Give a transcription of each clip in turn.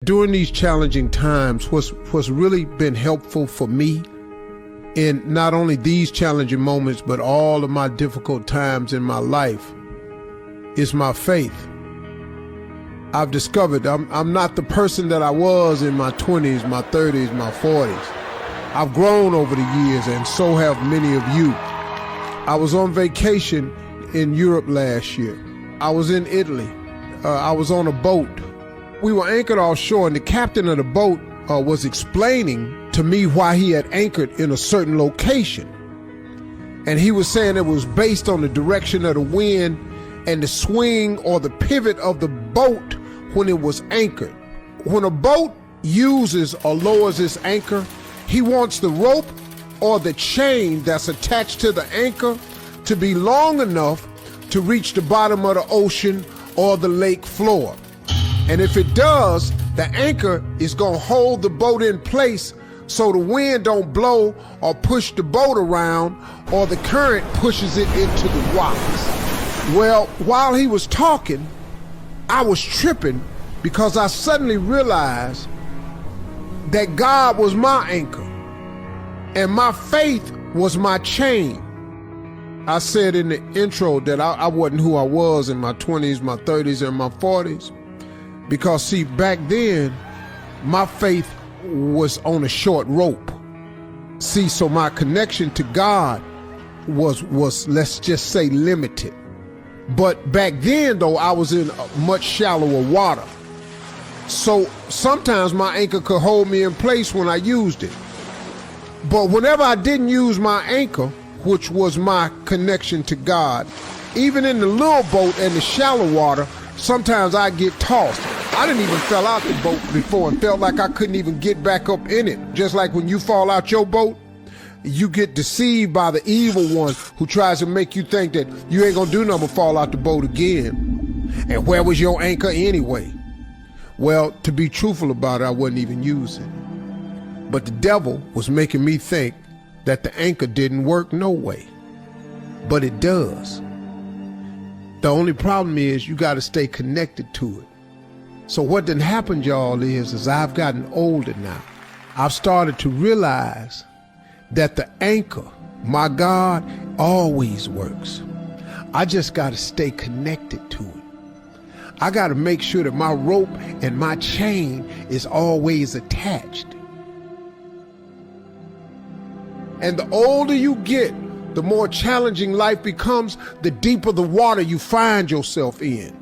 During these challenging times, what's really been helpful for me in not only these challenging moments, but all of my difficult times in my life is my faith. I've discovered I'm not the person that I was in my 20s, my 30s, my 40s. I've grown over the years, and so have many of you. I was on vacation in Europe last year. I was in Italy. I was on a boat. We were anchored offshore, and the captain of the boat was explaining to me why he had anchored in a certain location. And he was saying it was based on the direction of the wind and the swing or the pivot of the boat when it was anchored. When a boat uses or lowers its anchor, he wants the rope or the chain that's attached to the anchor to be long enough to reach the bottom of the ocean or the lake floor. And if it does, the anchor is gonna hold the boat in place so the wind don't blow or push the boat around, or the current pushes it into the rocks. Well, while he was talking, I was tripping because I suddenly realized that God was my anchor and my faith was my chain. I said in the intro that I wasn't who I was in my 20s, my 30s, and my 40s. Because see, back then, my faith was on a short rope. See, so my connection to God was let's just say limited. But back then though, I was in much shallower water. So sometimes my anchor could hold me in place when I used it. But whenever I didn't use my anchor, which was my connection to God, even in the little boat and the shallow water, sometimes I get tossed. I didn't even fell out the boat before and felt like I couldn't even get back up in it. Just like when you fall out your boat, you get deceived by the evil one who tries to make you think that you ain't gonna do nothing but fall out the boat again. And where was your anchor anyway? Well, to be truthful about it, I wasn't even using it. But the devil was making me think that the anchor didn't work no way. But it does. The only problem is you gotta stay connected to it. So what done happened, y'all, is as I've gotten older now, I've started to realize that the anchor, my God, always works. I just gotta stay connected to it. I gotta make sure that my rope and my chain is always attached. And the older you get, the more challenging life becomes, the deeper the water you find yourself in.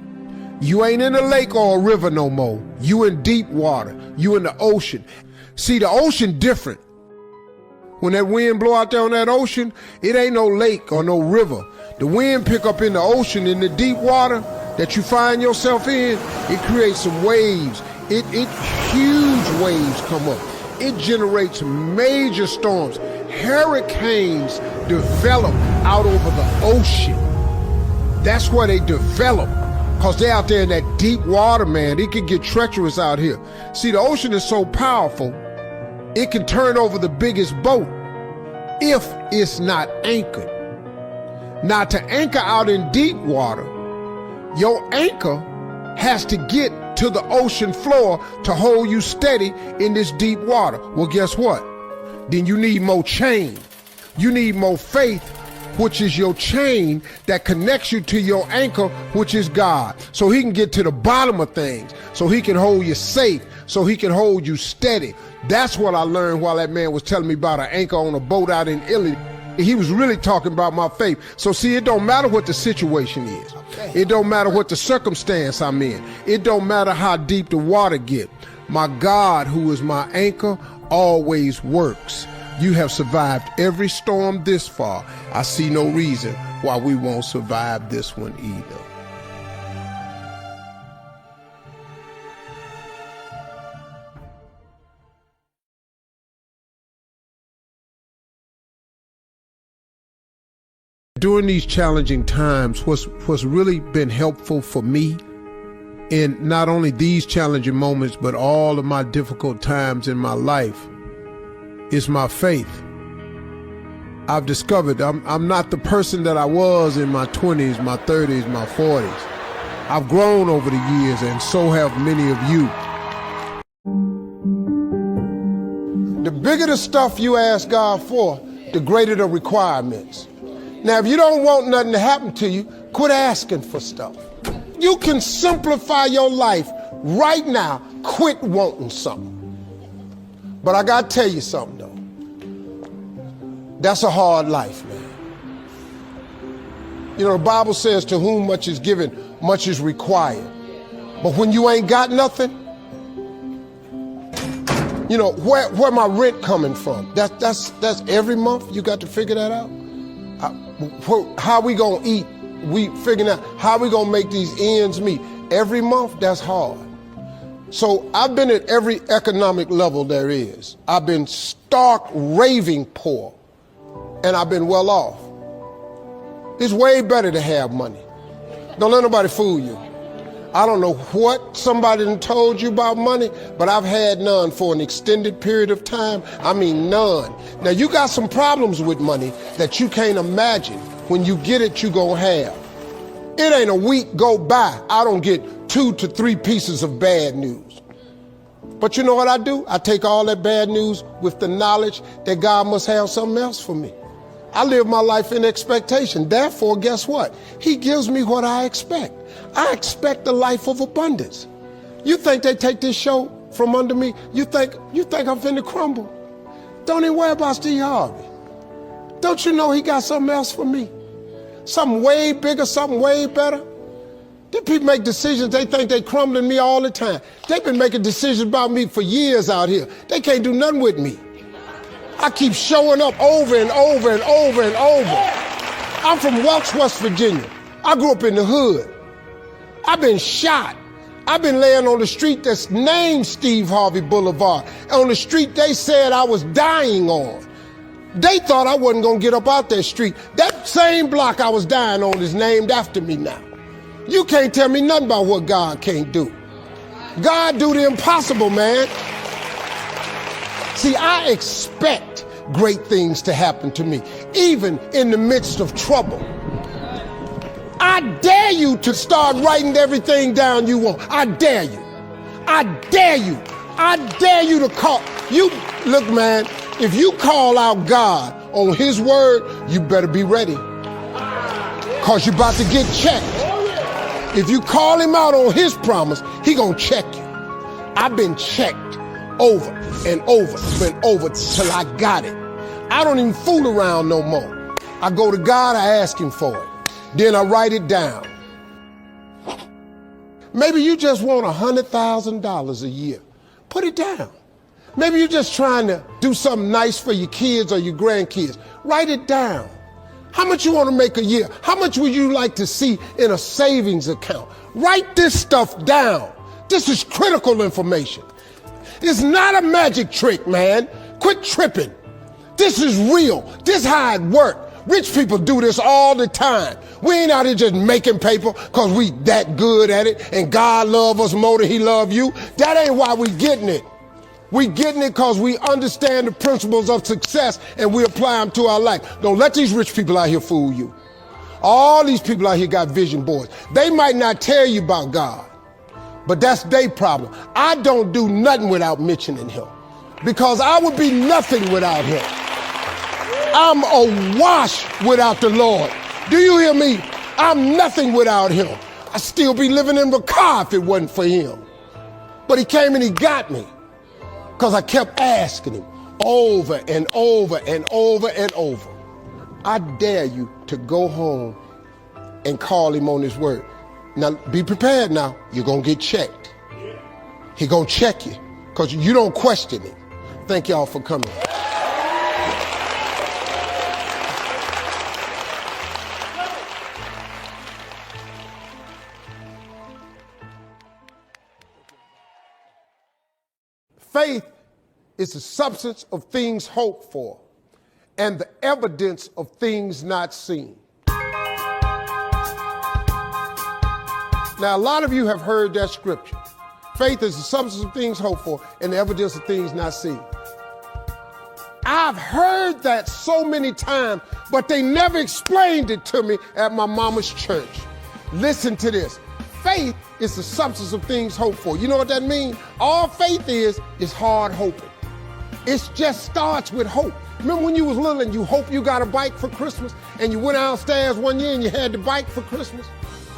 You ain't in a lake or a river no more. You in deep water. You in the ocean. See, the ocean different. When that wind blow out there on that ocean, it ain't no lake or no river. The wind pick up in the ocean, in the deep water that you find yourself in, it creates some waves. It huge waves come up. It generates major storms. Hurricanes develop out over the ocean. That's where they develop, because they're out there in that deep water, man. It can get treacherous out here. See, the ocean is so powerful, it can turn over the biggest boat if it's not anchored. Now, to anchor out in deep water, your anchor has to get to the ocean floor to hold you steady in this deep water. Well, guess what? Then you need more chain. You need more faith, which is your chain that connects you to your anchor, which is God. So he can get to the bottom of things, so he can hold you safe, so he can hold you steady. That's what I learned while that man was telling me about an anchor on a boat out in Italy. He was really talking about my faith. So see, it don't matter what the situation is. It don't matter what the circumstance I'm in. It don't matter how deep the water get. My God, who is my anchor, always works. You have survived every storm this far. I see no reason why we won't survive this one either. During these challenging times, what's really been helpful for me in not only these challenging moments, but all of my difficult times in my life is my faith. I've discovered I'm not the person that I was in my 20s, my 30s, my 40s. I've grown over the years, and so have many of you. The bigger the stuff you ask God for, the greater the requirements. Now, if you don't want nothing to happen to you, quit asking for stuff. You can simplify your life right now. Quit wanting something. But I got to tell you something, though. That's a hard life, man. You know, the Bible says, to whom much is given, much is required. But when you ain't got nothing, you know, where my rent coming from? That's every month. You got to figure that out. How we gonna eat? We figuring out how we gonna make these ends meet. Every month, that's hard. So I've been at every economic level there is. I've been stark raving poor, and I've been well off. It's way better to have money. Don't let nobody fool you. I don't know what somebody done told you about money, but I've had none for an extended period of time. I mean, none. Now, you got some problems with money that you can't imagine. When you get it, you gonna have. It ain't a week go by, I don't get 2 to 3 pieces of bad news. But you know what I do? I take all that bad news with the knowledge that God must have something else for me. I live my life in expectation. Therefore, guess what? He gives me what I expect. I expect a life of abundance. You think they take this show from under me? You think I'm finna crumble? Don't even worry about Steve Harvey. Don't you know he got something else for me? Something way bigger, something way better. These people make decisions, they think they crumbling me all the time. They've been making decisions about me for years out here. They can't do nothing with me. I keep showing up over and over and over and over. I'm from Welch, West Virginia. I grew up in the hood. I've been shot. I've been laying on the street that's named Steve Harvey Boulevard. On the street they said I was dying on. They thought I wasn't gonna get up out that street. That same block I was dying on is named after me now. You can't tell me nothing about what God can't do. God do the impossible, man. See, I expect great things to happen to me, even in the midst of trouble. I dare you to start writing everything down you want. I dare you. I dare you. I dare you to call. You, look, man, if you call out God on his word, you better be ready. Because you're about to get checked. If you call him out on his promise, he gonna check you. I've been checked over and over and over till I got it. I don't even fool around no more. I go to God, I ask him for it. Then I write it down. Maybe you just want $100,000 a year. Put it down. Maybe you're just trying to do something nice for your kids or your grandkids. Write it down. How much you want to make a year? How much would you like to see in a savings account? Write this stuff down. This is critical information. It's not a magic trick, man. Quit tripping. This is real. This is how it works. Rich people do this all the time. We ain't out here just making paper because we that good at it and God love us more than he love you. That ain't why we getting it. We getting it because we understand the principles of success and we apply them to our life. Don't let these rich people out here fool you. All these people out here got vision boards. They might not tell you about God, but that's their problem. I don't do nothing without mentioning him because I would be nothing without him. I'm awash without the Lord. Do you hear me? I'm nothing without him. I'd still be living in a car if it wasn't for him. But he came and he got me because I kept asking him over and over and over and over. I dare you to go home and call him on his word. Now, be prepared now. You're going to get checked. He's going to check you because you don't question him. Thank y'all for coming. Faith is the substance of things hoped for and the evidence of things not seen. Now, a lot of you have heard that scripture. Faith is the substance of things hoped for and the evidence of things not seen. I've heard that so many times, but they never explained it to me at my mama's church. Listen to this. Faith is the substance of things hoped for. You know what that means? All faith is hard hoping. It just starts with hope. Remember when you was little and you hope you got a bike for Christmas and you went downstairs one year and you had the bike for Christmas?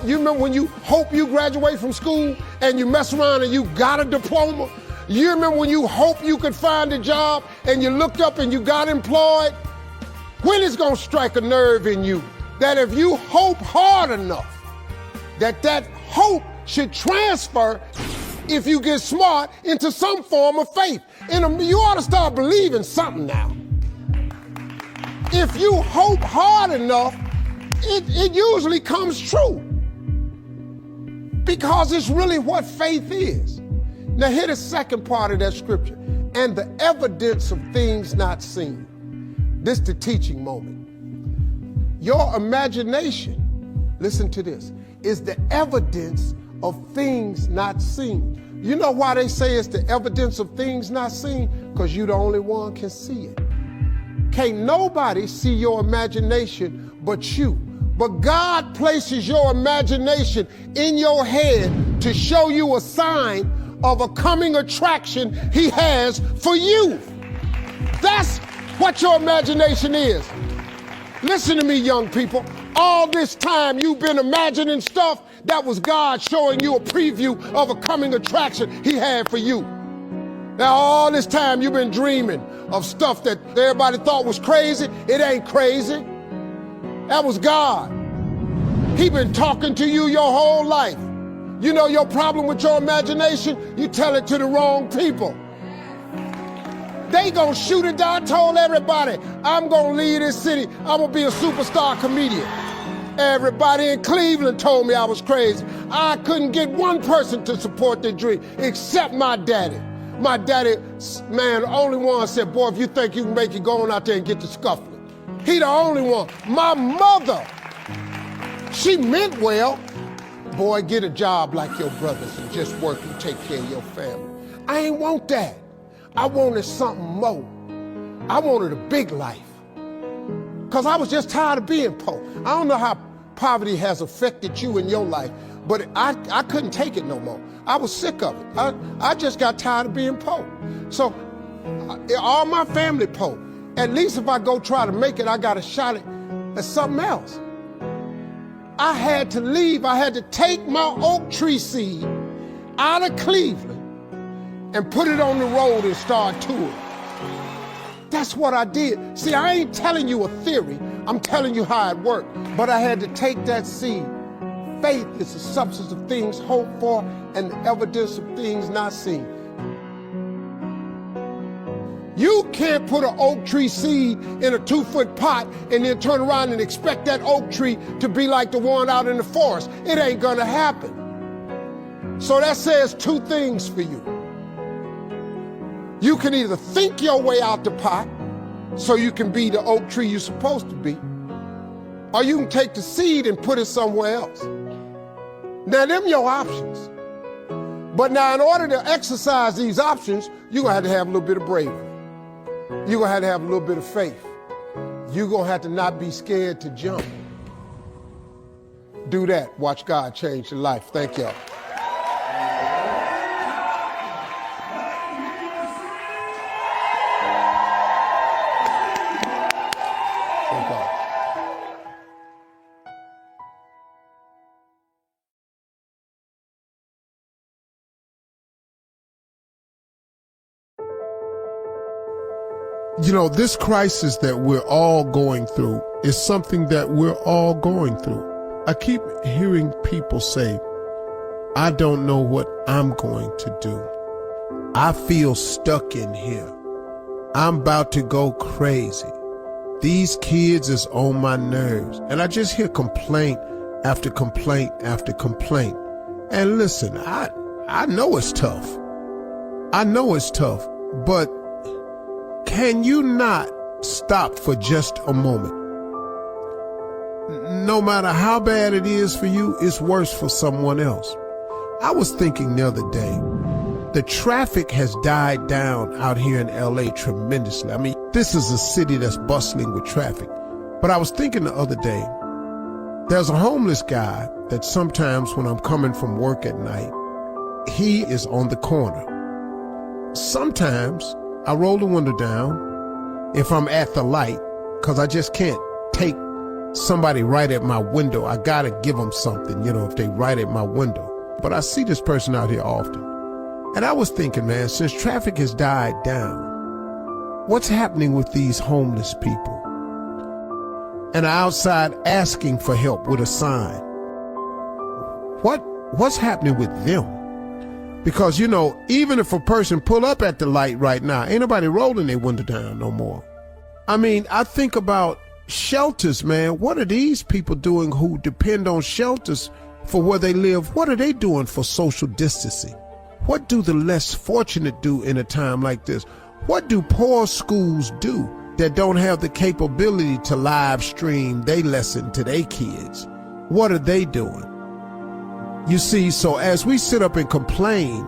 You remember when you hope you graduate from school and you mess around and you got a diploma? You remember when you hope you could find a job and you looked up and you got employed? When it's gonna strike a nerve in you that if you hope hard enough, that hope should transfer, if you get smart, into some form of faith. And you ought to start believing something now. If you hope hard enough, it usually comes true. Because it's really what faith is. Now hear the second part of that scripture. And the evidence of things not seen. This is the teaching moment. Your imagination, listen to this, is the evidence of things not seen. You know why they say it's the evidence of things not seen? Because you're the only one can see it. Can't nobody see your imagination but you. But God places your imagination in your head to show you a sign of a coming attraction He has for you. That's what your imagination is. Listen to me, young people. All this time you've been imagining stuff, that was God showing you a preview of a coming attraction He had for you. Now all this time you've been dreaming of stuff that everybody thought was crazy. It ain't crazy. That was God. He been talking to you your whole life. You know your problem with your imagination? You tell it to the wrong people. They gonna shoot it down. I told everybody, I'm gonna leave this city. I'm gonna be a superstar comedian. Everybody in Cleveland told me I was crazy. I couldn't get one person to support their dream except my daddy. My daddy, man, the only one said, boy, if you think you can make it, go on out there and get the scuffling. He the only one. My mother, she meant well. Boy, get a job like your brothers and just work and take care of your family. I ain't want that. I wanted something more. I wanted a big life. Because I was just tired of being poor. I don't know how poverty has affected you in your life, but I couldn't take it no more. I was sick of it. I just got tired of being poor. So all my family poor. At least if I go try to make it, I got a shot at something else. I had to leave. I had to take my oak tree seed out of Cleveland and put it on the road and start touring. That's what I did. See, I ain't telling you a theory. I'm telling you how it worked. But I had to take that seed. Faith is the substance of things hoped for and the evidence of things not seen. You can't put an oak tree seed in a 2-foot pot and then turn around and expect that oak tree to be like the one out in the forest. It ain't gonna happen. So that says two things for you. You can either think your way out the pot so you can be the oak tree you're supposed to be, or you can take the seed and put it somewhere else. Now, them your options. But now, in order to exercise these options, you're gonna have to have a little bit of bravery. You're gonna have to have a little bit of faith. You're gonna have to not be scared to jump. Do that. Watch God change your life. Thank y'all. You know, this crisis that we're all going through is something that we're all going through. I keep hearing people say, I don't know what I'm going to do. I feel stuck in here. I'm about to go crazy. These kids is on my nerves. And I just hear complaint after complaint after complaint. And listen, I know it's tough. I know it's tough, but can you not stop for just a moment? No matter how bad it is for you, it's worse for someone else. I was thinking the other day, the traffic has died down out here in LA tremendously. I mean, this is a city that's bustling with traffic. But I was thinking the other day, there's a homeless guy that sometimes when I'm coming from work at night, he is on the corner. Sometimes I roll the window down if I'm at the light, because I just can't take somebody right at my window. I gotta give them something, if they right at my window. But I see this person out here often. And I was thinking, man, since traffic has died down, what's happening with these homeless people? And outside asking for help with a sign. What's happening with them? Because, even if a person pull up at the light right now, ain't nobody rolling their window down no more. I mean, I think about shelters, man. What are these people doing who depend on shelters for where they live? What are they doing for social distancing? What do the less fortunate do in a time like this? What do poor schools do that don't have the capability to live stream their lesson to their kids? What are they doing? You see, so as we sit up and complain,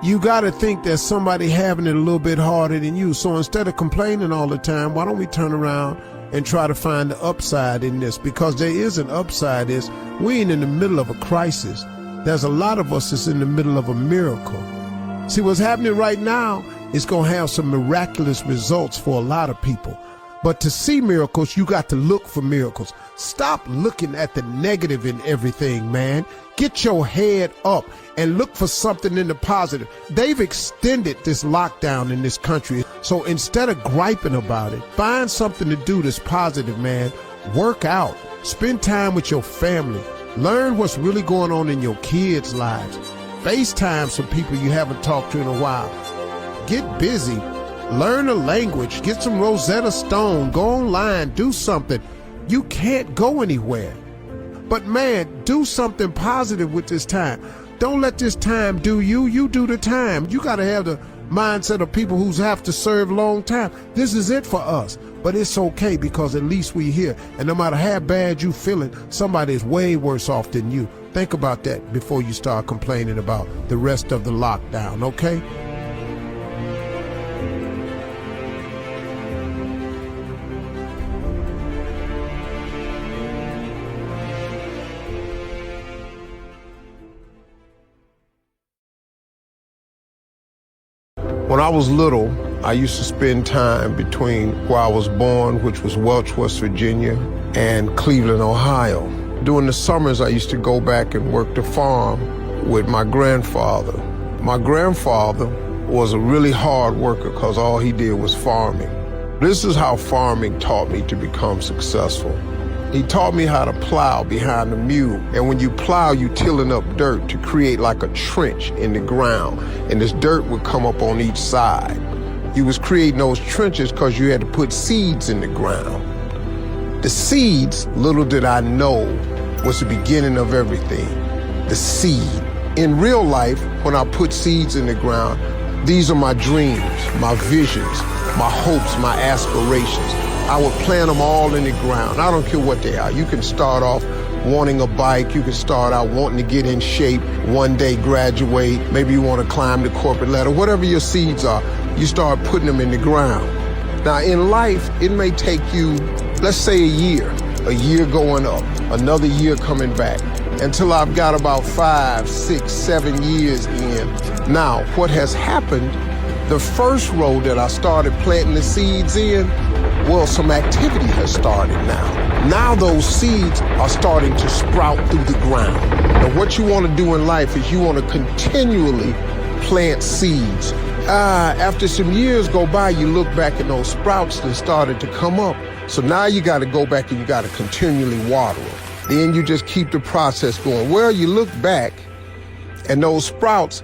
you got to think there's somebody having it a little bit harder than you. So instead of complaining all the time, why don't we turn around and try to find the upside in this? Because there is an upside. We ain't in the middle of a crisis. There's a lot of us that's in the middle of a miracle. See, what's happening right now is going to have some miraculous results for a lot of people. But to see miracles, you got to look for miracles. Stop looking at the negative in everything, man. Get your head up and look for something in the positive. They've extended this lockdown in this country. So instead of griping about it, find something to do that's positive, man. Work out. Spend time with your family. Learn what's really going on in your kids' lives. FaceTime some people you haven't talked to in a while. Get busy. Learn a language. Get some Rosetta Stone. Go online. Do something. You can't go anywhere. But man, do something positive with this time. Don't let this time do you. You do the time. You got to have the mindset of people who have to serve long time. This is it for us. But it's okay because at least we here. And no matter how bad you feeling, somebody is way worse off than you. Think about that before you start complaining about the rest of the lockdown, okay? When I was little, I used to spend time between where I was born, which was Welch, West Virginia, and Cleveland, Ohio. During the summers, I used to go back and work the farm with my grandfather. My grandfather was a really hard worker because all he did was farming. This is how farming taught me to become successful. He taught me how to plow behind the mule. And when you plow, you tilling up dirt to create like a trench in the ground. And this dirt would come up on each side. You was creating those trenches because you had to put seeds in the ground. The seeds, little did I know, was the beginning of everything. The seed. In real life, when I put seeds in the ground, these are my dreams, my visions, my hopes, my aspirations. I would plant them all in the ground. I don't care what they are. You can start off wanting a bike. You can start out wanting to get in shape, one day graduate. Maybe you want to climb the corporate ladder. Whatever your seeds are, you start putting them in the ground. Now, in life, it may take you, let's say a year going up, another year coming back, until I've got about 5, 6, 7 years in. Now, what has happened, the first row that I started planting the seeds in, well, some activity has started now. Now those seeds are starting to sprout through the ground. And what you want to do in life is you want to continually plant seeds. After some years go by, you look back and those sprouts that started to come up. So now you got to go back and you got to continually water them. Then you just keep the process going. Well, you look back and those sprouts,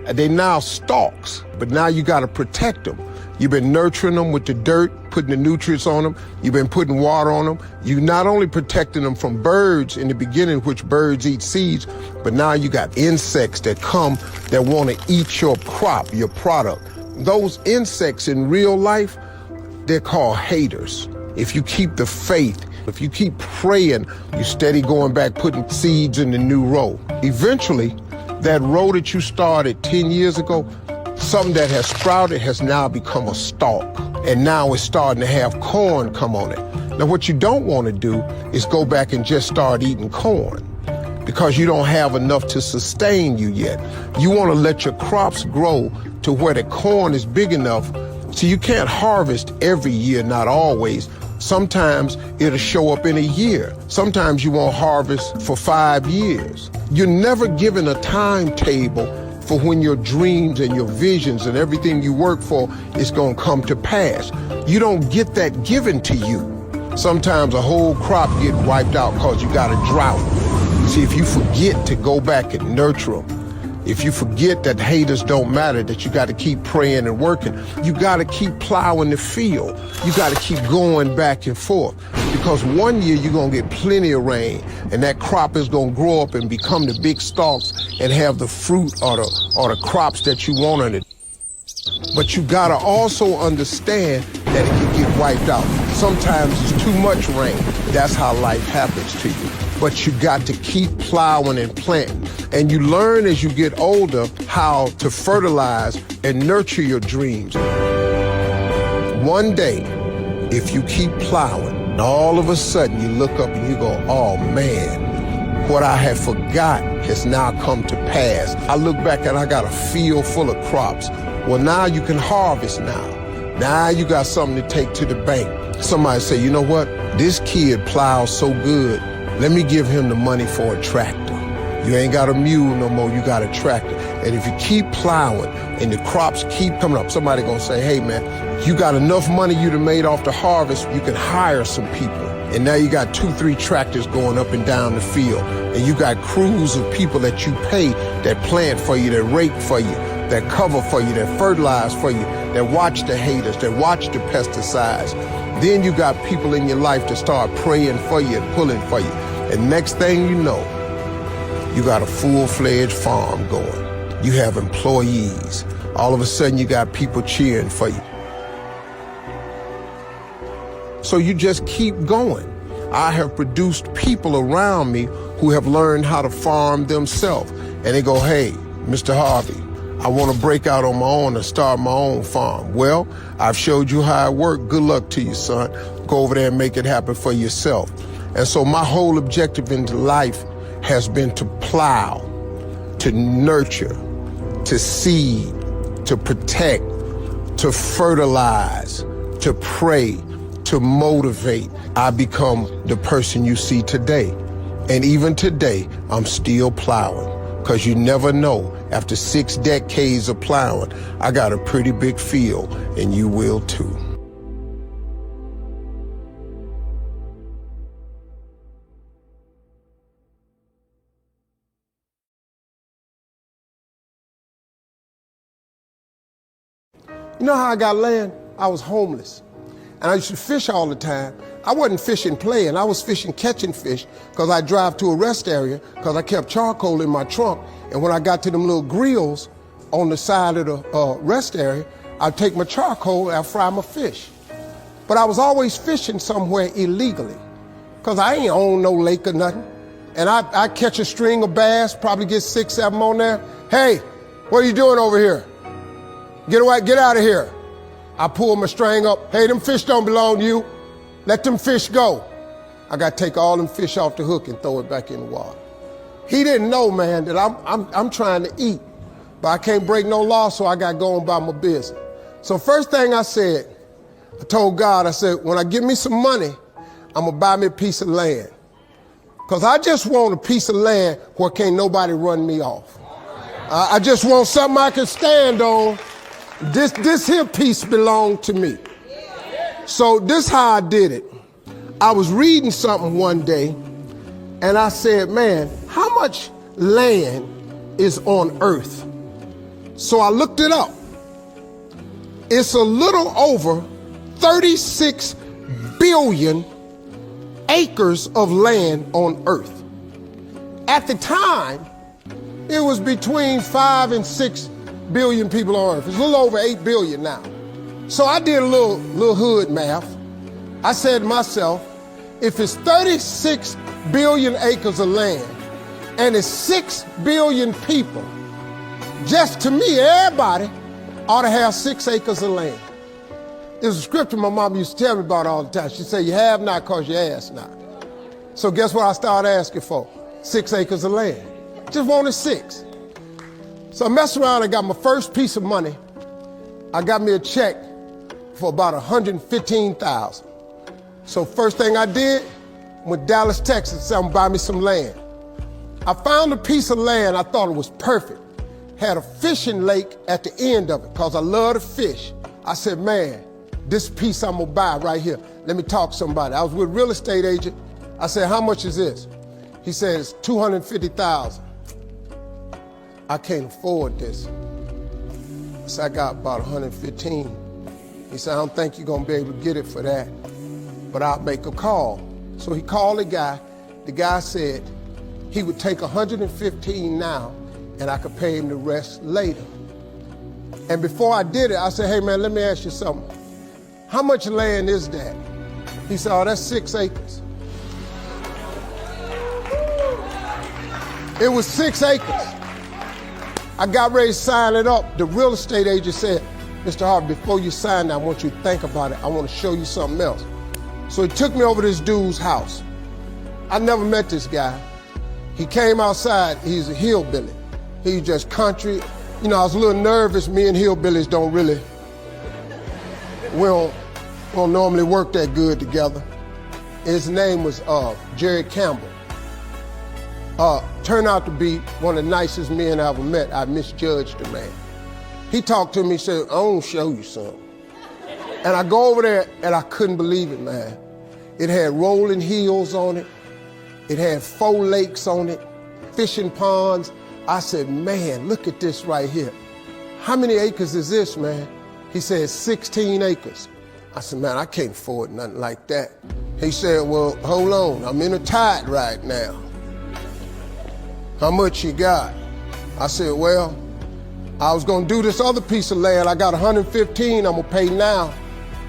they now stalks, but now you got to protect them. You've been nurturing them with the dirt, putting the nutrients on them. You've been putting water on them. You not only protecting them from birds in the beginning, which birds eat seeds, but now you got insects that come that want to eat your crop, your product. Those insects in real life, they're called haters. If you keep the faith, if you keep praying, you steady going back, putting seeds in the new row. Eventually, that row that you started 10 years ago, something that has sprouted has now become a stalk. And now it's starting to have corn come on it. Now, what you don't want to do is go back and just start eating corn. because you don't have enough to sustain you yet. You want to let your crops grow to where the corn is big enough so you can't harvest every year, not always. Sometimes it'll show up in a year. Sometimes you won't harvest for 5 years. You're never given a timetable for when your dreams and your visions and everything you work for is going to come to pass. You don't get that given to you. Sometimes a whole crop get wiped out because you got a drought. See, if you forget to go back and nurture them, if you forget that haters don't matter, that you got to keep praying and working, you got to keep plowing the field. You got to keep going back and forth, because one year you're going to get plenty of rain and that crop is going to grow up and become the big stalks and have the fruit or the crops that you want on it. But you got to also understand that it can get wiped out. Sometimes it's too much rain. That's how life happens to you. But you got to keep plowing and planting. And you learn as you get older how to fertilize and nurture your dreams. One day, if you keep plowing, all of a sudden you look up and you go, oh man, what I had forgot has now come to pass. I look back and I got a field full of crops. Well, now you can harvest now. Now you got something to take to the bank. Somebody say, you know what? This kid plows so good. Let me give him the money for a tractor. You ain't got a mule no more, you got a tractor. And if you keep plowing and the crops keep coming up, somebody gonna say, hey man, you got enough money you done made off the harvest, you can hire some people. And now you got 2-3 tractors going up and down the field. And you got crews of people that you pay that plant for you, that rake for you, that cover for you, that fertilize for you, that watch the haters, that watch the pesticides. Then you got people in your life to start praying for you and pulling for you. And next thing you know, you got a full-fledged farm going. You have employees. All of a sudden you got people cheering for you. So you just keep going. I have produced people around me who have learned how to farm themselves. And they go, hey, Mr. Harvey, I want to break out on my own and start my own farm. Well, I've showed you how it works. Good luck to you, son. Go over there and make it happen for yourself. And so my whole objective in life has been to plow, to nurture, to seed, to protect, to fertilize, to pray, to motivate. I become the person you see today. And even today, I'm still plowing, because you never know. After 6 decades of plowing, I got a pretty big field, and you will too. You know how I got land? I was homeless. And I used to fish all the time. I wasn't fishing playing, I was fishing catching fish, because I drive to a rest area because I kept charcoal in my trunk. And when I got to them little grills on the side of the rest area, I'd take my charcoal and I'd fry my fish. But I was always fishing somewhere illegally, because I ain't own no lake or nothing. And I catch a string of bass, probably get 6, 7 on there. Hey, what are you doing over here? Get away, get out of here. I pull my string up. Hey, them fish don't belong to you. Let them fish go. I got to take all them fish off the hook and throw it back in the water. He didn't know, man, that I'm trying to eat, but I can't break no law, so I got to go on about my business. So first thing I said, I told God, I said, when I get me some money, I'm going to buy me a piece of land. Because I just want a piece of land where can't nobody run me off. I just want something I can stand on. This here piece belonged to me. So this how I did it. I was reading something one day, and I said, man, how much land is on earth? So I looked it up. It's a little over 36 billion acres of land on earth. At the time, it was between 5 and 6 billion people on earth. It's a little over 8 billion now. So I did a little hood math. I said to myself, if it's 36 billion acres of land and it's 6 billion people, just to me, everybody ought to have 6 acres of land. There's a scripture my mom used to tell me about all the time. She said, you have not because you ask not. So guess what I started asking for? 6 acres of land. Just wanted 6. So I messed around and got my first piece of money. I got me a check for about $115,000. So first thing I did, went to Dallas, Texas, said I'm gonna buy me some land. I found a piece of land, I thought it was perfect. Had a fishing lake at the end of it, because I love to fish. I said, man, this piece I'm gonna buy right here. Let me talk to somebody. I was with a real estate agent. I said, how much is this? He says, $250,000. I can't afford this. I said, I got about 115. He said, I don't think you're gonna be able to get it for that, but I'll make a call. So he called the guy. The guy said he would take 115 now, and I could pay him the rest later. And before I did it, I said, hey man, let me ask you something. How much land is that? He said, oh, that's 6 acres. It was 6 acres. I got ready to sign it up. The real estate agent said, Mr. Harvey, before you sign it, I want you to think about it. I want to show you something else. So he took me over to this dude's house. I never met this guy. He came outside, he's a hillbilly. He's just country. You know, I was a little nervous. Me and hillbillies don't really, we don't normally work that good together. His name was Jerry Campbell. Turned out to be one of the nicest men I ever met. I misjudged the man. He talked to me, he said, I want to show you something. And I go over there and I couldn't believe it, man. It had rolling hills on it. It had 4 lakes on it, fishing ponds. I said, man, look at this right here. How many acres is this, man? He said, 16 acres. I said, man, I can't afford nothing like that. He said, well, hold on, I'm in a tide right now. How much you got? I said, well, I was gonna do this other piece of land. I got 115 I'm gonna pay now.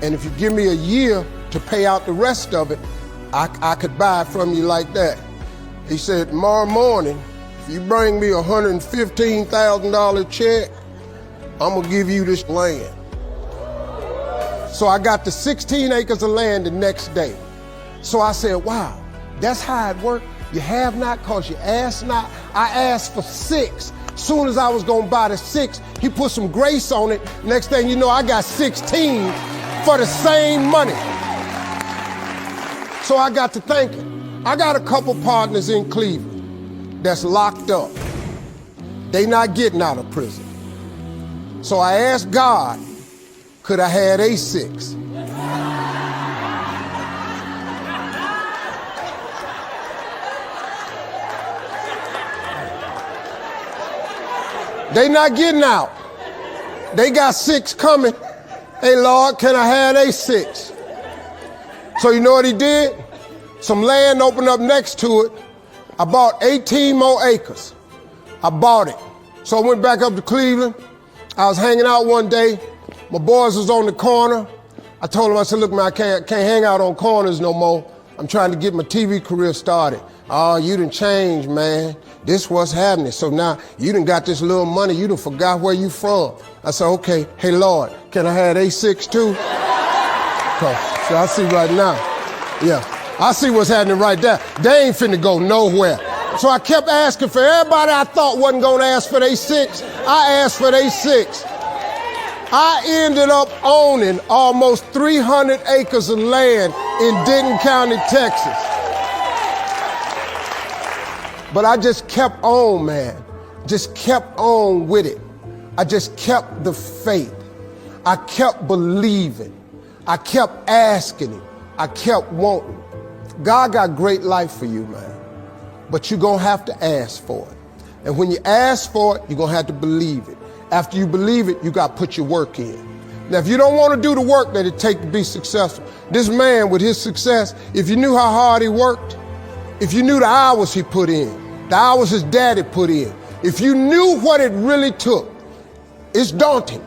And if you give me a year to pay out the rest of it, I could buy it from you like that. He said, tomorrow morning, if you bring me a $115,000 check, I'm gonna give you this land. So I got the 16 acres of land the next day. So I said, wow, that's how it worked. You have not because you ask not. I asked for 6. Soon as I was gonna buy the 6, he put some grace on it. Next thing you know, I got 16 for the same money. So I got to thinking, I got a couple partners in Cleveland that's locked up. They not getting out of prison. So I asked God, could I have a 6? They not getting out. They got 6 coming. Hey, Lord, can I have a 6? So you know what he did? Some land opened up next to it. I bought 18 more acres. I bought it. So I went back up to Cleveland. I was hanging out one day. My boys was on the corner. I told them, I said, look, man, I can't hang out on corners no more. I'm trying to get my TV career started. Oh, you done changed, man. This what's happening. So now you done got this little money. You done forgot where you from. I said, okay, hey, Lord, can I have A6 too? So I see right now. Yeah, I see what's happening right there. They ain't finna go nowhere. So I kept asking for everybody I thought wasn't gonna ask for their 6. I asked for their 6. I ended up owning almost 300 acres of land in Denton County, Texas. But I just kept on, man. Just kept on with it. I just kept the faith. I kept believing. I kept asking him. I kept wanting. God got great life for you, man. But you're gonna have to ask for it. And when you ask for it, you're gonna have to believe it. After you believe it, you gotta put your work in. Now, if you don't wanna do the work that it takes to be successful, this man with his success, if you knew how hard he worked, if you knew the hours he put in, the hours his daddy put in, if you knew what it really took, it's daunting.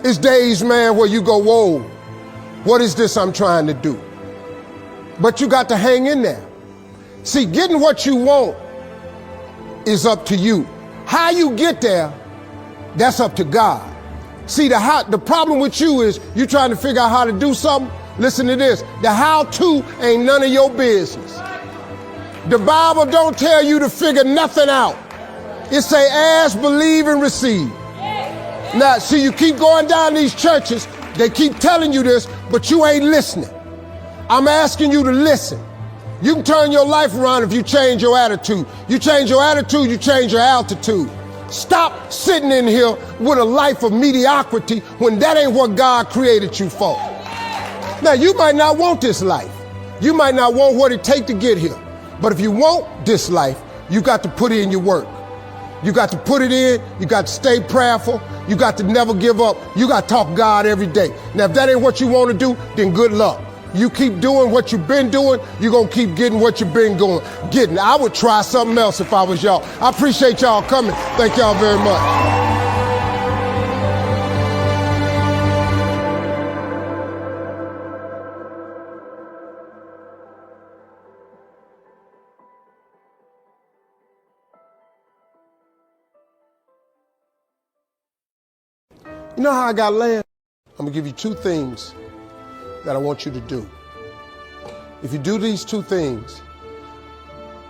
It's days, man, where you go, whoa, what is this I'm trying to do? But you got to hang in there. See, getting what you want is up to you. How you get there, that's up to God. See, the problem with you is you trying to figure out how to do something. Listen to this. The how-to ain't none of your business. The Bible don't tell you to figure nothing out. It say ask, believe, and receive. Now, see, you keep going down these churches, they keep telling you this, but you ain't listening. I'm asking you to listen. You can turn your life around if you change your attitude. You change your attitude, you change your altitude. Stop sitting in here with a life of mediocrity when that ain't what God created you for. Now, you might not want this life. You might not want what it takes to get here. But if you want this life, you got to put in your work. You got to put it in. You got to stay prayerful. You got to never give up. You got to talk God every day. Now, if that ain't what you want to do, then good luck. You keep doing what you've been doing, you're going to keep getting what you've been getting. I would try something else if I was y'all. I appreciate y'all coming. Thank y'all very much. You know how I got land? I'm going to give you two things that I want you to do. If you do these two things,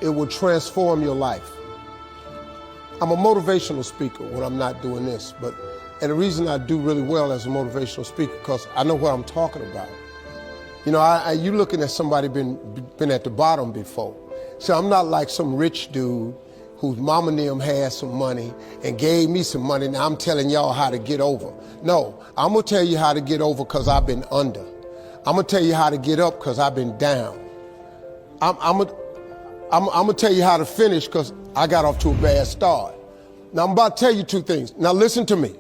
it will transform your life. I'm a motivational speaker when I'm not doing this, and the reason I do really well as a motivational speaker because I know what I'm talking about. You know, you looking at somebody been at the bottom before. So I'm not like some rich dude whose mama and them had some money and gave me some money. Now I'm telling y'all how to get over. No, I'm gonna tell you how to get over because I've been under. I'm gonna tell you how to get up because I've been down. I'm gonna tell you how to finish because I got off to a bad start. Now I'm about to tell you two things. Now listen to me.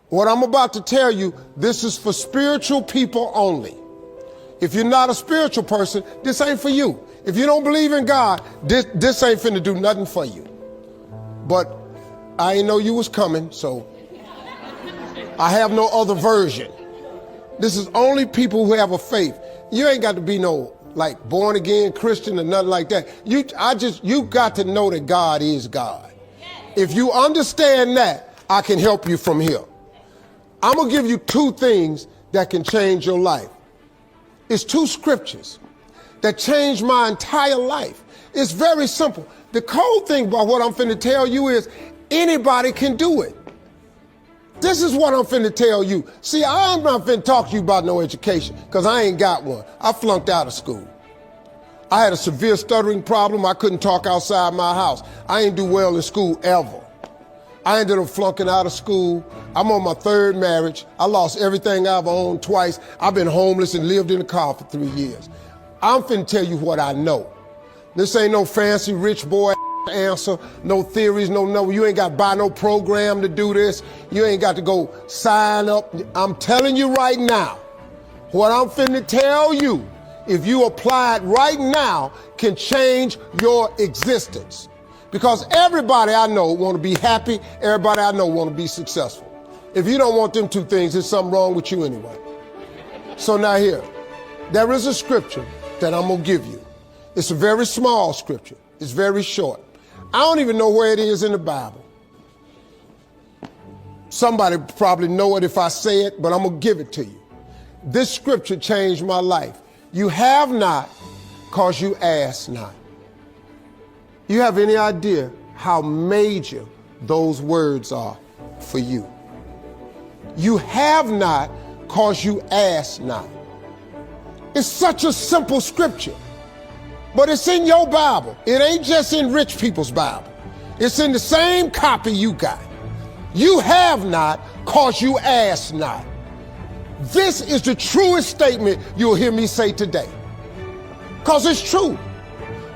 What I'm about to tell you, this is for spiritual people only. If you're not a spiritual person, this ain't for you. If you don't believe in God, this ain't finna do nothing for you. But I ain't know you was coming, so I have no other version. This is only people who have a faith. You ain't got to be no like born again Christian or nothing like that. You got to know that God is God. If you understand that, I can help you from here. I'm gonna give you two things that can change your life. It's two scriptures that changed my entire life. It's very simple. The cold thing about what I'm finna tell you is anybody can do it. This is what I'm finna tell you. See, I'm not finna talk to you about no education because I ain't got one. I flunked out of school. I had a severe stuttering problem. I couldn't talk outside my house. I ain't do well in school ever. I ended up flunking out of school. I'm on my third marriage. I lost everything I've owned twice. I've been homeless and lived in a car for 3 years. I'm finna tell you what I know. This ain't no fancy rich boy answer, no theories, no, you ain't got to buy no program to do this. You ain't got to go sign up. I'm telling you right now, what I'm finna tell you, if you apply it right now, can change your existence. Because everybody I know want to be happy, everybody I know want to be successful. If you don't want them two things, there's something wrong with you anyway. So now here, there is a scripture that I'm gonna give you. It's a very small scripture. It's very short. I don't even know where it is in the Bible. Somebody probably know it if I say it, but I'm gonna give it to you. This scripture changed my life. You have not because you ask not. You have any idea how major those words are for you? You have not because you ask not. It's such a simple scripture. But it's in your Bible. It ain't just in rich people's Bible. It's in the same copy you got. You have not because you ask not. This is the truest statement you'll hear me say today. Because it's true.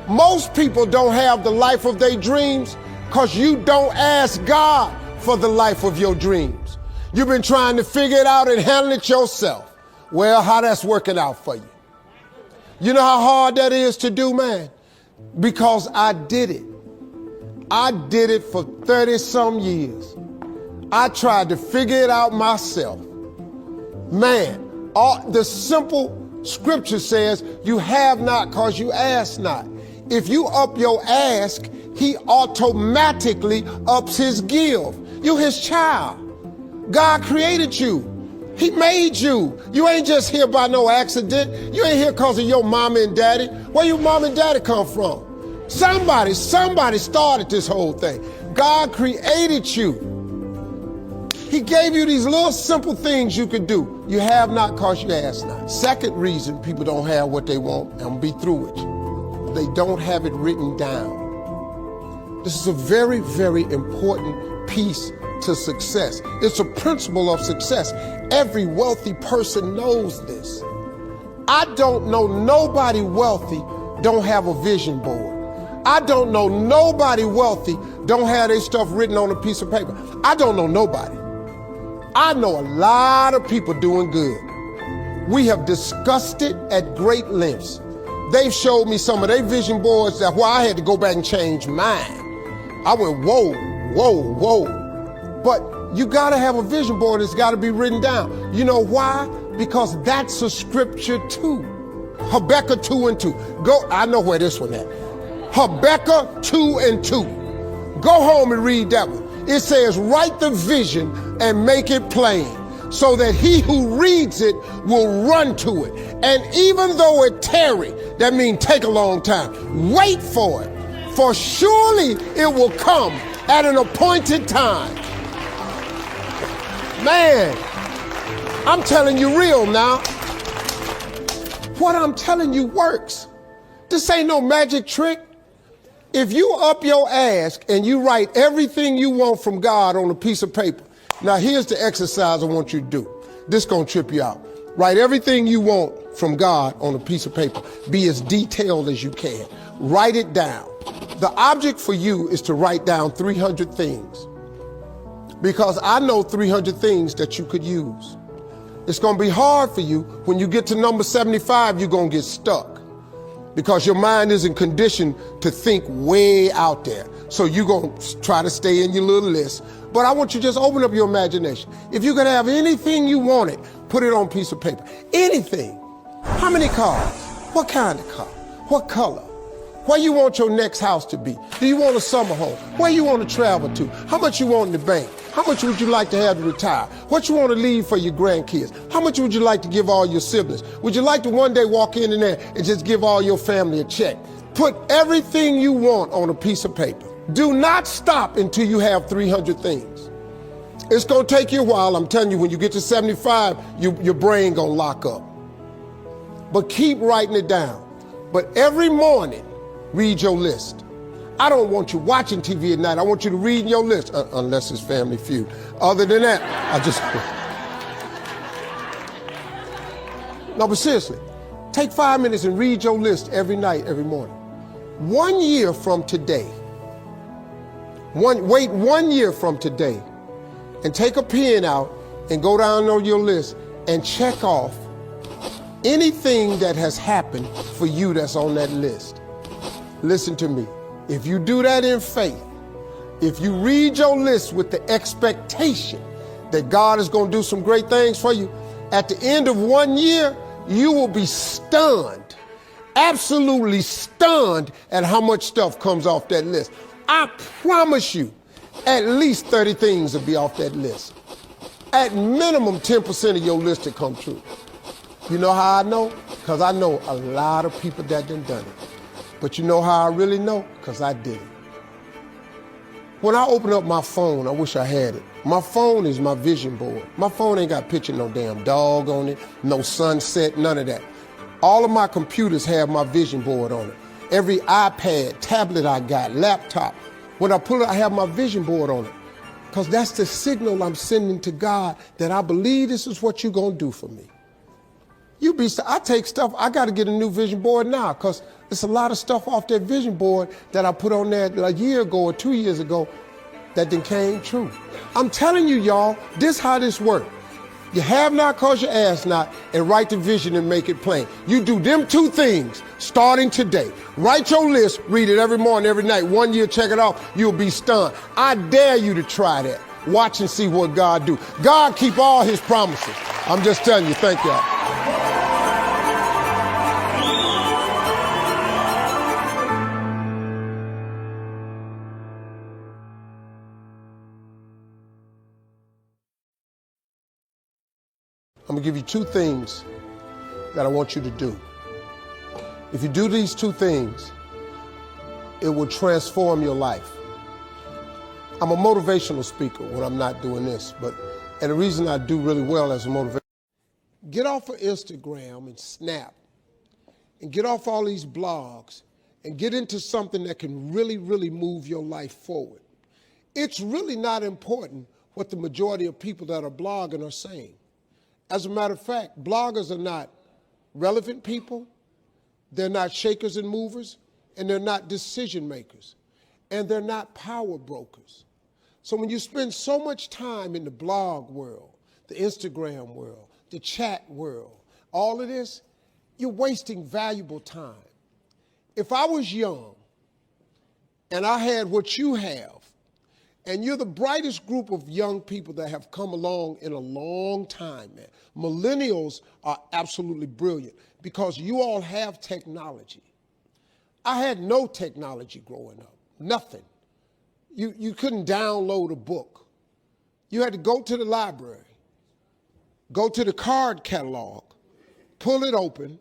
Most people don't have the life of their dreams because you don't ask God for the life of your dreams. You've been trying to figure it out and handle it yourself. Well, how that's working out for you? You know how hard that is to do, man? Because I did it. I did it for 30-some years. I tried to figure it out myself. Man, the simple scripture says, you have not because you ask not. If you up your ask, he automatically ups his give. You his child. God created you. He made you. You ain't just here by no accident. You ain't here because of your mama and daddy. Where your mom and daddy come from? Somebody started this whole thing. God created you. He gave you these little simple things you could do. You have not because you ask not. Second reason people don't have what they want, and I'm gonna be through with you. They don't have it written down. This is a very, very important piece to success. It's a principle of success. Every wealthy person knows this. I don't know nobody wealthy don't have a vision board. I don't know nobody wealthy don't have their stuff written on a piece of paper. I don't know nobody. I know a lot of people doing good. We have discussed it at great lengths. They've showed me some of their vision boards that why I had to go back and change mine. I went, whoa, whoa, whoa. But you gotta have a vision board, it's gotta be written down. You know why? Because that's a scripture too. Habakkuk 2:2. Go, I know where this one at. Habakkuk 2:2. Go home and read that one. It says, write the vision and make it plain so that he who reads it will run to it. And even though it tarry, that means take a long time, wait for it, for surely it will come at an appointed time. Man, I'm telling you real now. What I'm telling you works. This ain't no magic trick. If you up your ass and you write everything you want from God on a piece of paper, now here's the exercise I want you to do. This gonna trip you out. Write everything you want from God on a piece of paper. Be as detailed as you can. Write it down. The object for you is to write down 300 things. Because I know 300 things that you could use. It's gonna be hard for you. When you get to number 75, you're gonna get stuck. Because your mind isn't conditioned to think way out there. So you're going to try to stay in your little list. But I want you to just open up your imagination. If you could have anything you wanted, put it on a piece of paper. Anything. How many cars? What kind of car? What color? Where you want your next house to be? Do you want a summer home? Where you want to travel to? How much you want in the bank? How much would you like to have to retire? What you want to leave for your grandkids? How much would you like to give all your siblings? Would you like to one day walk in there and just give all your family a check? Put everything you want on a piece of paper. Do not stop until you have 300 things. It's going to take you a while. I'm telling you, when you get to 75, your brain going to lock up. But keep writing it down. But every morning, read your list. I don't want you watching TV at night. I want you to read your list, unless it's Family Feud. Other than that, No, but seriously, take 5 minutes and read your list every night, every morning. 1 year from today, wait 1 year from today, and take a pen out and go down on your list and check off anything that has happened for you that's on that list. Listen to me. If you do that in faith, if you read your list with the expectation that God is going to do some great things for you, at the end of 1 year, you will be stunned, absolutely stunned at how much stuff comes off that list. I promise you, at least 30 things will be off that list. At minimum, 10% of your list will come true. You know how I know? Because I know a lot of people that done it. But you know how I really know? Because I did it. When I open up my phone, I wish I had it. My phone is my vision board. My phone ain't got a picture, no damn dog on it, no sunset, none of that. All of my computers have my vision board on it. Every iPad, tablet I got, laptop, when I pull it, I have my vision board on it. Because that's the signal I'm sending to God that I believe this is what you're going to do for me. I take stuff, I got to get a new vision board now because there's a lot of stuff off that vision board that I put on there a year ago or 2 years ago that then came true. I'm telling you, y'all, this how this works. You have not because you ask not, and write the vision and make it plain. You do them two things starting today. Write your list, read it every morning, every night. 1 year, check it off, you'll be stunned. I dare you to try that. Watch and see what God do. God keep all his promises. I'm just telling you, thank y'all. I'm gonna give you two things that I want you to do. If you do these two things, it will transform your life. I'm a motivational speaker when I'm not doing this, and the reason I do really well as a motivational, get off of Instagram and Snap and get off all these blogs and get into something that can really, really move your life forward. It's really not important what the majority of people that are blogging are saying. As a matter of fact, bloggers are not relevant people, they're not shakers and movers, and they're not decision makers, and they're not power brokers. So when you spend so much time in the blog world, the Instagram world, the chat world, all of this, you're wasting valuable time. If I was young and I had what you have, and you're the brightest group of young people that have come along in a long time, man. Millennials are absolutely brilliant because you all have technology. I had no technology growing up, nothing. You couldn't download a book. You had to go to the library, go to the card catalog, pull it open,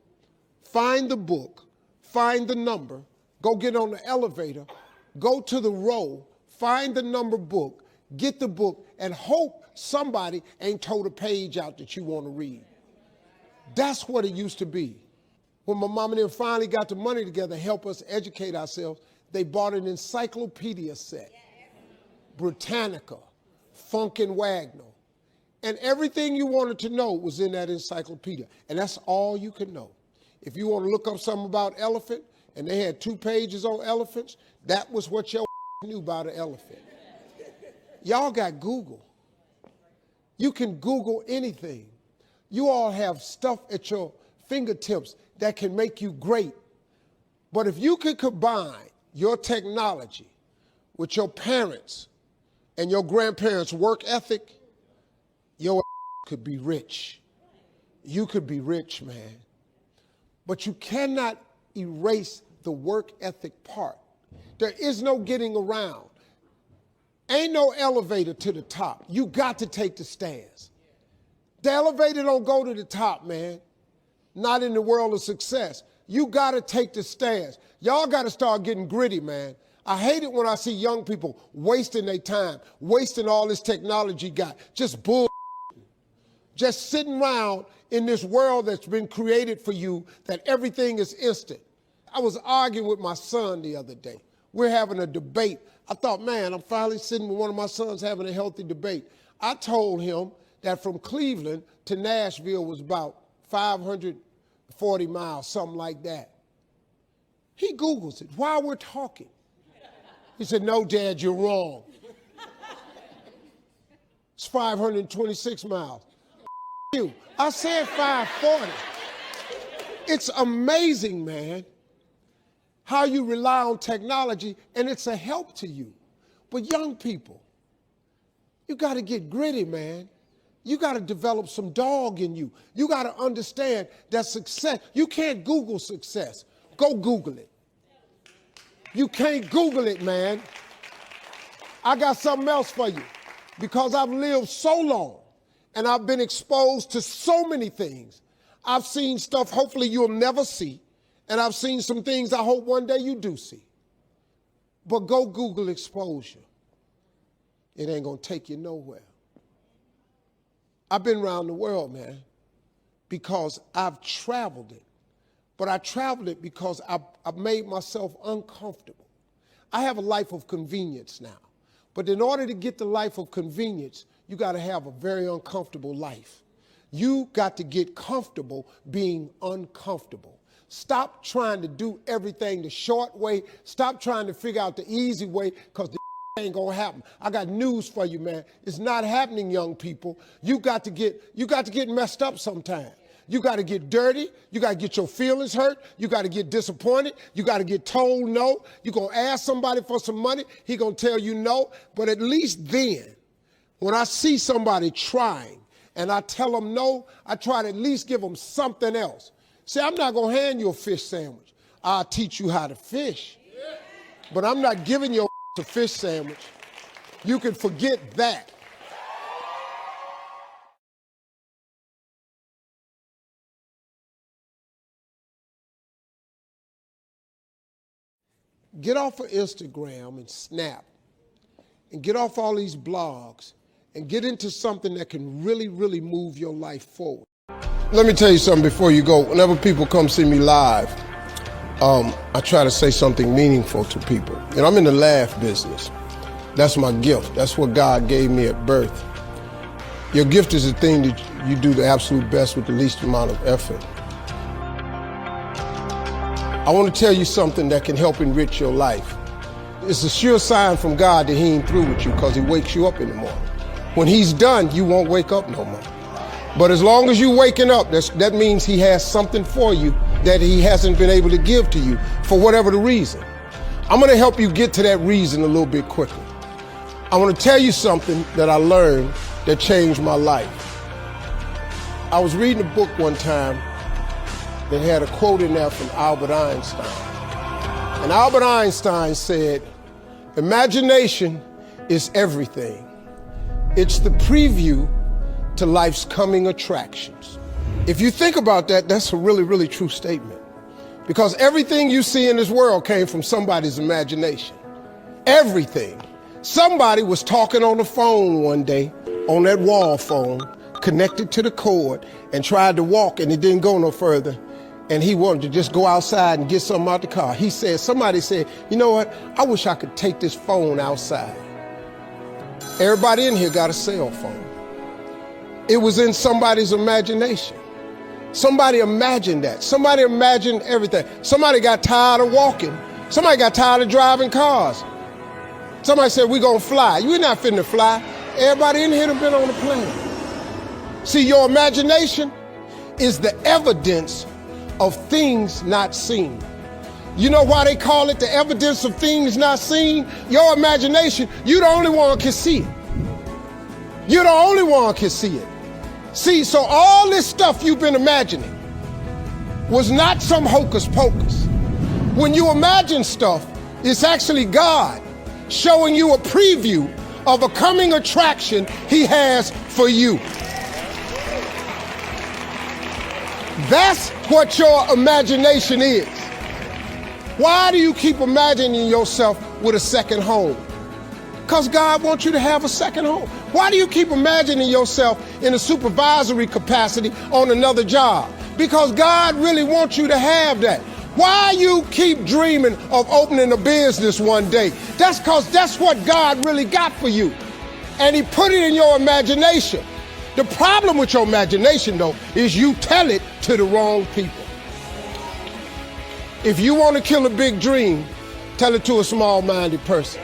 find the book, find the number, go get on the elevator, go to the row, find the number book, get the book, and hope somebody ain't told a page out that you want to read. That's what it used to be. When my mom and them finally got the money together to help us educate ourselves, they bought an encyclopedia set, Britannica, Funkin' Wagnall, and everything you wanted to know was in that encyclopedia, and that's all you could know. If you want to look up something about elephant, and they had 2 pages on elephants, that was what your knew about an elephant. Y'all got Google. You can Google anything. You all have stuff at your fingertips that can make you great. But if you could combine your technology with your parents and your grandparents' work ethic, your could be rich. You could be rich, man. But you cannot erase the work ethic part. There is no getting around. Ain't no elevator to the top. You got to take the stairs. The elevator don't go to the top, man. Not in the world of success. You got to take the stairs. Y'all got to start getting gritty, man. I hate it when I see young people wasting their time, wasting all this technology got, just bull, just sitting around in this world that's been created for you that everything is instant. I was arguing with my son the other day. We're having a debate. I thought, man, I'm finally sitting with one of my sons having a healthy debate. I told him that from Cleveland to Nashville was about 540 miles, something like that. He Googles it while we're talking. He said, no, Dad, you're wrong. It's 526 miles. You. I said 540. It's amazing, man, how you rely on technology and it's a help to you. But young people, you got to get gritty, man. You got to develop some dog in you. You got to understand that success, you can't Google success. Go Google it. You can't Google it, man. I got something else for you. Because I've lived so long and I've been exposed to so many things. I've seen stuff hopefully you'll never see. And I've seen some things I hope one day you do see. But go Google exposure. It ain't going to take you nowhere. I've been around the world, man, because I've traveled it. But I traveled it because I've made myself uncomfortable. I have a life of convenience now. But in order to get the life of convenience, you got to have a very uncomfortable life. You got to get comfortable being uncomfortable. Stop trying to do everything the short way. Stop trying to figure out the easy way because the ain't gonna happen. I got news for you, man. It's not happening, young people. You got to get messed up sometime. You got to get dirty. You got to get your feelings hurt. You got to get disappointed. You got to get told no. You're going to ask somebody for some money. He going to tell you no. But at least then, when I see somebody trying and I tell them no, I try to at least give them something else. See, I'm not going to hand you a fish sandwich. I'll teach you how to fish. But I'm not giving you a fish sandwich. You can forget that. get off of Instagram and Snap and get off all these blogs and get into something that can really, really move your life forward. Let me tell you something before you go. Whenever people come see me live, I try to say something meaningful to people. And I'm in the laugh business. That's my gift. That's what God gave me at birth. Your gift is the thing that you do the absolute best with the least amount of effort. I want to tell you something that can help enrich your life. It's a sure sign from God that he ain't through with you because he wakes you up in the morning. When he's done, you won't wake up no more. But as long as you're waking up, that means he has something for you that he hasn't been able to give to you for whatever the reason. I'm going to help you get to that reason a little bit quicker. I want to tell you something that I learned that changed my life. I was reading a book one time that had a quote in there from Albert Einstein. And Albert Einstein said, "Imagination is everything. It's the preview to life's coming attractions." If you think about that, that's a really, really true statement. Because everything you see in this world came from somebody's imagination. Everything. Somebody was talking on the phone one day, on that wall phone, connected to the cord, and tried to walk, and it didn't go no further. And he wanted to just go outside and get something out the car. Somebody said, "You know what? I wish I could take this phone outside." Everybody in here got a cell phone. It was in somebody's imagination. Somebody imagined that. Somebody imagined everything. Somebody got tired of walking. Somebody got tired of driving cars. Somebody said, "We're going to fly." You're not finna fly. Everybody in here have been on the plane. See, your imagination is the evidence of things not seen. You know why they call it the evidence of things not seen? Your imagination, you the only one can see it. You're the only one can see it. See, so all this stuff you've been imagining was not some hocus pocus. When you imagine stuff, it's actually God showing you a preview of a coming attraction he has for you. That's what your imagination is. Why do you keep imagining yourself with a second home? Because God wants you to have a second home. Why do you keep imagining yourself in a supervisory capacity on another job? Because God really wants you to have that. Why you keep dreaming of opening a business one day? That's because that's what God really got for you. And he put it in your imagination. The problem with your imagination, though, is you tell it to the wrong people. If you want to kill a big dream, tell it to a small-minded person.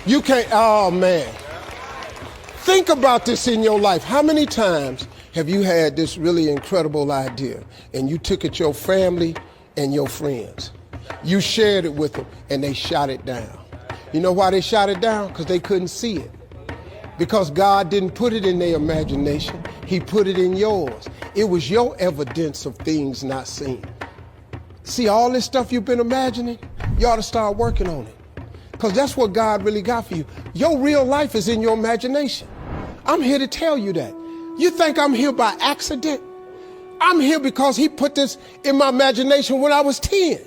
You can't, oh man. Think about this in your life. How many times have you had this really incredible idea and you took it to your family and your friends? You shared it with them and they shot it down. You know why they shot it down? Because they couldn't see it. Because God didn't put it in their imagination. He put it in yours. It was your evidence of things not seen. See, all this stuff you've been imagining, you ought to start working on it. Because that's what God really got for you. Your real life is in your imagination. I'm here to tell you that. You think I'm here by accident? I'm here because he put this in my imagination when I was 10.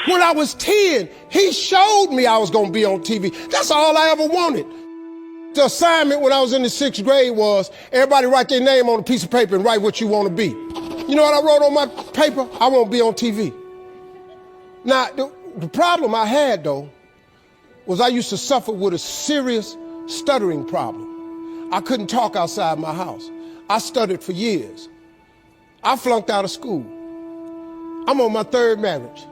When I was 10, he showed me I was going to be on TV. That's all I ever wanted. The assignment when I was in the 6th grade was everybody write their name on a piece of paper and write what you want to be. You know what I wrote on my paper? I want to be on TV. Now, the problem I had, though, was I used to suffer with a serious stuttering problem. I couldn't talk outside my house. I stuttered for years. I flunked out of school. I'm on my 3rd marriage.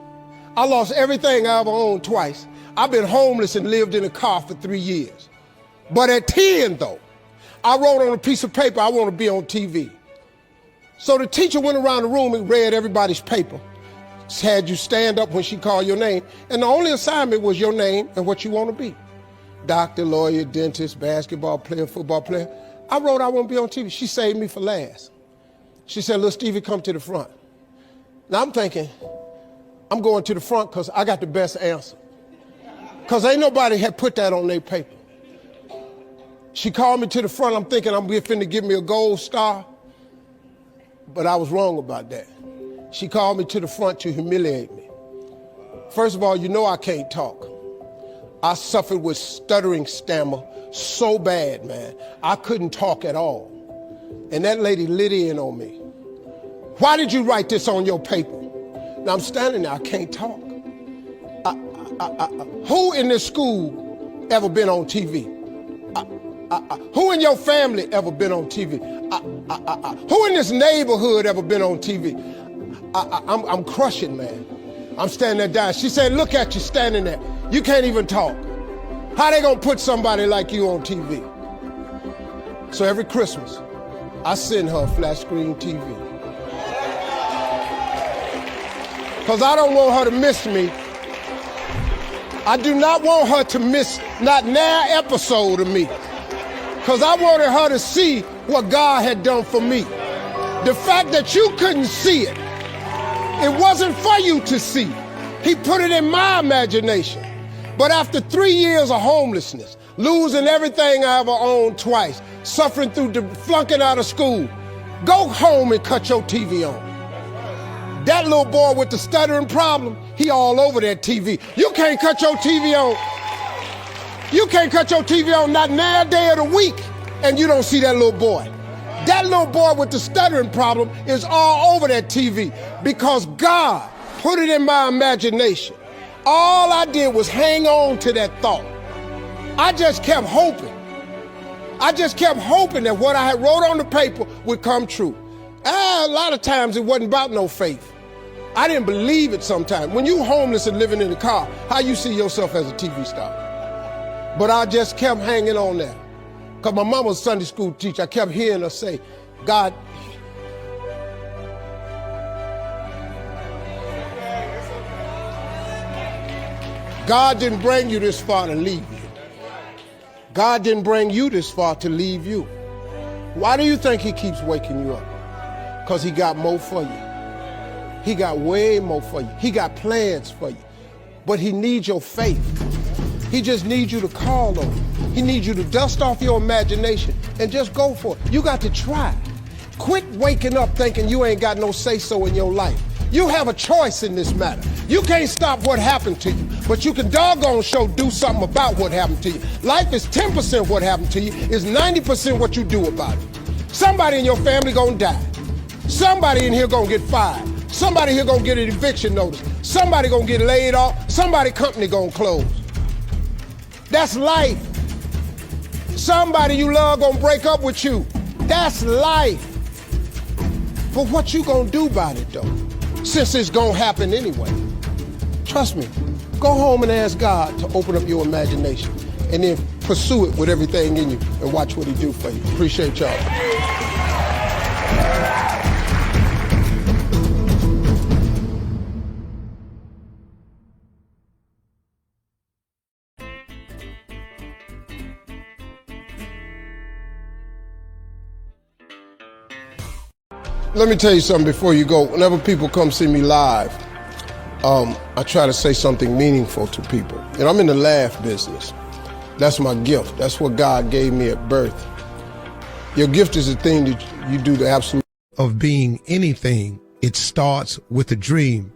I lost everything I ever owned twice. I've been homeless and lived in a car for 3 years. But at 10, though, I wrote on a piece of paper, I want to be on TV. So the teacher went around the room and read everybody's paper. Had you stand up when she called your name. And the only assignment was your name and what you want to be. Doctor, lawyer, dentist, basketball player, football player. I wrote I want to be on TV. She saved me for last. She said, "Little Stevie, come to the front." Now I'm thinking, I'm going to the front because I got the best answer. Because ain't nobody had put that on their paper. She called me to the front. I'm thinking I'm finna give me a gold star. But I was wrong about that. She called me to the front to humiliate me. First of all, you know I can't talk. I suffered with stuttering stammer so bad, man. I couldn't talk at all. And that lady lit in on me. Why did you write this on your paper? Now I'm standing there, I can't talk. Who in this school ever been on TV? Who in your family ever been on TV? Who in this neighborhood ever been on TV? I'm crushing, man. I'm standing there dying. She said, look at you standing there. You can't even talk. How they gonna put somebody like you on TV? So every Christmas, I send her a flat screen TV. Because I don't want her to miss me. I do not want her to miss not an episode of me. Because I wanted her to see what God had done for me. The fact that you couldn't see it, it wasn't for you to see. He put it in my imagination. But after 3 years of homelessness, losing everything I ever owned twice, suffering through flunking out of school, go home and cut your TV on. That little boy with the stuttering problem, he all over that TV. You can't cut your TV on. You can't cut your TV on not a day of the week and you don't see that little boy. That little boy with the stuttering problem is all over that TV because God put it in my imagination. All I did was hang on to that thought. I just kept hoping. I just kept hoping that what I had wrote on the paper would come true. A lot of times it wasn't about no faith. I didn't believe it sometimes. When you homeless and living in a car, how you see yourself as a TV star? But I just kept hanging on there. Because my mama was a Sunday school teacher. I kept hearing her say, God, God didn't bring you this far to leave you. God didn't bring you this far to leave you. Why do you think he keeps waking you up? Because he got more for you. He got way more for you. He got plans for you. But he needs your faith. He just needs you to call on him. He needs you to dust off your imagination and just go for it. You got to try. Quit waking up thinking you ain't got no say-so in your life. You have a choice in this matter. You can't stop what happened to you, but you can doggone sure do something about what happened to you. Life is 10% what happened to you, is 90% what you do about it. Somebody in your family gonna die. Somebody in here gonna get fired. Somebody here gonna get an eviction notice. Somebody gonna get laid off. Somebody company gonna close. That's life. Somebody you love gonna break up with you. That's life. But what you gonna do about it though? Since it's gonna happen anyway. Trust me, go home and ask God to open up your imagination and then pursue it with everything in you and watch what he do for you. Appreciate y'all. Let me tell you something before you go. Whenever people come see me live, I try to say something meaningful to people. And I'm in the laugh business. That's my gift. That's what God gave me at birth. Your gift is the thing that you do the absolute of being anything. It starts with a dream.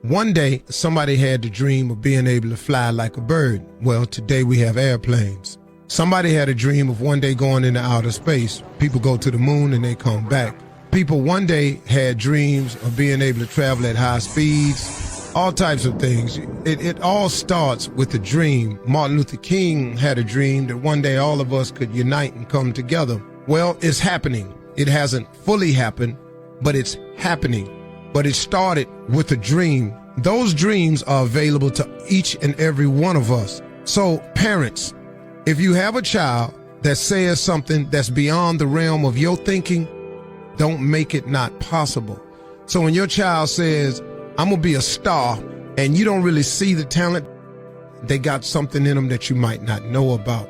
One day, somebody had the dream of being able to fly like a bird. Well, today we have airplanes. Somebody had a dream of one day going into outer space. People go to the moon and they come back. People one day had dreams of being able to travel at high speeds, all types of things. It all starts with a dream. Martin Luther King had a dream that one day all of us could unite and come together. Well, it's happening. It hasn't fully happened, but it's happening. But it started with a dream. Those dreams are available to each and every one of us. So parents, if you have a child that says something that's beyond the realm of your thinking, don't make it not possible. So when your child says, I'm gonna be a star, and you don't really see the talent, they got something in them that you might not know about.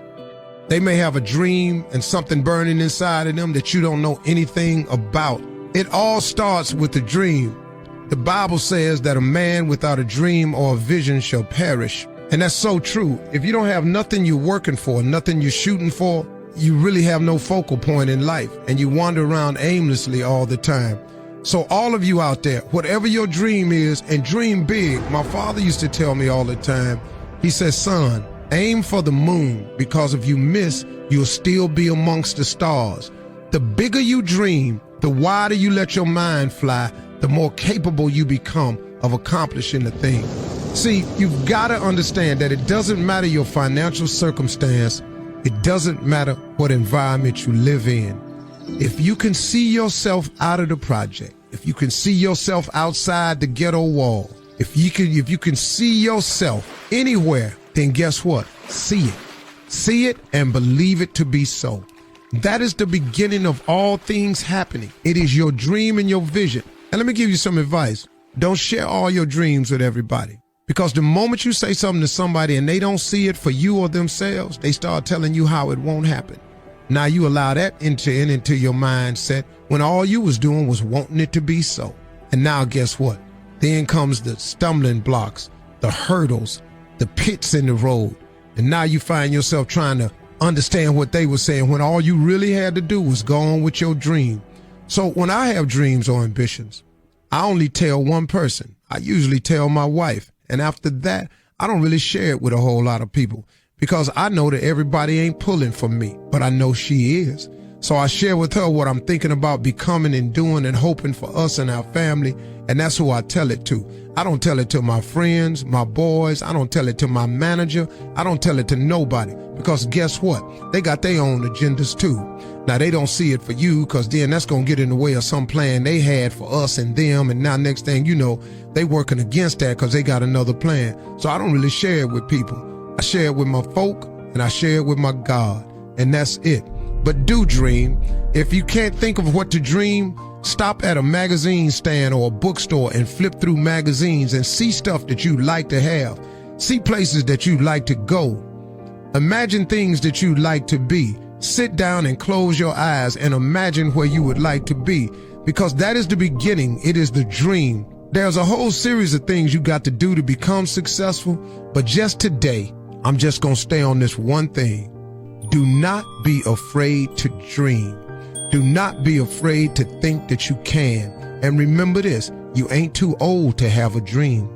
They may have a dream and something burning inside of them that you don't know anything about. It all starts with a dream. The Bible says that a man without a dream or a vision shall perish. And that's so true. If you don't have nothing you're working for, nothing you're shooting for, you really have no focal point in life, and you wander around aimlessly all the time. So all of you out there, whatever your dream is, and dream big. My father used to tell me all the time, he says, son, aim for the moon, because if you miss, you'll still be amongst the stars. The bigger you dream, the wider you let your mind fly, the more capable you become of accomplishing the thing. See, you've got to understand that it doesn't matter your financial circumstance. It doesn't matter what environment you live in. If you can see yourself out of the project, if you can see yourself outside the ghetto wall, if you can see yourself anywhere, then guess what? See it. See it and believe it to be so. That is the beginning of all things happening. It is your dream and your vision. And let me give you some advice. Don't share all your dreams with everybody. Because the moment you say something to somebody and they don't see it for you or themselves, they start telling you how it won't happen. Now you allow that into your mindset when all you was doing was wanting it to be so. And now guess what? Then comes the stumbling blocks, the hurdles, the pits in the road. And now you find yourself trying to understand what they were saying when all you really had to do was go on with your dream. So when I have dreams or ambitions, I only tell one person. I usually tell my wife. And after that, I don't really share it with a whole lot of people because I know that everybody ain't pulling for me, but I know she is. So I share with her what I'm thinking about becoming and doing and hoping for us and our family. And that's who I tell it to. I don't tell it to my friends, my boys. I don't tell it to my manager. I don't tell it to nobody because guess what? They got their own agendas too. Now they don't see it for you because then that's going to get in the way of some plan they had for us and them. And now next thing you know, they working against that because they got another plan. So I don't really share it with people. I share it with my folk and I share it with my God. And that's it. But do dream. If you can't think of what to dream, stop at a magazine stand or a bookstore and flip through magazines and see stuff that you'd like to have. See places that you'd like to go. Imagine things that you'd like to be. Sit down and close your eyes and imagine where you would like to be, because that is the beginning. It is the dream. There's a whole series of things you got to do to become successful, but just today, I'm just going to stay on this one thing. Do not be afraid to dream. Do not be afraid to think that you can. And remember this, you ain't too old to have a dream.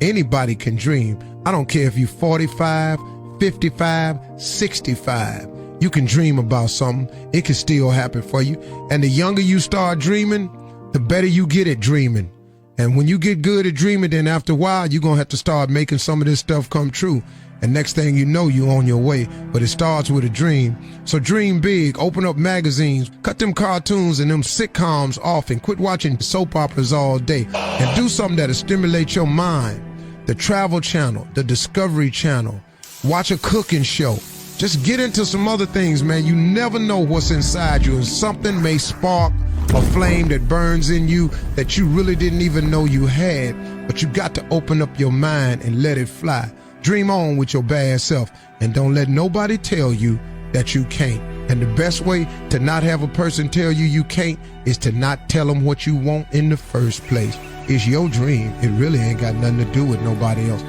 Anybody can dream. I don't care if you're 45, 55, 65. You can dream about something. It can still happen for you. And the younger you start dreaming, the better you get at dreaming. And when you get good at dreaming, then after a while, you're going to have to start making some of this stuff come true. And next thing you know, you're on your way. But it starts with a dream. So dream big, open up magazines, cut them cartoons and them sitcoms off and quit watching soap operas all day. And do something that'll stimulate your mind. The Travel Channel, the Discovery Channel. Watch a cooking show. Just get into some other things, man. You never know what's inside you, and something may spark a flame that burns in you that you really didn't even know you had, but you got to open up your mind and let it fly. Dream on with your bad self, and don't let nobody tell you that you can't. And the best way to not have a person tell you you can't is to not tell them what you want in the first place. It's your dream. It really ain't got nothing to do with nobody else.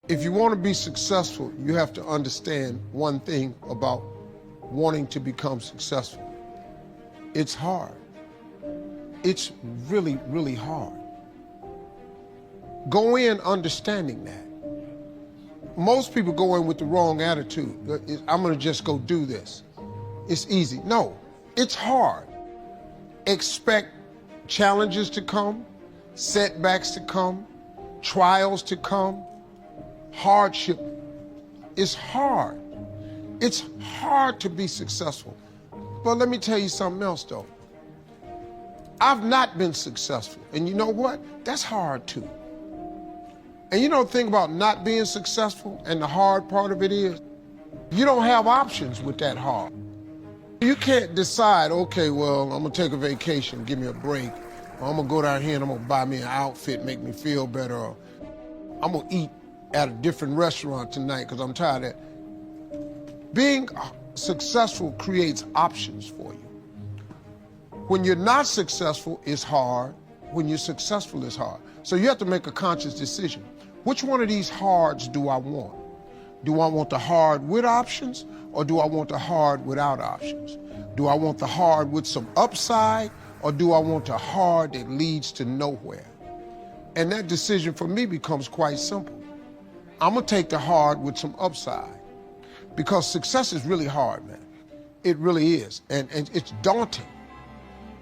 If you want to be successful, you have to understand one thing about wanting to become successful. It's hard. It's really, really hard. Go in understanding that. Most people go in with the wrong attitude. I'm going to just go do this. It's easy. No, it's hard. Expect challenges to come, setbacks to come, trials to come. Hardship is hard. It's hard to be successful. But let me tell you something else though. I've not been successful. And you know what? That's hard too. And you know the thing about not being successful and the hard part of it is, you don't have options with that hard. You can't decide, okay, well, I'm gonna take a vacation, give me a break. Or I'm gonna go down here and I'm gonna buy me an outfit, make me feel better. Or I'm gonna eat at a different restaurant tonight because I'm tired of it. Being successful creates options for you. When you're not successful, it's hard. When you're successful, it's hard. So you have to make a conscious decision. Which one of these hards do I want? Do I want the hard with options, or do I want the hard without options? Do I want the hard with some upside, or do I want the hard that leads to nowhere? And that decision for me becomes quite simple. I'm gonna take the hard with some upside, because success is really hard, man. It really is, and it's daunting.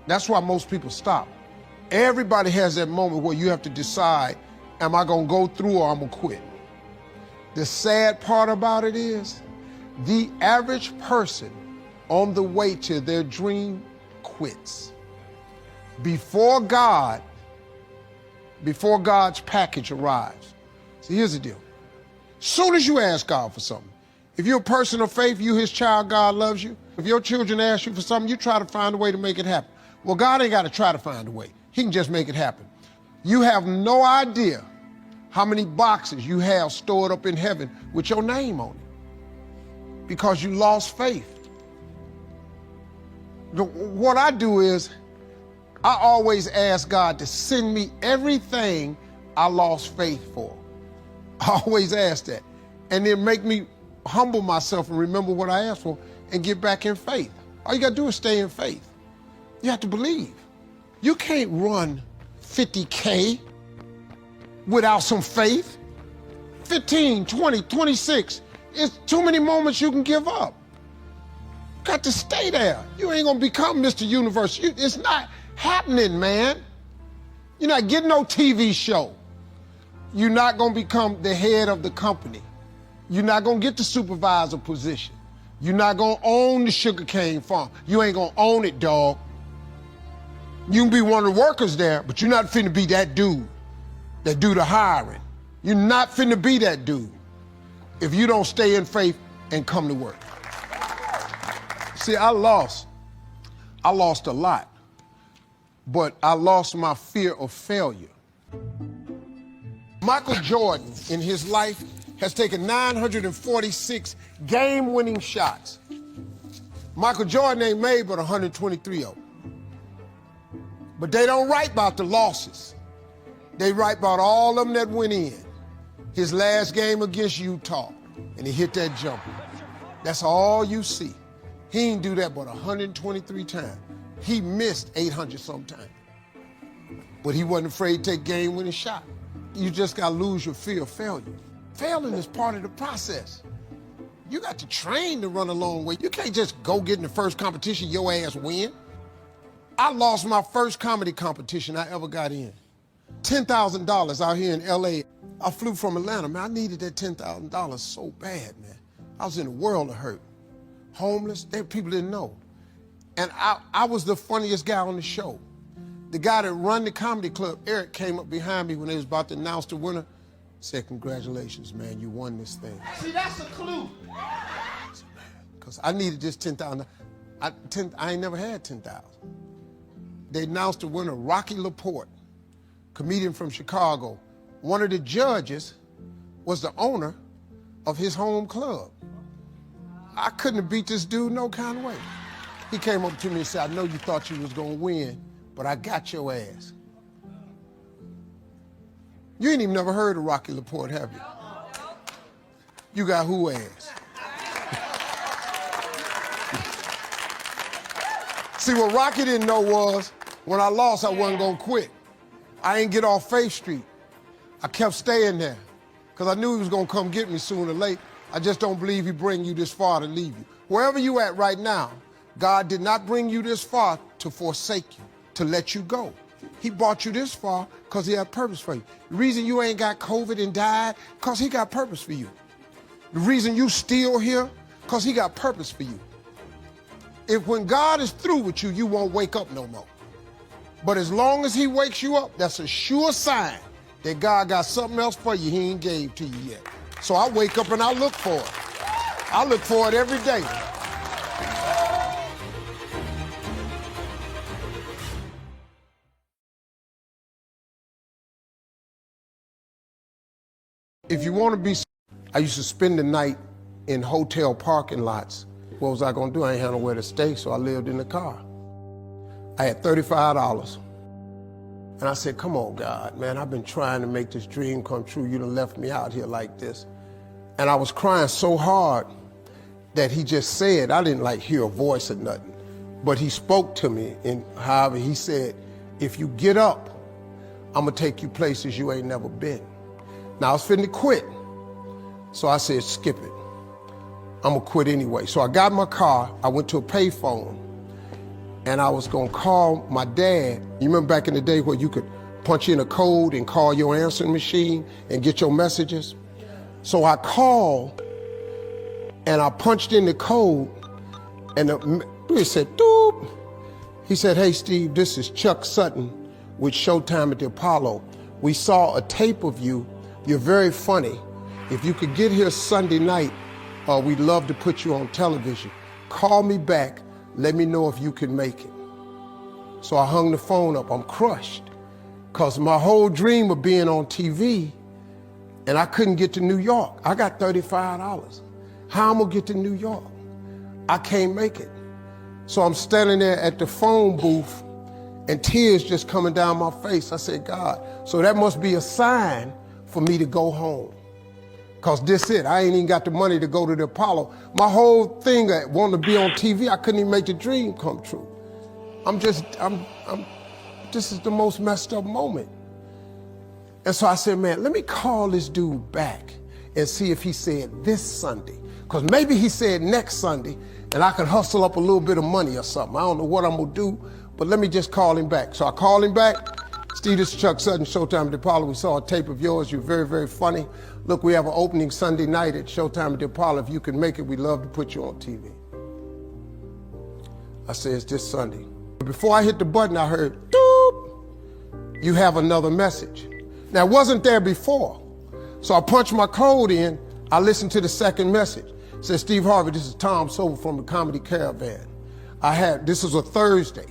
That's why most people stop. Everybody has that moment where you have to decide, am I gonna go through or I'm gonna quit? The sad part about it is, the average person on the way to their dream quits. Before God's package arrives. See, here's the deal. Soon as you ask God for something, if you're a person of faith, you his child, God loves you. If your children ask you for something, you try to find a way to make it happen. Well, God ain't got to try to find a way. He can just make it happen. You have no idea how many boxes you have stored up in heaven with your name on it, because you lost faith. What I do is, I always ask God to send me everything I lost faith for. I always ask that. And then make me humble myself and remember what I asked for and get back in faith. All you gotta do is stay in faith. You have to believe. You can't run 50K without some faith. 15, 20, 26. It's too many moments you can give up. You got to stay there. You ain't gonna become Mr. Universe. It's not happening, man. You're not getting no TV show. You're not gonna become the head of the company. You're not gonna get the supervisor position. You're not gonna own the sugarcane farm. You ain't gonna own it, dog. You can be one of the workers there, but you're not finna be that dude that do the hiring. You're not finna be that dude if you don't stay in faith and come to work. See, I lost a lot, but I lost my fear of failure. Michael Jordan, in his life, has taken 946 game-winning shots. Michael Jordan ain't made but 123 of them. But they don't write about the losses. They write about all of them that went in. His last game against Utah, and he hit that jumper. That's all you see. He didn't do that but 123 times. He missed 800 sometimes. But he wasn't afraid to take game-winning shot. You just gotta lose your fear of failure. Failing is part of the process. You got to train to run a long way. You can't just go get in the first competition, your ass win. I lost my first comedy competition I ever got in. $10,000 out here in LA. I flew from Atlanta, man. I needed that $10,000 so bad, man. I was in a world of hurt. Homeless, people didn't know. And I was the funniest guy on the show. The guy that run the comedy club, Eric, came up behind me when they was about to announce the winner, said, "Congratulations, man, you won this thing." See, that's a clue. Because I needed this $10,000. I ain't never had 10,000. They announced the winner, Rocky Laporte, comedian from Chicago. One of the judges was the owner of his home club. I couldn't have beat this dude no kind of way. He came up to me and said, "I know you thought you was gonna win, but I got your ass." You ain't even never heard of Rocky Laporte, have you? You got who ass? See, what Rocky didn't know was, when I lost, I wasn't gonna quit. I ain't get off Faith Street. I kept staying there, because I knew he was gonna come get me sooner or later. I just don't believe he bring you this far to leave you. Wherever you at right now, God did not bring you this far to forsake you, to let you go. He brought you this far because he had purpose for you. The reason you ain't got COVID and died, because he got purpose for you. The reason you still here, because he got purpose for you. If when God is through with you, you won't wake up no more. But as long as he wakes you up, that's a sure sign that God got something else for you he ain't gave to you yet. So I wake up and I look for it. I look for it every day. If you want to be, I used to spend the night in hotel parking lots. What was I gonna do? I ain't had nowhere to stay, so I lived in the car. I had $35. And I said, "Come on, God, man, I've been trying to make this dream come true. You done left me out here like this." And I was crying so hard that he just said, I didn't like hear a voice or nothing, but he spoke to me in Harvey. He said, if you get up, I'm gonna take you places you ain't never been. Now I was finna quit. So I said, skip it. I'm gonna quit anyway. So I got in my car, I went to a payphone, and I was gonna call my dad. You remember back in the day where you could punch in a code and call your answering machine and get your messages? So I called and I punched in the code, and it said, doop. He said, hey Steve, this is Chuck Sutton with Showtime at the Apollo. We saw a tape of you. You're very funny. If you could get here Sunday night, we'd love to put you on television. Call me back, let me know if you can make it. So I hung the phone up, I'm crushed. Cause my whole dream of being on TV, and I couldn't get to New York. I got $35. How I'm gonna get to New York? I can't make it. So I'm standing there at the phone booth and tears just coming down my face. I said, God, so that must be a sign for me to go home. Cause this it, I ain't even got the money to go to the Apollo. My whole thing that wanting to be on TV, I couldn't even make the dream come true. This is the most messed up moment. And so I said, man, let me call this dude back and see if he said this Sunday. Cause maybe he said next Sunday and I can hustle up a little bit of money or something. I don't know what I'm gonna do, but let me just call him back. So I called him back. Steve, this is Chuck Sutton, Showtime at the Apollo. We saw a tape of yours. You're very, very funny. Look, we have an opening Sunday night at Showtime at the Apollo. If you can make it, we'd love to put you on TV. I said, it's this Sunday. Before I hit the button, I heard, doop, you have another message. Now, it wasn't there before. So I punched my code in. I listened to the second message. It said, Steve Harvey, this is Tom Sobel from the Comedy Caravan. This is a Thursday.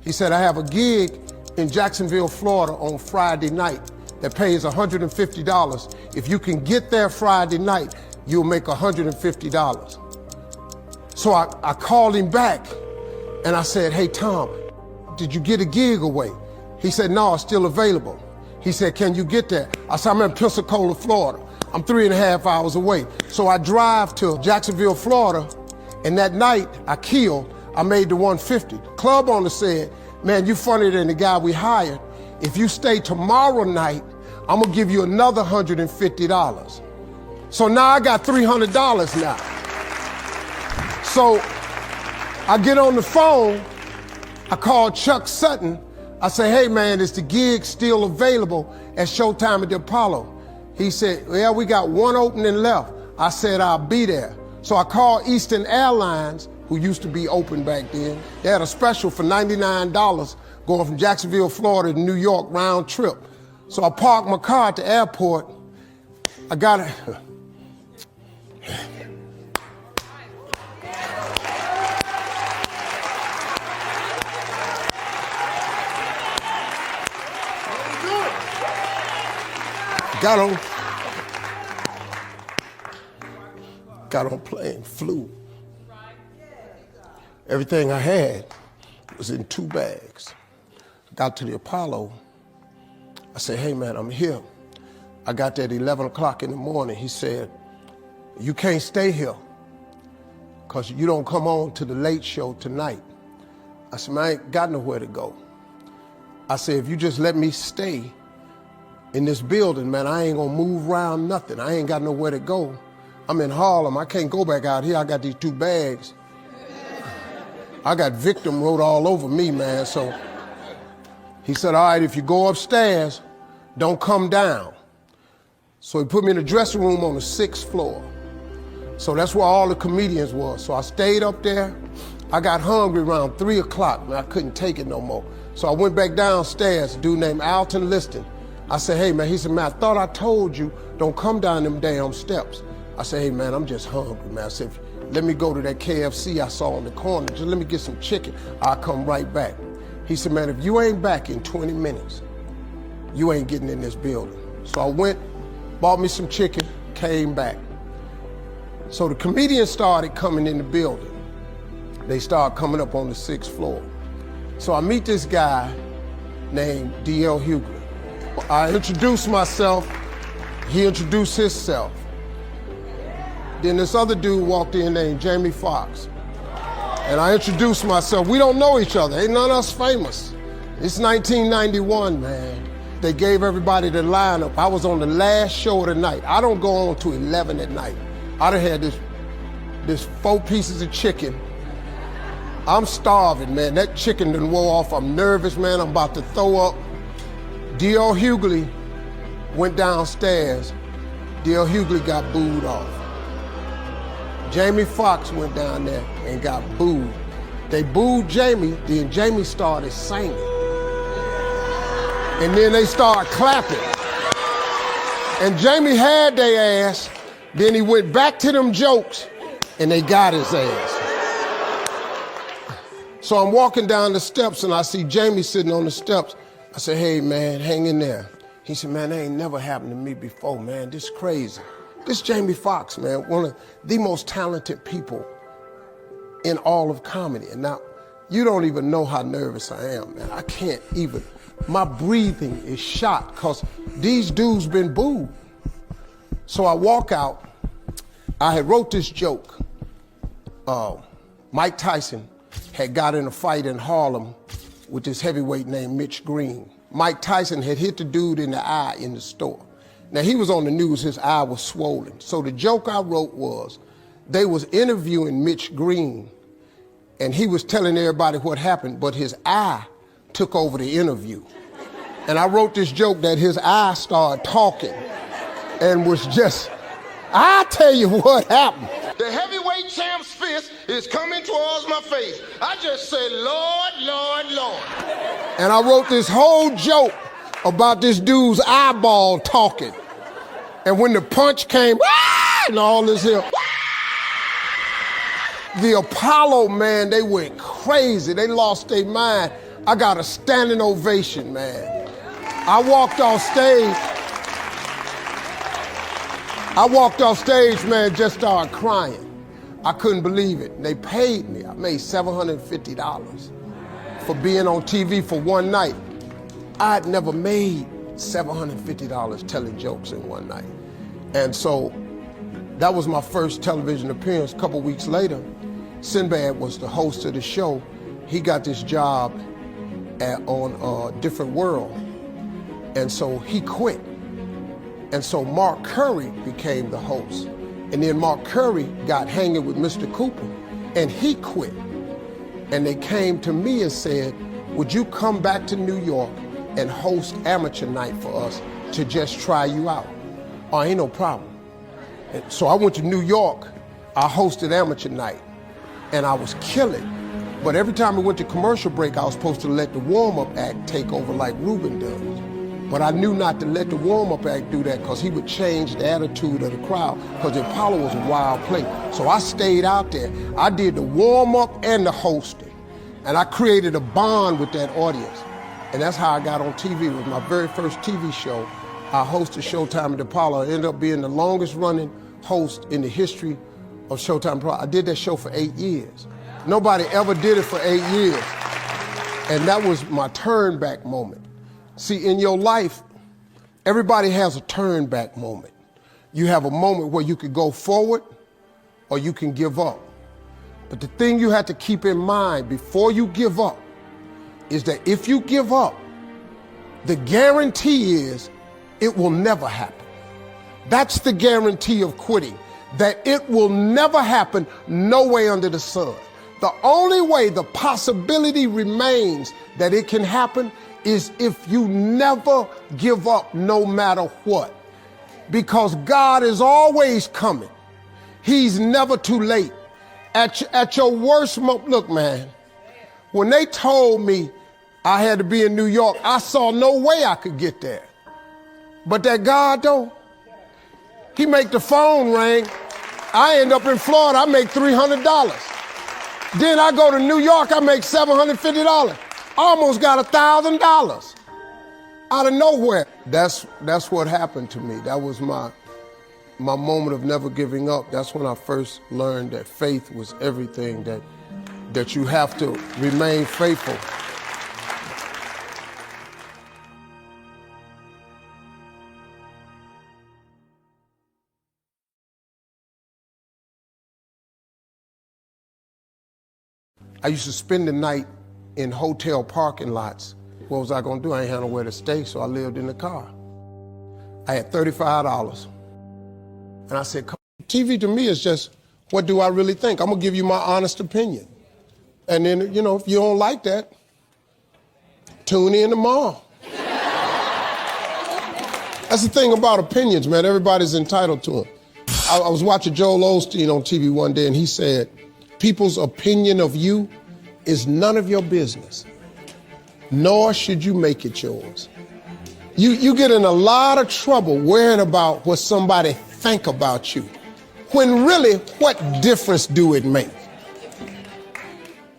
He said, I have a gig in Jacksonville, Florida on Friday night that pays $150. If you can get there Friday night, you'll make $150. So I called him back and I said, hey Tom, did you get a gig away? He said, no, it's still available. He said, can you get there? I said, I'm in Pensacola, Florida. I'm 3.5 hours away. So I drive to Jacksonville, Florida, and that night I made the 150. The club owner said, man, you funnier than the guy we hired. If you stay tomorrow night, I'm gonna give you another $150. So now I got $300 now. So I get on the phone, I call Chuck Sutton. I say, hey man, is the gig still available at Showtime at the Apollo? He said, well, we got one opening left. I said, I'll be there. So I called Eastern Airlines, who used to be open back then. They had a special for $99 going from Jacksonville, Florida to New York round trip. So I parked my car at the airport. I got it. Got on plane, flew. Everything I had was in 2 bags. Got to the Apollo. I said, hey man, I'm here. I got there at 11 o'clock in the morning. He said, you can't stay here because you don't come on to the late show tonight. I said, man, I ain't got nowhere to go. I said, if you just let me stay in this building, man, I ain't gonna move around nothing. I ain't got nowhere to go. I'm in Harlem. I can't go back out here. I got these 2 bags. I got victim wrote all over me, man. So he said, all right, if you go upstairs, don't come down. So he put me in the dressing room on the 6th floor. So that's where all the comedians was. So I stayed up there. I got hungry around 3 o'clock, and I couldn't take it no more. So I went back downstairs, a dude named Alton Liston. I said, hey man, he said, man, I thought I told you, don't come down them damn steps. I said, hey man, I'm just hungry, man. I said, let me go to that KFC I saw on the corner. Just let me get some chicken. I'll come right back. He said, man, if you ain't back in 20 minutes, you ain't getting in this building. So I went, bought me some chicken, came back. So the comedians started coming in the building. They started coming up on the 6th floor. So I meet this guy named D.L. Hughley. I introduced myself. He introduced himself. Then this other dude walked in named Jamie Foxx. And I introduced myself. We don't know each other. Ain't none of us famous. It's 1991, man. They gave everybody the lineup. I was on the last show of the night. I don't go on to 11 at night. I done had this 4 pieces of chicken. I'm starving, man. That chicken done wore off. I'm nervous, man. I'm about to throw up. D.L. Hughley went downstairs. D.L. Hughley got booed off. Jamie Foxx went down there and got booed. They booed Jamie, then Jamie started singing. And then they started clapping. And Jamie had their ass, then he went back to them jokes, and they got his ass. So I'm walking down the steps and I see Jamie sitting on the steps. I said, hey man, hang in there. He said, man, that ain't never happened to me before, man. This is crazy. This Jamie Foxx, man, one of the most talented people in all of comedy. And now, you don't even know how nervous I am, man. I can't even, my breathing is shot because these dudes been booed. So I walk out, I had wrote this joke. Mike Tyson had got in a fight in Harlem with this heavyweight named Mitch Green. Mike Tyson had hit the dude in the eye in the store. Now, he was on the news, his eye was swollen. So the joke I wrote was, they was interviewing Mitch Green, and he was telling everybody what happened, but his eye took over the interview. And I wrote this joke that his eye started talking and was just, I tell you what happened. The heavyweight champ's fist is coming towards my face. I just said, Lord, Lord, Lord. And I wrote this whole joke about this dude's eyeball talking. And when the punch came, and all this here, the Apollo, man, they went crazy. They lost their mind. I got a standing ovation, man. I walked off stage, man, just started crying. I couldn't believe it. They paid me. I made $750 for being on TV for one night. I'd never made $750 telling jokes in one night. And so that was my first television appearance. A couple weeks later, Sinbad was the host of the show. He got this job on a different world. And so he quit. And so Mark Curry became the host. And then Mark Curry got hanging with Mr. Cooper, and he quit. And they came to me and said, would you come back to New York and host amateur night for us to just try you out? Oh, ain't no problem. And so I went to New York, I hosted amateur night, and I was killing. But every time we went to commercial break, I was supposed to let the warm-up act take over like Ruben does. But I knew not to let the warm-up act do that because he would change the attitude of the crowd because the Apollo was a wild place. So I stayed out there. I did the warm-up and the hosting. And I created a bond with that audience. And that's how I got on TV. It was my very first TV show. I hosted Showtime at the Apollo. I ended up being the longest running host in the history of Showtime Apollo. I did that show for 8 years. Nobody ever did it for 8 years. And that was my turn back moment. See, in your life, everybody has a turn back moment. You have a moment where you could go forward or you can give up. But the thing you have to keep in mind before you give up is that if you give up, the guarantee is it will never happen. That's the guarantee of quitting, that it will never happen, no way under the sun. The only way the possibility remains that it can happen is if you never give up no matter what. Because God is always coming. He's never too late. At your worst moment, look, man, when they told me I had to be in New York, I saw no way I could get there. But that God, though, he make the phone ring. I end up in Florida, I make $300. Then I go to New York, I make $750. I almost got $1,000 out of nowhere. That's what happened to me. That was my moment of never giving up. That's when I first learned that faith was everything, that you have to remain faithful. I used to spend the night in hotel parking lots. What was I gonna do? I ain't had nowhere to stay, so I lived in the car. I had $35. And I said, TV to me is just, what do I really think? I'm gonna give you my honest opinion. And then, you know, if you don't like that, tune in tomorrow. That's the thing about opinions, man. Everybody's entitled to them. I was watching Joel Osteen on TV one day, and he said, people's opinion of you is none of your business, nor should you make it yours. You get in a lot of trouble worrying about what somebody think about you, when really, what difference do it make?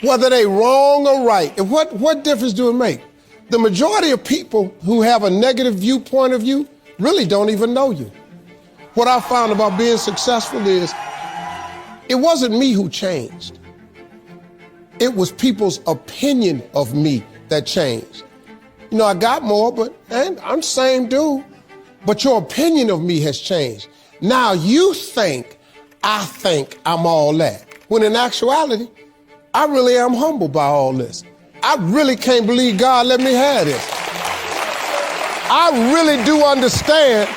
Whether they wrong or right, what difference do it make? The majority of people who have a negative viewpoint of you really don't even know you. What I found about being successful is, it wasn't me who changed. It was people's opinion of me that changed. You know, I got more, but I'm the same dude. But your opinion of me has changed. Now you think I'm all that. When in actuality, I really am humbled by all this. I really can't believe God let me have this. I really do understand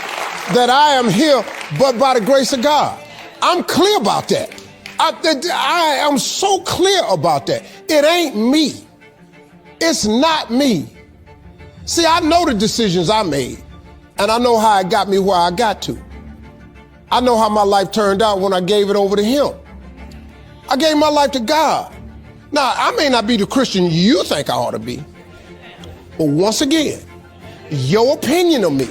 that I am here but by the grace of God. I'm clear about that. I am so clear about that. It ain't me. It's not me. See, I know the decisions I made, and I know how it got me where I got to. I know how my life turned out when I gave it over to Him. I gave my life to God. Now, I may not be the Christian you think I ought to be, but once again, your opinion of me,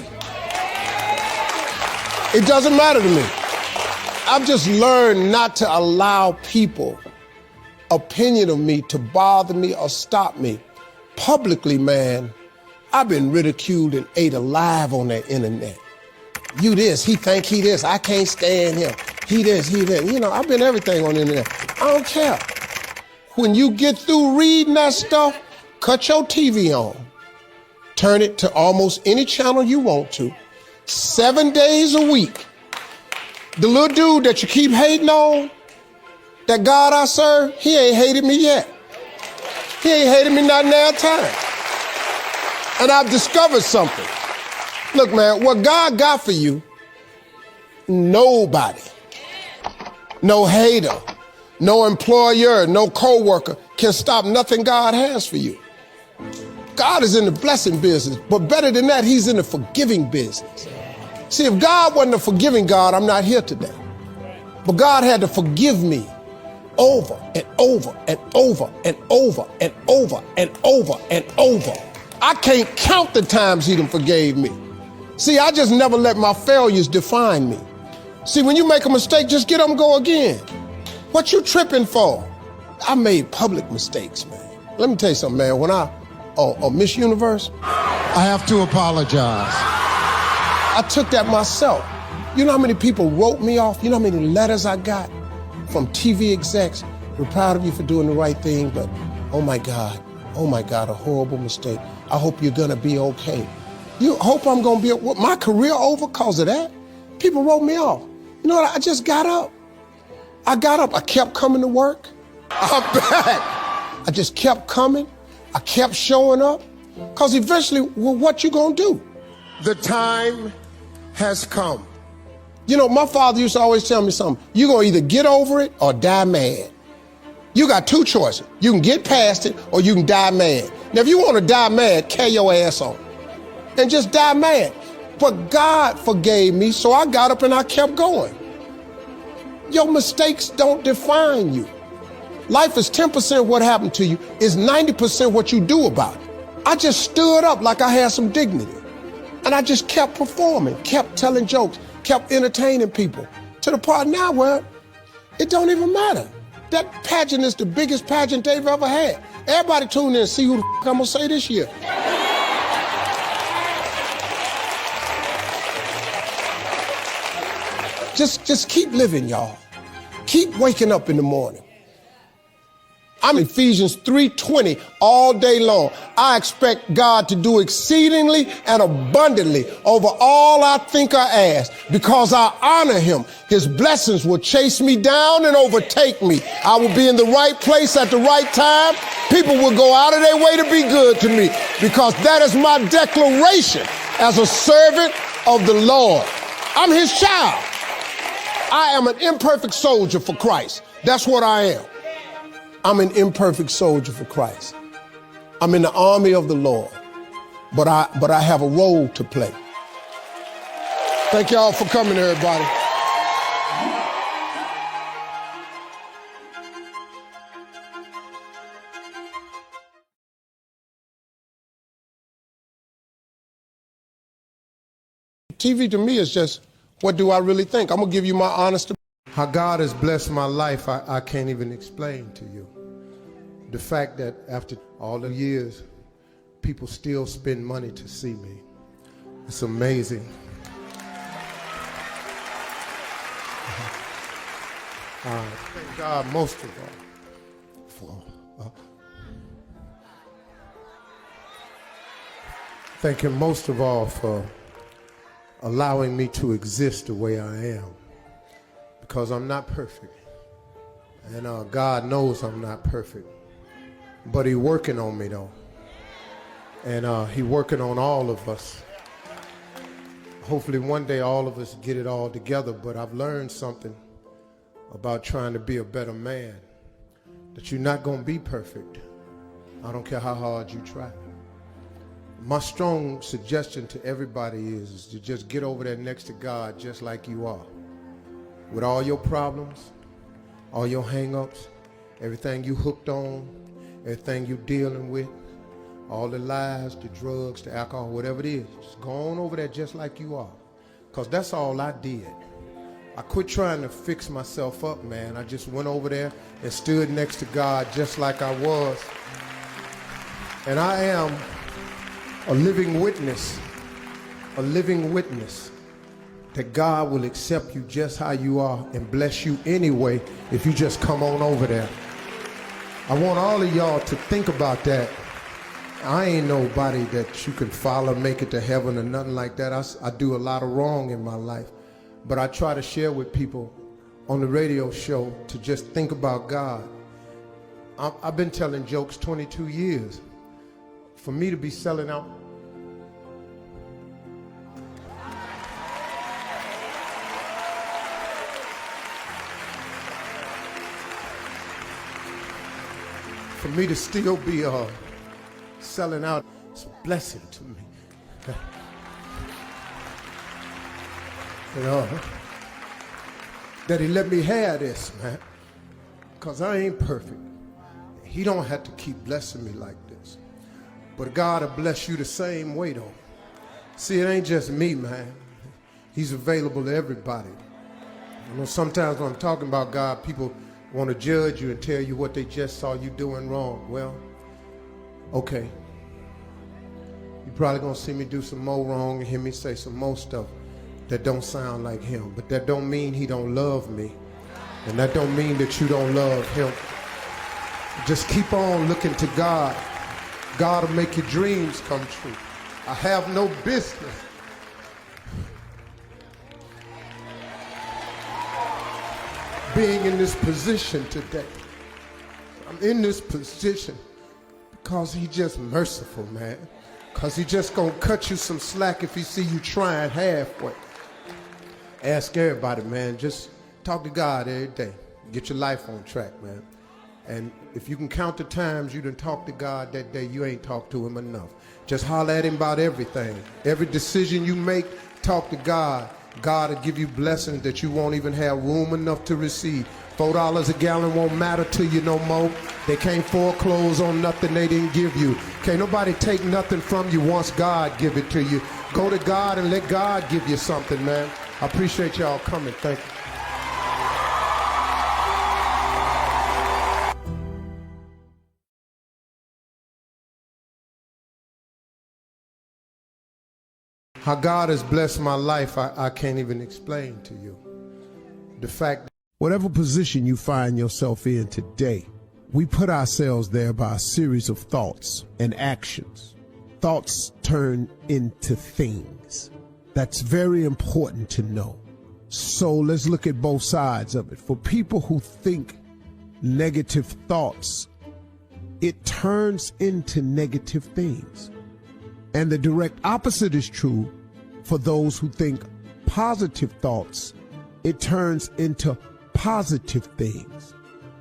it doesn't matter to me. I've just learned not to allow people opinion of me to bother me or stop me. Publicly, man, I've been ridiculed and ate alive on that internet. You this, he think he this, I can't stand him. He this, he that. You know, I've been everything on the internet. I don't care. When you get through reading that stuff, cut your TV on. Turn it to almost any channel you want to. 7 days a week. The little dude that you keep hating on, that God I serve, he ain't hated me yet. He ain't hated me not now time. And I've discovered something. Look, man, what God got for you, nobody, no hater, no employer, no co-worker can stop nothing God has for you. God is in the blessing business, but better than that, He's in the forgiving business. See, if God wasn't a forgiving God, I'm not here today. But God had to forgive me over and over and over and over and over and over and over. I can't count the times He done forgave me. See, I just never let my failures define me. See, when you make a mistake, just get up and go again. What you tripping for? I made public mistakes, man. Let me tell you something, man. When Miss Universe, I have to apologize. I took that myself. You know how many people wrote me off? You know how many letters I got from TV execs? We're proud of you for doing the right thing, but oh my God, a horrible mistake. I hope you're gonna be okay. You hope I'm gonna be, my career over because of that? People wrote me off. You know what, I just got up. I kept coming to work. I'm back. I just kept coming. I kept showing up. Because eventually, well, what you gonna do? The time has come. You know, my father used to always tell me something. You're gonna either get over it or die mad. You got two choices. You can get past it or you can die mad. Now, if you wanna die mad, carry your ass on and just die mad. But God forgave me, so I got up and I kept going. Your mistakes don't define you. Life is 10% what happened to you, is 90% what you do about it. I just stood up like I had some dignity. And I just kept performing, kept telling jokes, kept entertaining people. To the part now where it don't even matter. That pageant is the biggest pageant they've ever had. Everybody tune in and see who the I'm gonna say this year. Just keep living, y'all. Keep waking up in the morning. I'm Ephesians 3:20 all day long. I expect God to do exceedingly and abundantly over all I think I ask. Because I honor him, his blessings will chase me down and overtake me. I will be in the right place at the right time. People will go out of their way to be good to me, because that is my declaration as a servant of the Lord. I'm his child. I am an imperfect soldier for Christ. That's what I am. I'm an imperfect soldier for Christ. I'm in the army of the Lord, but I have a role to play. Thank y'all for coming, everybody. TV to me is just, what do I really think? I'm gonna give you my honest opinion. How God has blessed my life, I can't even explain to you. The fact that after all the years, people still spend money to see me. It's amazing. Thank God most of all thank him most of all for allowing me to exist the way I am, because I'm not perfect, and God knows I'm not perfect, but he's working on me though, and he's working on all of us. Hopefully one day all of us get it all together, but I've learned something about trying to be a better man, that you're not going to be perfect. I don't care how hard you try. My strong suggestion to everybody is to just get over there next to God just like you are, with all your problems, all your hang-ups, everything you hooked on, everything you dealing with, all the lies, the drugs, the alcohol, whatever it is. Just go on over there just like you are, because that's all I did. I quit trying to fix myself up, man. I just went over there and stood next to God just like I was. And I am a living witness that God will accept you just how you are and bless you anyway if you just come on over there. I want all of y'all to think about that. I ain't nobody that you can follow, make it to heaven or nothing like that. I do a lot of wrong in my life, but I try to share with people on the radio show to just think about God. I've been telling jokes 22 years. For me to be selling out, for me to still be selling out, it's a blessing to me. You know, that he let me have this, man, because I ain't perfect. He don't have to keep blessing me like this, but God will bless you the same way though. See, it ain't just me, man. He's available to everybody. You know, sometimes when I'm talking about God, people want to judge you and tell you what they just saw you doing wrong. Well, okay. You're probably going to see me do some more wrong and hear me say some more stuff that don't sound like him. But that don't mean he don't love me. And that don't mean that you don't love him. Just keep on looking to God. God will make your dreams come true. I have no business being in this position today. I'm in this position because he's just merciful, man. Because he just gonna cut you some slack if he see you trying halfway. Ask everybody, man. Just talk to God every day. Get your life on track, man. And if you can count the times you done talked to God that day, you ain't talked to him enough. Just holler at him about everything. Every decision you make, talk to God. God will give you blessings that you won't even have room enough to receive. $4 a gallon won't matter to you no more. They can't foreclose on nothing they didn't give you. Can't nobody take nothing from you once God give it to you. Go to God and let God give you something, man. I appreciate y'all coming. Thank you. How God has blessed my life, I can't even explain to you. The fact that whatever position you find yourself in today, We put ourselves there by a series of thoughts and actions. Thoughts turn into things. That's very important to know. So let's look at both sides of it. For people who think negative thoughts, it turns into negative things. And the direct opposite is true for those who think positive thoughts. It turns into positive things.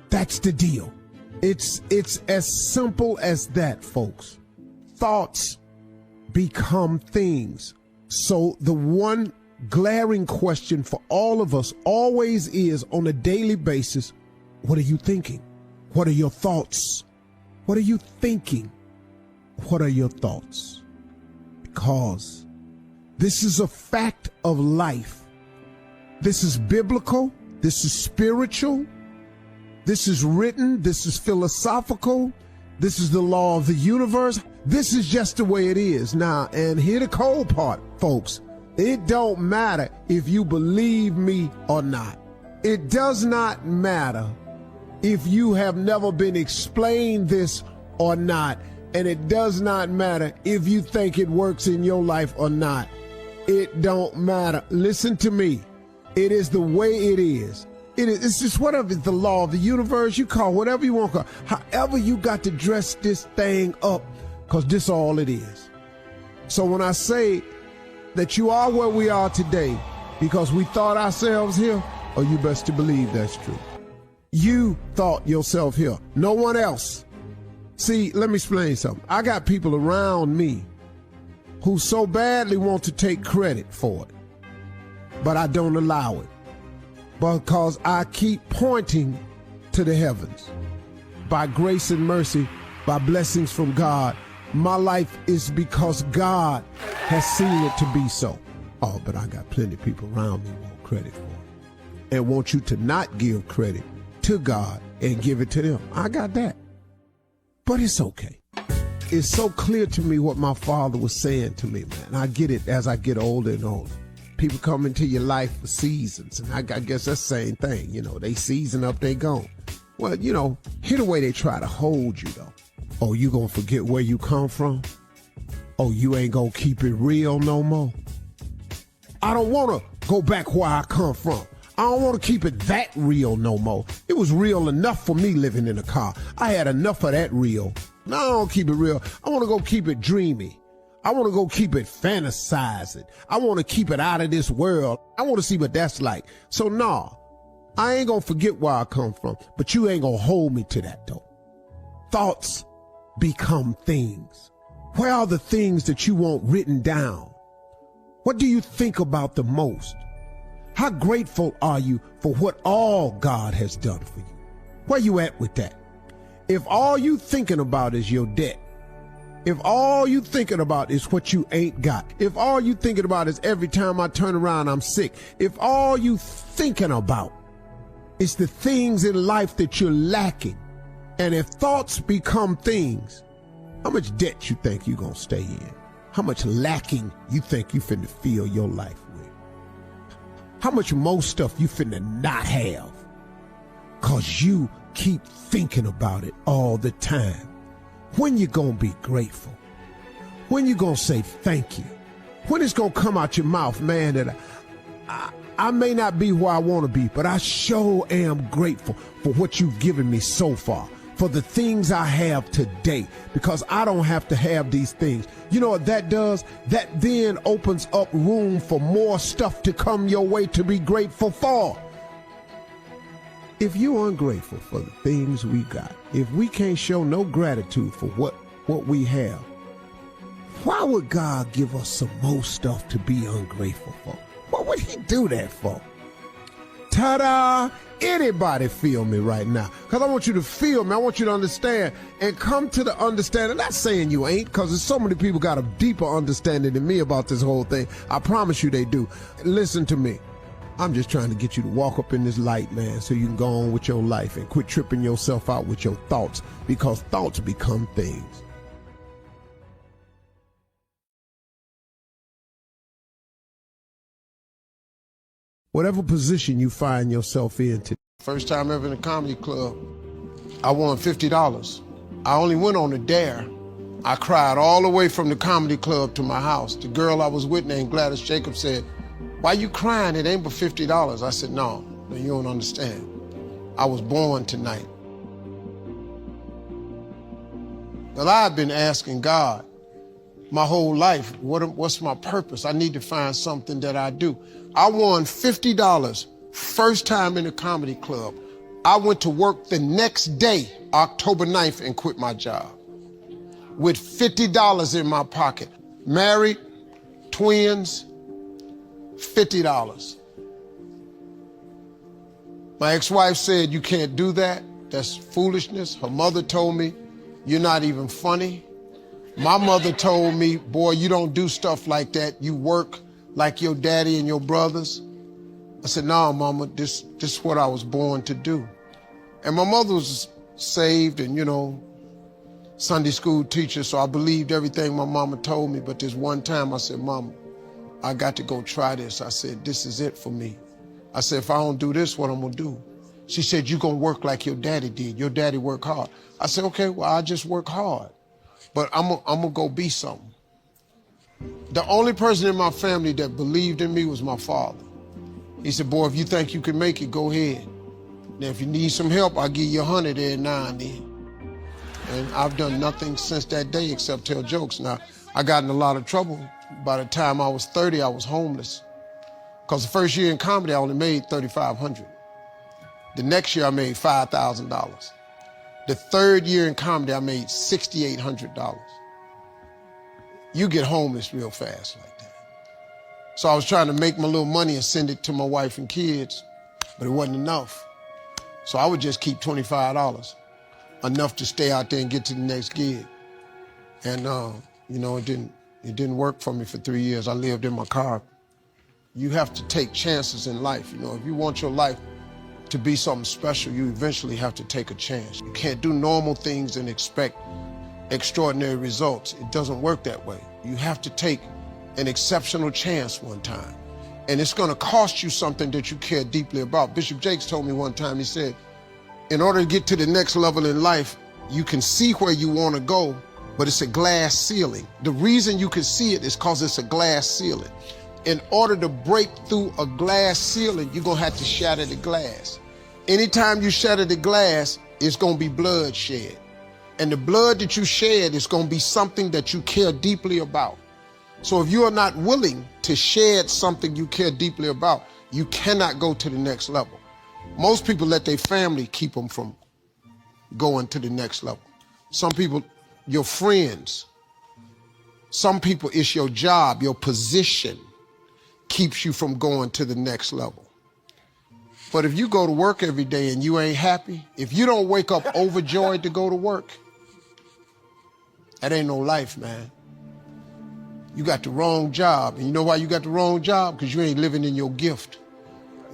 That's the deal. It's as simple as that, folks. Thoughts become things. So the one glaring question for all of us always is, on a daily basis, what are you thinking? What are your thoughts? What are you thinking? What are your thoughts? Because this is a fact of life. This is biblical. This is spiritual. This is written. This is philosophical. This is the law of the universe. This is just the way it is. Now, and here the cold part, folks. It don't matter if you believe me or not. It does not matter if you have never been explained this or not. And it does not matter if you think it works in your life or not. It don't matter. Listen to me. It is the way it is. It's just whatever is the law of the universe. You call whatever you want to call. However you got to dress this thing up, because this all it is. So when I say that you are where we are today because we thought ourselves here, oh, you best to believe that's true. You thought yourself here. No one else. See, let me explain something. I got people around me who so badly want to take credit for it, but I don't allow it. Because I keep pointing to the heavens. By grace and mercy, by blessings from God, my life is because God has seen it to be so. Oh, but I got plenty of people around me who want credit for it and want you to not give credit to God and give it to them. I got that. But it's okay. It's so clear to me what my father was saying to me, man. I get it as I get older and older. People come into your life for seasons, and I guess that's the same thing. You know, they season up, they gone. Well, you know, here the way they try to hold you, though. Oh, you gonna forget where you come from? Oh, you ain't gonna keep it real no more? I don't wanna go back where I come from. I don't wanna keep it that real no more. It was real enough for me living in a car. I had enough of that real. Now I don't keep it real. I wanna go keep it dreamy. I want to go keep it fantasizing. I want to keep it out of this world. I want to see what that's like. So nah, I ain't going to forget where I come from, but you ain't going to hold me to that though. Thoughts become things. Where are the things that you want written down? What do you think about the most? How grateful are you for what all God has done for you? Where you at with that? If all you thinking about is your debt, if all you thinking about is what you ain't got, if all you thinking about is every time I turn around I'm sick, if all you thinking about is the things in life that you're lacking, and if thoughts become things, how much debt you think you gonna stay in? How much lacking you think you finna fill your life with? How much more stuff you finna not have? Cause you keep thinking about it all the time. When you gonna be grateful? When you gonna say thank you? When it's gonna come out your mouth, man, that I may not be where I wanna be, but I sure am grateful for what you've given me so far, for the things I have today, because I don't have to have these things. You know what that does? That then opens up room for more stuff to come your way to be grateful for. If you're ungrateful for the things we got, if we can't show no gratitude for what we have, why would God give us some more stuff to be ungrateful for? What would he do that for? Ta-da! Anybody feel me right now? Because I want you to feel me. I want you to understand and come to the understanding. Not saying you ain't, because there's so many people got a deeper understanding than me about this whole thing. I promise you they do. Listen to me. I'm just trying to get you to walk up in this light, man, so you can go on with your life and quit tripping yourself out with your thoughts, because thoughts become things. Whatever position you find yourself in today. First time ever in a comedy club, I won $50. I only went on a dare. I cried all the way from the comedy club to my house. The girl I was with named Gladys Jacobs said, "Why you crying? It ain't but $50. I said, no, you don't understand. I was born tonight. Well, I've been asking God my whole life, what's my purpose? I need to find something that I do. I won $50 first time in the comedy club. I went to work the next day, October 9th, and quit my job with $50 in my pocket. Married, twins, $50. My ex-wife said, "You can't do that. That's foolishness." Her mother told me, "You're not even funny." My mother told me, "Boy, you don't do stuff like that. You work like your daddy and your brothers." I said, "No, Mama, this is what I was born to do." And my mother was saved and, Sunday school teacher, so I believed everything my mama told me. But this one time I said, "Mama, I got to go try this." I said, "This is it for me." I said, "If I don't do this, what I'm gonna do?" She said, "You're gonna work like your daddy did. Your daddy worked hard." I said, "Okay, well, I just work hard, but I'm gonna go be something." The only person in my family that believed in me was my father. He said, "Boy, if you think you can make it, go ahead. Now, if you need some help, I'll give you 100 every now and then." And I've done nothing since that day except tell jokes. Now, I got in a lot of trouble. By the time I was 30, I was homeless. Because the first year in comedy, I only made $3,500. The next year, I made $5,000. The third year in comedy, I made $6,800. You get homeless real fast like that. So I was trying to make my little money and send it to my wife and kids, but it wasn't enough. So I would just keep $25, enough to stay out there and get to the next gig. And, it didn't work for me for 3 years. I lived in my car. You have to take chances in life. If you want your life to be something special, you eventually have to take a chance. You can't do normal things and expect extraordinary results. It doesn't work that way. You have to take an exceptional chance one time. And it's gonna cost you something that you care deeply about. Bishop Jakes told me one time, he said, in order to get to the next level in life, you can see where you wanna go, but it's a glass ceiling. The reason you can see it is because it's a glass ceiling. In order to break through a glass ceiling, you're gonna have to shatter the glass. Anytime you shatter the glass, it's gonna be blood shed. And the blood that you shed is gonna be something that you care deeply about. So if you are not willing to shed something you care deeply about, you cannot go to the next level. Most people let their family keep them from going to the next level. Some people, your friends. Some people, it's your job, your position keeps you from going to the next level. But if you go to work every day and you ain't happy, if you don't wake up overjoyed to go to work, that ain't no life, man. You got the wrong job. And you know why you got the wrong job? Because you ain't living in your gift.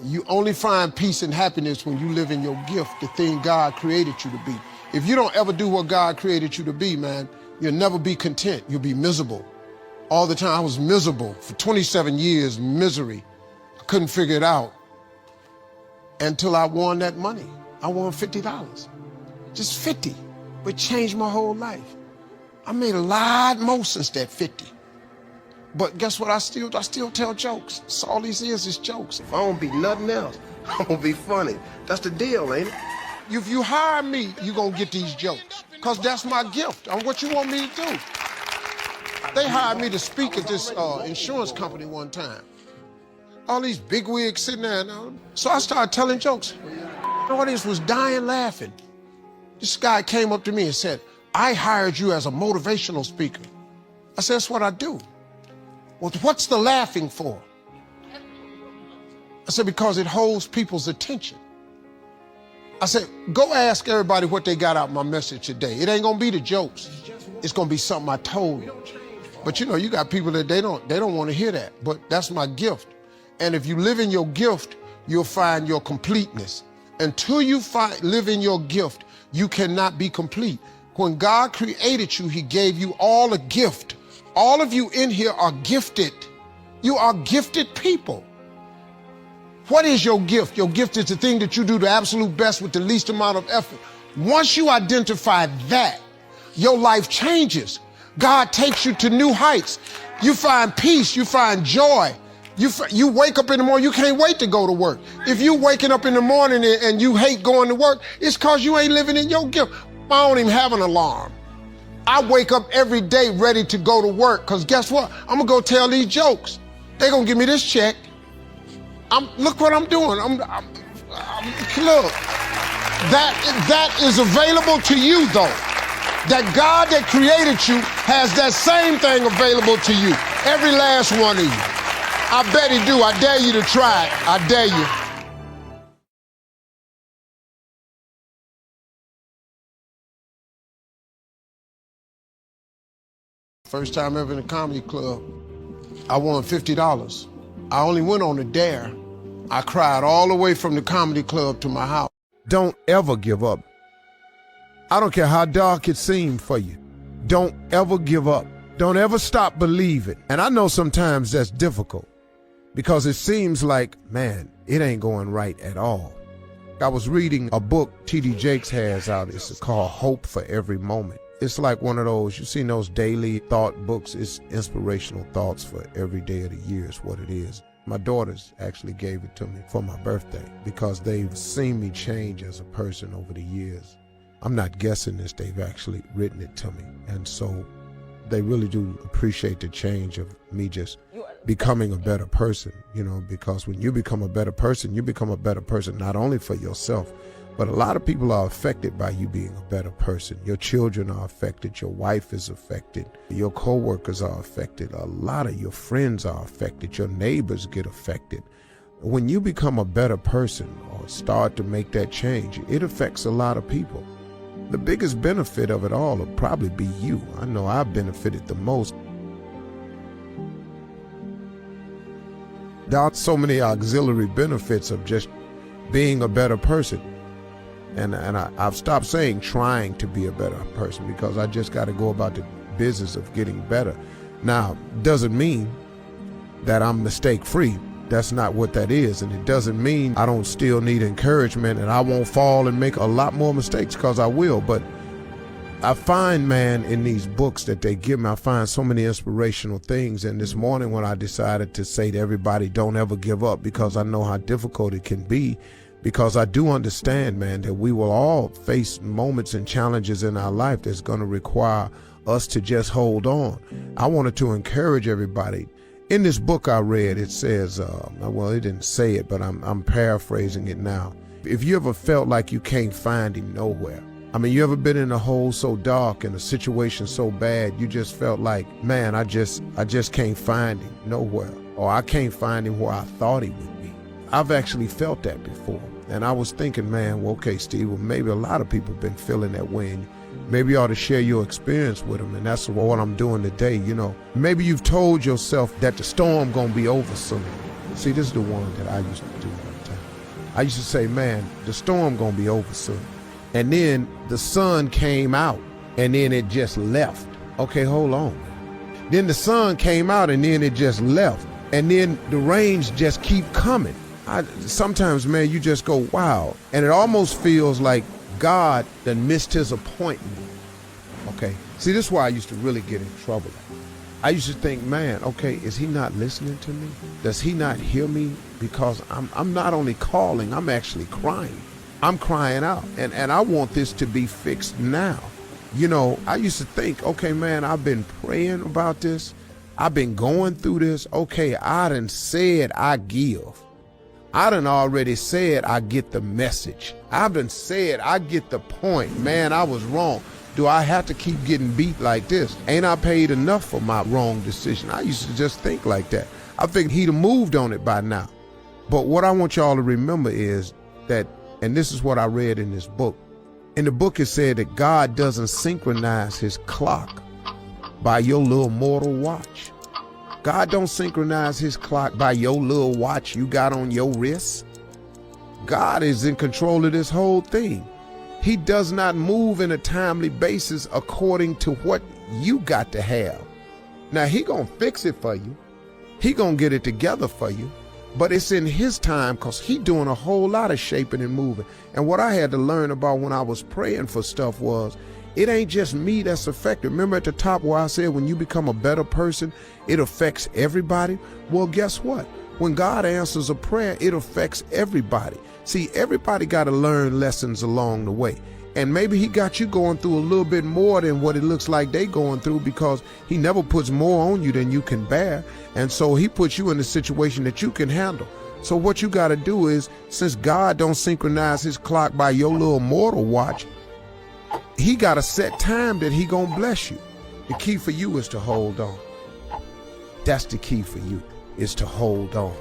You only find peace and happiness when you live in your gift, the thing God created you to be. If you don't ever do what God created you to be, man, you'll never be content. You'll be miserable. All the time I was miserable. For 27 years, misery. I couldn't figure it out until I won that money. I won $50. Just 50, but changed my whole life. I made a lot more since that 50. But guess what? I still tell jokes. So all these is jokes. If I don't be nothing else, I'm gonna be funny. That's the deal, ain't it? If you hire me, you're gonna get these jokes. Because that's my gift. What you want me to do? They hired me to speak at this insurance company one time. All these bigwigs sitting there. So I started telling jokes. The audience was dying laughing. This guy came up to me and said, "I hired you as a motivational speaker." I said, "That's what I do." "Well, what's the laughing for?" I said, "Because it holds people's attention." I said, "Go ask everybody what they got out of my message today. It ain't gonna be the jokes. It's gonna be something I told you." But you got people that they don't want to hear that. But that's my gift. And if you live in your gift, you'll find your completeness. Until you live in your gift, you cannot be complete. When God created you, he gave you all a gift. All of you in here are gifted. You are gifted people. What is your gift? Your gift is the thing that you do the absolute best with the least amount of effort. Once you identify that, your life changes. God takes you to new heights. You find peace, you find joy. You wake up in the morning, you can't wait to go to work. If you waking up in the morning and you hate going to work, it's cause you ain't living in your gift. I don't even have an alarm. I wake up every day ready to go to work, cause guess what? I'm gonna go tell these jokes. They gonna give me this check. Look what I'm doing. Look, that is available to you though. That God that created you has that same thing available to you. Every last one of you. I bet he do. I dare you to try it. I dare you. First time ever in a comedy club, I won $50. I only went on a dare. I cried all the way from the comedy club to my house. Don't ever give up. I don't care how dark it seemed for you. Don't ever give up. Don't ever stop believing. And I know sometimes that's difficult because it seems like, man, it ain't going right at all. I was reading a book T.D. Jakes has out. It's called Hope for Every Moment. It's like one of those, you've seen those daily thought books. It's inspirational thoughts for every day of the year is what it is. My daughters actually gave it to me for my birthday because they've seen me change as a person over the years. I'm not guessing this, they've actually written it to me. And so they really do appreciate the change of me just becoming a better person, you know, because when you become a better person not only for yourself, but a lot of people are affected by you being a better person. Your children are affected, your wife is affected, your co-workers are affected, a lot of your friends are affected, your neighbors get affected. When you become a better person or start to make that change, it affects a lot of people. The biggest benefit of it all will probably be you. I know I've benefited the most. There are so many auxiliary benefits of just being a better person. And I've stopped saying trying to be a better person because I just got to go about the business of getting better. Now, doesn't mean that I'm mistake-free. That's not what that is. And it doesn't mean I don't still need encouragement and I won't fall and make a lot more mistakes, because I will. But I find, man, in these books that they give me, I find so many inspirational things. And this morning when I decided to say to everybody, don't ever give up, because I know how difficult it can be, because I do understand, man, that we will all face moments and challenges in our life that's going to require us to just hold on. I wanted to encourage everybody. In this book I read, it says, well, it didn't say it, but I'm paraphrasing it now. If you ever felt like you can't find him nowhere, I mean, you ever been in a hole so dark and a situation so bad, you just felt like, man, I just can't find him nowhere, or I can't find him where I thought he would be. I've actually felt that before. And I was thinking, man, well, okay, Steve, well, maybe a lot of people have been feeling that way. And maybe you ought to share your experience with them. And that's what I'm doing today. You know, maybe you've told yourself that the storm gonna be over soon. See, this is the one that I used to do all the time. I used to say, man, the storm gonna be over soon. And then the sun came out and then it just left. Okay, hold on. Then the sun came out and then it just left. And then the rains just keep coming. Sometimes, man, you just go, wow. And it almost feels like God done missed his appointment. Okay. See, this is why I used to really get in trouble. I used to think, man, okay, is he not listening to me? Does he not hear me? Because I'm not only calling, I'm actually crying. I'm crying out. And I want this to be fixed now. You know, I used to think, okay, man, I've been praying about this. I've been going through this. Okay, I done said I give. I done already said I get the message. I've done said I get the point. Man, I was wrong. Do I have to keep getting beat like this? Ain't I paid enough for my wrong decision? I used to just think like that. I think he'd have moved on it by now. But what I want y'all to remember is that, and this is what I read in this book. In the book it said that God doesn't synchronize his clock by your little mortal watch. God don't synchronize his clock by your little watch you got on your wrist. God is in control of this whole thing. He does not move in a timely basis according to what you got to have. Now, he gonna fix it for you. He gonna get it together for you. but it's in his time because he doing a whole lot of shaping and moving. And what I had to learn about when I was praying for stuff was, it ain't just me that's affected. Remember at the top where I said when you become a better person, it affects everybody? Well, guess what? When God answers a prayer, it affects everybody. See, everybody got to learn lessons along the way. And maybe he got you going through a little bit more than what it looks like they going through, because he never puts more on you than you can bear. And so he puts you in a situation that you can handle. So what you got to do is, since God don't synchronize his clock by your little mortal watch, he got a set time that he gonna bless you. The key for you is to hold on. That's the key for you, is to hold on.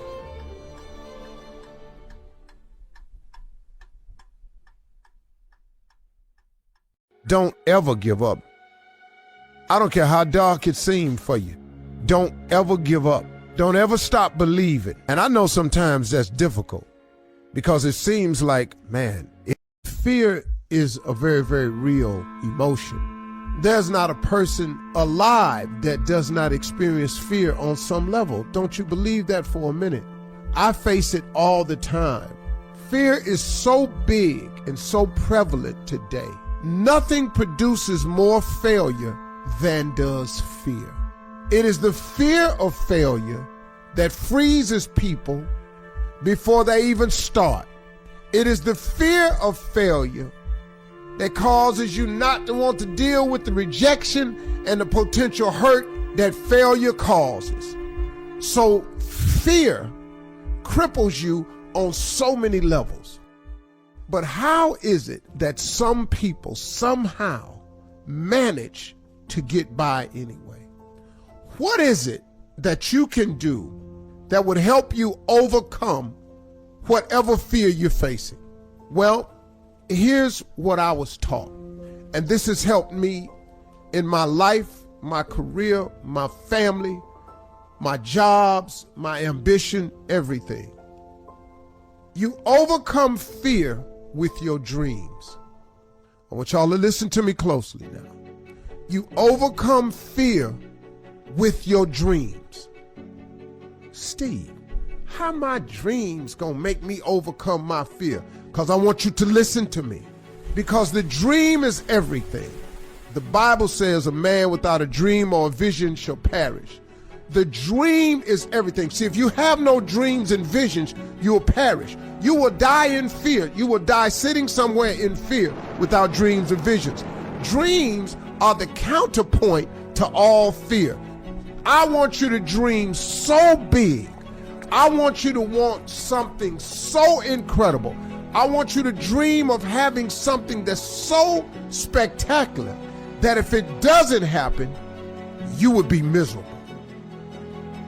Don't ever give up. I don't care how dark it seems for you. Don't ever give up. Don't ever stop believing. And I know sometimes that's difficult, because it seems like, man, fear is a very, very real emotion. There's not a person alive that does not experience fear on some level. Don't you believe that for a minute? I face it all the time. Fear is so big and so prevalent today. Nothing produces more failure than does fear. It is the fear of failure that freezes people before they even start. It is the fear of failure that causes you not to want to deal with the rejection and the potential hurt that failure causes. So fear cripples you on so many levels. But how is it that some people somehow manage to get by anyway? What is it that you can do that would help you overcome whatever fear you're facing? Well, here's what I was taught, and this has helped me in my life, my career, my family, my jobs, my ambition, everything. You overcome fear with your dreams. I want y'all to listen to me closely now. You overcome fear with your dreams. Steve, how my dreams gonna make me overcome my fear? Because I want you to listen to me. Because the dream is everything. The Bible says a man without a dream or a vision shall perish. The dream is everything. See, if you have no dreams and visions, you will perish. You will die in fear. You will die sitting somewhere in fear without dreams and visions. Dreams are the counterpoint to all fear. I want you to dream so big. I want you to want something so incredible. I want you to dream of having something that's so spectacular that if it doesn't happen, you would be miserable.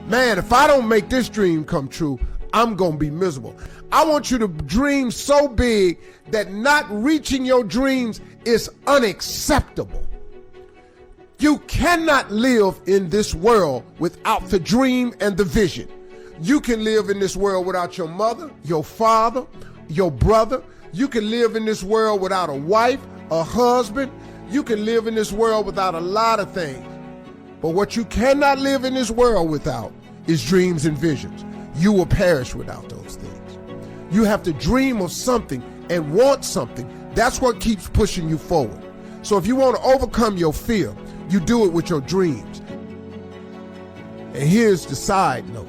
Man, if I don't make this dream come true, I'm gonna be miserable. I want you to dream so big that not reaching your dreams is unacceptable. You cannot live in this world without the dream and the vision. You can live in this world without your mother, your father, your brother. You can live in this world without a wife, a husband. You can live in this world without a lot of things. But what you cannot live in this world without is dreams and visions. You will perish without those things. You have to dream of something and want something. That's what keeps pushing you forward. So if you want to overcome your fear, you do it with your dreams. And here's the side note.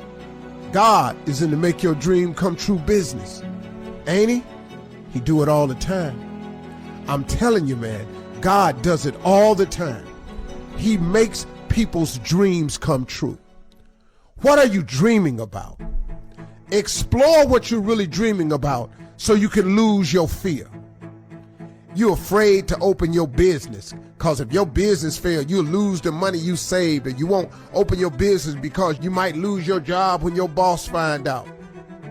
God is in the make your dream come true business. Ain't he? He do it all the time. I'm telling you, man, God does it all the time. He makes people's dreams come true. What are you dreaming about? Explore what you're really dreaming about so you can lose your fear. You're afraid to open your business because if your business fails, you'll lose the money you saved, and you won't open your business because you might lose your job when your boss find out.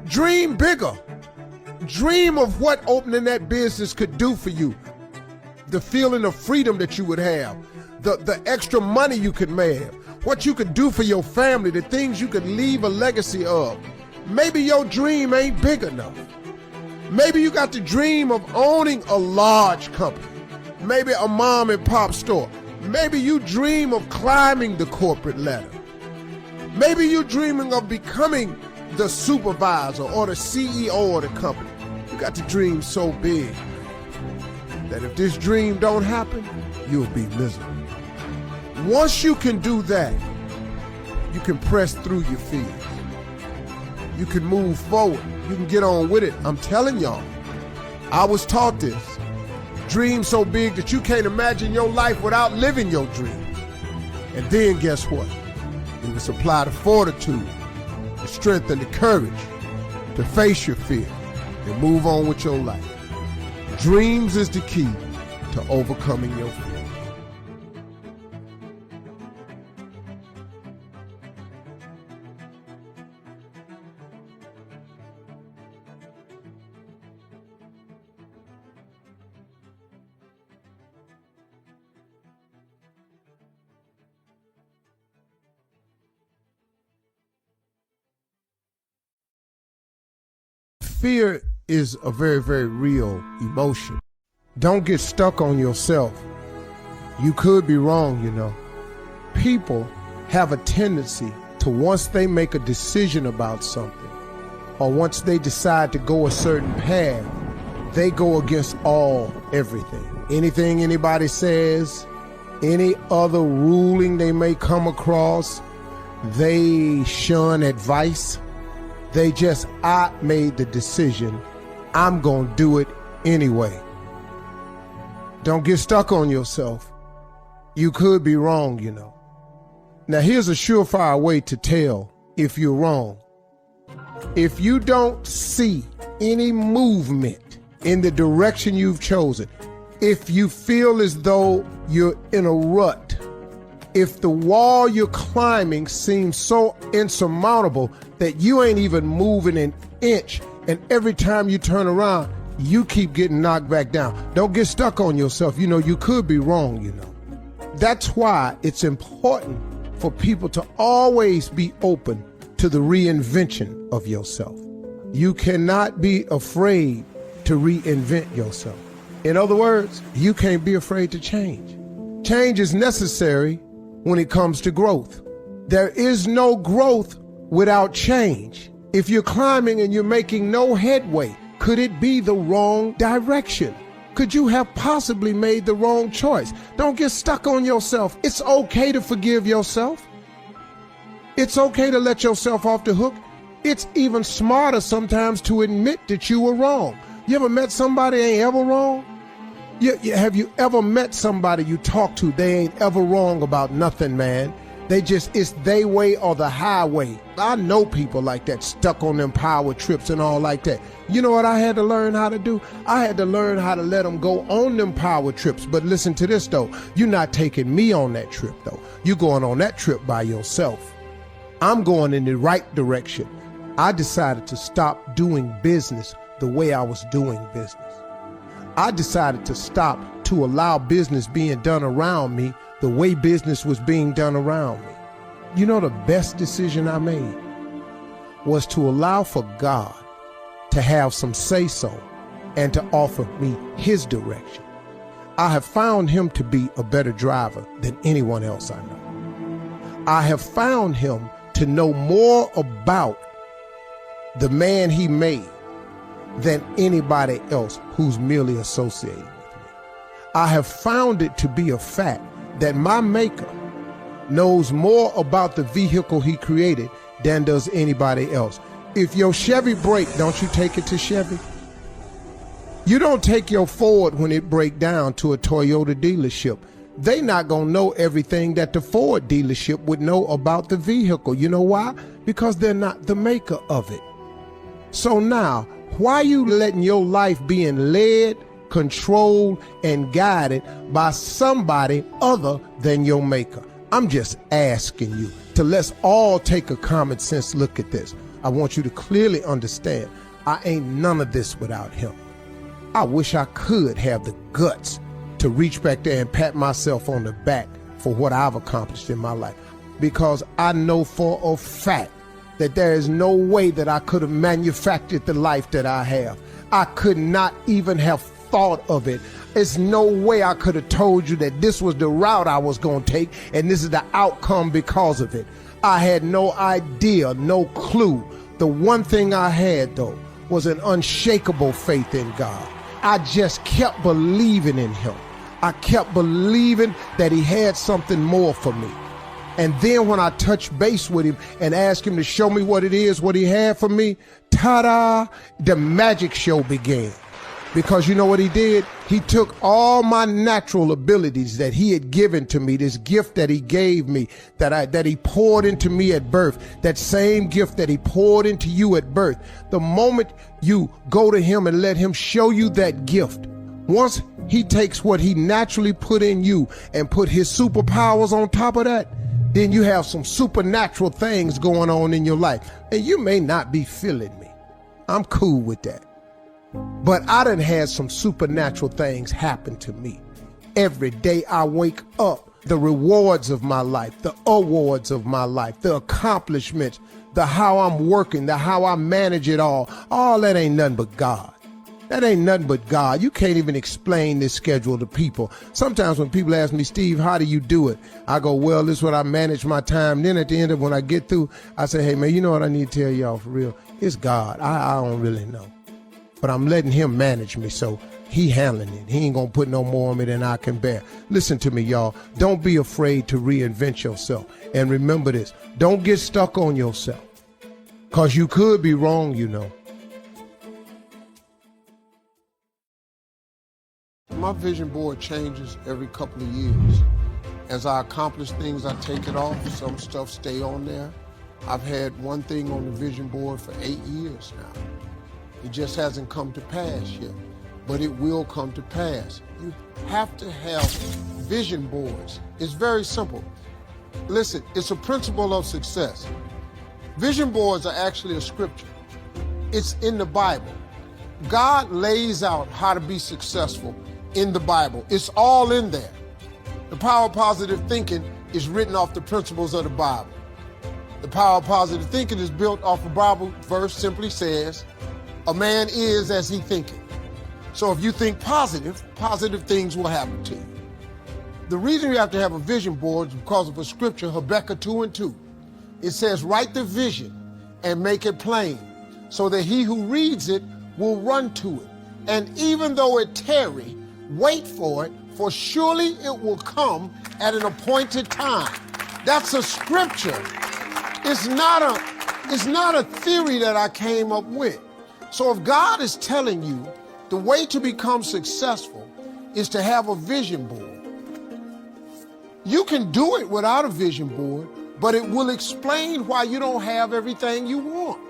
Dream bigger. Dream of what opening that business could do for you. The feeling of freedom that you would have, the extra money you could make, what you could do for your family, the things you could leave a legacy of. Maybe your dream ain't big enough. Maybe you got the dream of owning a large company, maybe a mom and pop store. Maybe you dream of climbing the corporate ladder. Maybe you're dreaming of becoming the supervisor or the CEO of the company. You got to dream so big that if this dream don't happen, you'll be miserable. Once you can do that, you can press through your fears. You can move forward. You can get on with it. I'm telling y'all, I was taught this. Dream so big that you can't imagine your life without living your dreams. And then guess what? You will supply the fortitude, the strength, and the courage to face your fear and move on with your life. Dreams is the key to overcoming your fear. Fear is a very, very real emotion. Don't get stuck on yourself. You could be wrong, you know. People have a tendency to, once they make a decision about something, or once they decide to go a certain path, they go against everything. Anything anybody says, any other ruling they may come across, they shun advice. I made the decision, I'm gonna do it anyway. Don't get stuck on yourself. You could be wrong, you know. Now here's a surefire way to tell if you're wrong. If you don't see any movement in the direction you've chosen, if you feel as though you're in a rut, if the wall you're climbing seems so insurmountable that you ain't even moving an inch, and every time you turn around, you keep getting knocked back down. Don't get stuck on yourself. You know, you could be wrong, you know. That's why it's important for people to always be open to the reinvention of yourself. You cannot be afraid to reinvent yourself. In other words, you can't be afraid to change. Change is necessary when it comes to growth. There is no growth without change. If you're climbing and you're making no headway, could it be the wrong direction? Could you have possibly made the wrong choice? Don't get stuck on yourself. It's okay to forgive yourself. It's okay to let yourself off the hook. It's even smarter sometimes to admit that you were wrong. You ever met somebody ain't ever wrong? Have you ever met somebody you talk to, they ain't ever wrong about nothing, man? It's they way or the highway. I know people like that, stuck on them power trips and all like that. You know what I had to learn how to do? I had to learn how to let them go on them power trips. But listen to this though, you're not taking me on that trip though. You're going on that trip by yourself. I'm going in the right direction. I decided to stop doing business the way I was doing business. I decided to stop to allow business being done around me the way business was being done around me. You know, the best decision I made was to allow for God to have some say-so and to offer me his direction. I have found him to be a better driver than anyone else I know. I have found him to know more about the man he made than anybody else who's merely associated with me. I have found it to be a fact that my maker knows more about the vehicle he created than does anybody else. If your Chevy break, don't you take it to Chevy? You don't take your Ford when it break down to a Toyota dealership. They not gonna know everything that the Ford dealership would know about the vehicle. You know why? Because they're not the maker of it. So now, why you letting your life being led, controlled, and guided by somebody other than your maker? I'm just asking you to let's all take a common sense look at this. I want you to clearly understand I ain't none of this without him. I wish I could have the guts to reach back there and pat myself on the back for what I've accomplished in my life, because I know for a fact that there is no way that I could have manufactured the life that I have. I could not even have thought of it. There's no way I could have told you that this was the route I was going to take and this is the outcome because of it. I had no idea, no clue The one thing I had, though, was an unshakable faith in God. I just kept believing in him. I kept believing that he had something more for me. And then when I touched base with him and asked him to show me what it is, what he had for me, ta-da, the magic show began. Because you know what he did? He took all my natural abilities that he had given to me, this gift that he gave me, that he poured into me at birth, that same gift that he poured into you at birth. The moment you go to him and let him show you that gift, once he takes what he naturally put in you and put his superpowers on top of that, then you have some supernatural things going on in your life. And you may not be feeling me. I'm cool with that. But I done had some supernatural things happen to me. Every day I wake up, the rewards of my life, the awards of my life, the accomplishments, the how I'm working, the how I manage it all that ain't nothing but God. That ain't nothing but God. You can't even explain this schedule to people. Sometimes when people ask me, Steve, how do you do it? I go, well, this is what I manage my time. Then at the end of when I get through, I say, hey, man, you know what I need to tell y'all for real? It's God. I don't really know. But I'm letting him manage me, so he handling it. He ain't gonna put no more on me than I can bear. Listen to me, y'all. Don't be afraid to reinvent yourself. And remember this, don't get stuck on yourself, because you could be wrong, you know. My vision board changes every couple of years. As I accomplish things, I take it off. Some stuff stay on there. I've had one thing on the vision board for 8 years now. It just hasn't come to pass yet, but it will come to pass. You have to have vision boards. It's very simple. Listen, it's a principle of success. Vision boards are actually a scripture. It's in the Bible. God lays out how to be successful in the Bible. It's all in there. The power of positive thinking is written off the principles of the Bible. The power of positive thinking is built off a Bible verse simply says, a man is as he thinketh. So if you think positive, positive things will happen to you. The reason you have to have a vision board is because of a scripture, Habakkuk 2:2. It says, write the vision and make it plain, so that he who reads it will run to it. And even though it tarry, wait for it, for surely it will come at an appointed time. That's a scripture. It's not a theory that I came up with. So if God is telling you the way to become successful is to have a vision board, you can do it without a vision board, but it will explain why you don't have everything you want.